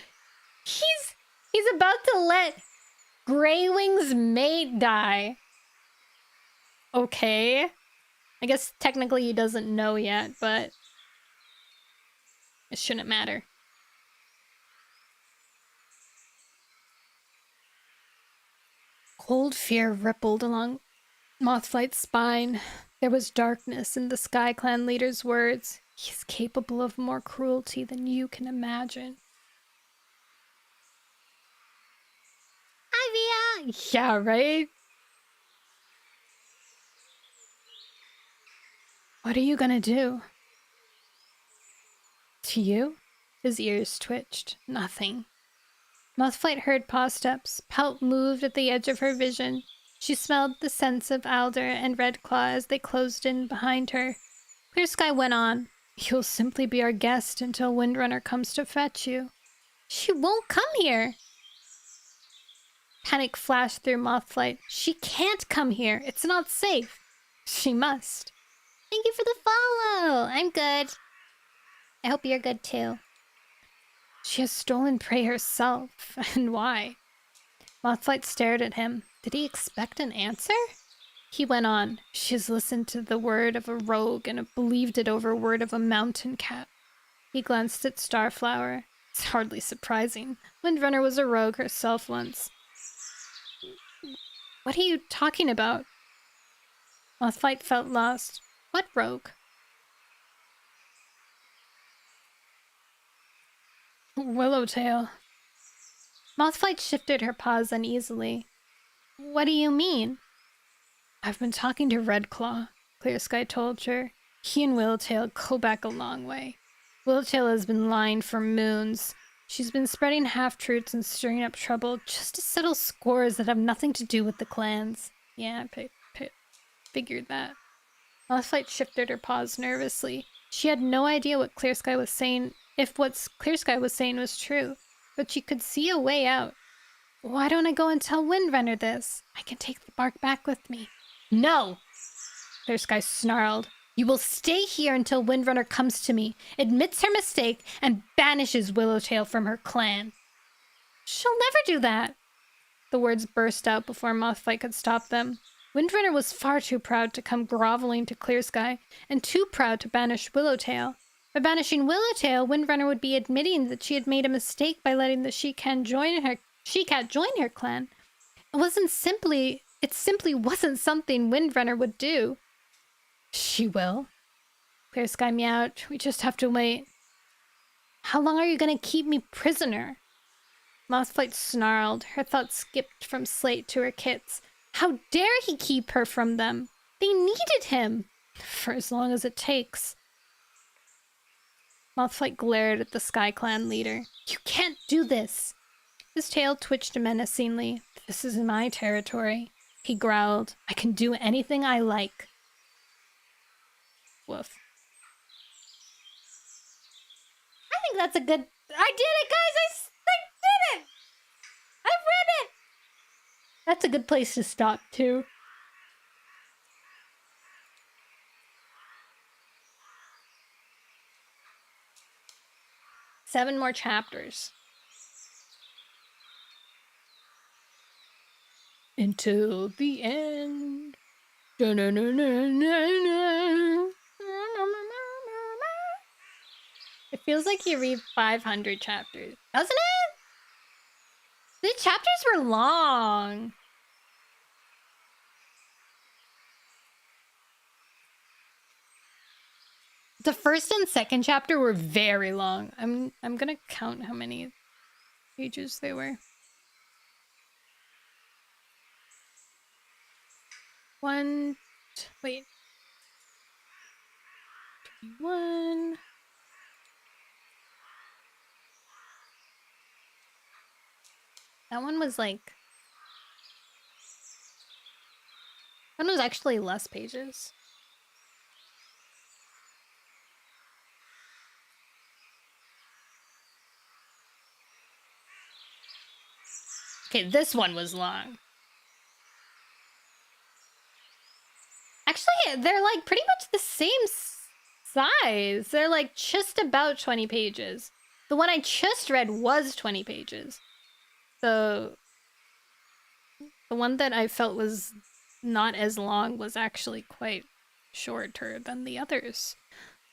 he's about to let Greywing's mate die. Okay. I guess technically he doesn't know yet, but it shouldn't matter. Cold fear rippled along Mothflight's spine. There was darkness in the SkyClan leader's words. He's capable of more cruelty than you can imagine. Ivia! Yeah, right? What are you gonna do? To you? His ears twitched. Nothing. Mothflight heard paw steps. Pelt moved at the edge of her vision. She smelled the scents of alder and redclaw as they closed in behind her. Clear Sky went on. You'll simply be our guest until Windrunner comes to fetch you. She won't come here. Panic flashed through Mothflight. She can't come here. It's not safe. She must. Thank you for the follow. I'm good. I hope you're good too. She has stolen prey herself. And why? Mothflight stared at him. Did he expect an answer? He went on. She has listened to the word of a rogue and believed it over word of a mountain cat. He glanced at Starflower. It's hardly surprising. Windrunner was a rogue herself once. What are you talking about? Mothflight felt lost. What rogue? Willowtail. Mothflight shifted her paws uneasily. What do you mean? I've been talking to Redclaw, Clear Sky told her. He and Willowtail go back a long way. Willowtail has been lying for moons. She's been spreading half-truths and stirring up trouble just to settle scores that have nothing to do with the clans. Yeah, I figured that. Mothflight shifted her paws nervously. She had no idea what Clear Sky was saying, if what Clear Sky was saying was true, but she could see a way out. Why don't I go and tell Windrunner this? I can take the bark back with me. No! Clear Sky snarled. You will stay here until Windrunner comes to me, admits her mistake, and banishes Willowtail from her clan. She'll never do that. The words burst out before Mothflight could stop them. Windrunner was far too proud to come groveling to Clear Sky, and too proud to banish Willowtail. By banishing Willowtail, Windrunner would be admitting that she had made a mistake by letting the she-cat join her clan. It simply wasn't something Windrunner would do. She will. Clear Sky meowed. We just have to wait. How long are you going to keep me prisoner? Mothflight snarled. Her thoughts skipped from Slate to her kits. How dare he keep her from them? They needed him. For as long as it takes. Mothflight glared at the SkyClan leader. You can't do this. His tail twitched menacingly. This is my territory. He growled. I can do anything I like. Woof. I think that's a good... I did it, guys! I did it! I read it! That's a good place to stop, too. Seven more chapters. Until the end. Da-na-na-na-na-na. It feels like you read 500 chapters, doesn't it? The chapters were long. The first and second chapter were very long. I'm gonna count how many pages they were. Wait. 21. That one was like... That one was actually less pages. Okay, this one was long. Actually, they're like pretty much the same size. They're like just about 20 pages. The one I just read was 20 pages. So the one that I felt was not as long was actually quite shorter than the others.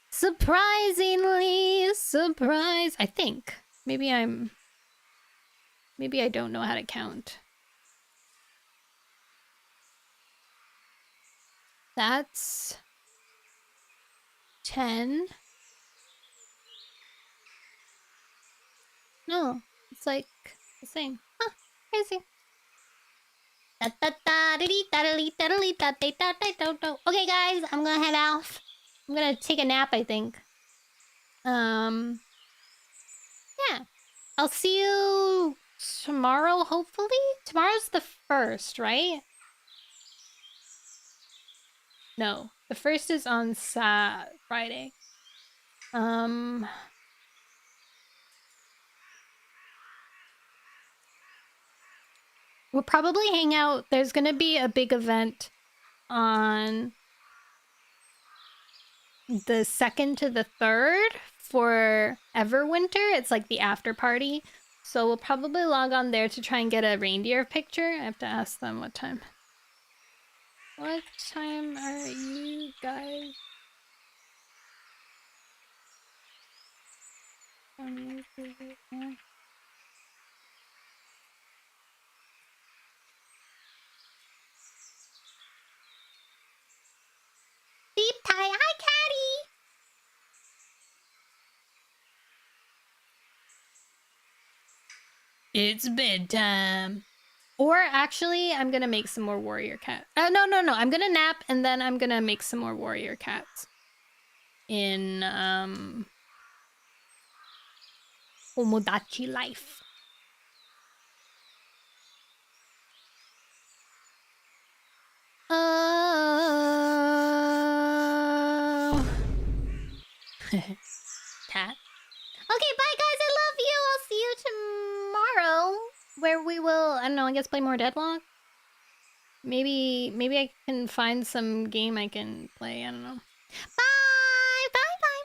Surprisingly, I think. Maybe I don't know how to count. That's 10. No, it's like the same. Huh, crazy. Okay, guys, I'm gonna head off. I'm gonna take a nap, I think. Yeah. I'll see you tomorrow, hopefully? Tomorrow's the 1st, right? No, the 1st is on Friday. We'll probably hang out. There's gonna be a big event on the 2nd to the 3rd for Everwinter. It's like the after party. So we'll probably log on there to try and get a reindeer picture. I have to ask them what time. What time are you guys? Deep tie. Hi, Caddy. It's bedtime. Or actually, I'm gonna make some more warrior cat. No. I'm gonna nap and then I'm gonna make some more warrior cats. In Tomodachi life. Cat. Okay, bye guys, I love you. I'll see you tomorrow. Where we will, I don't know, I guess play more Deadlock? Maybe I can find some game I can play, I don't know. Bye!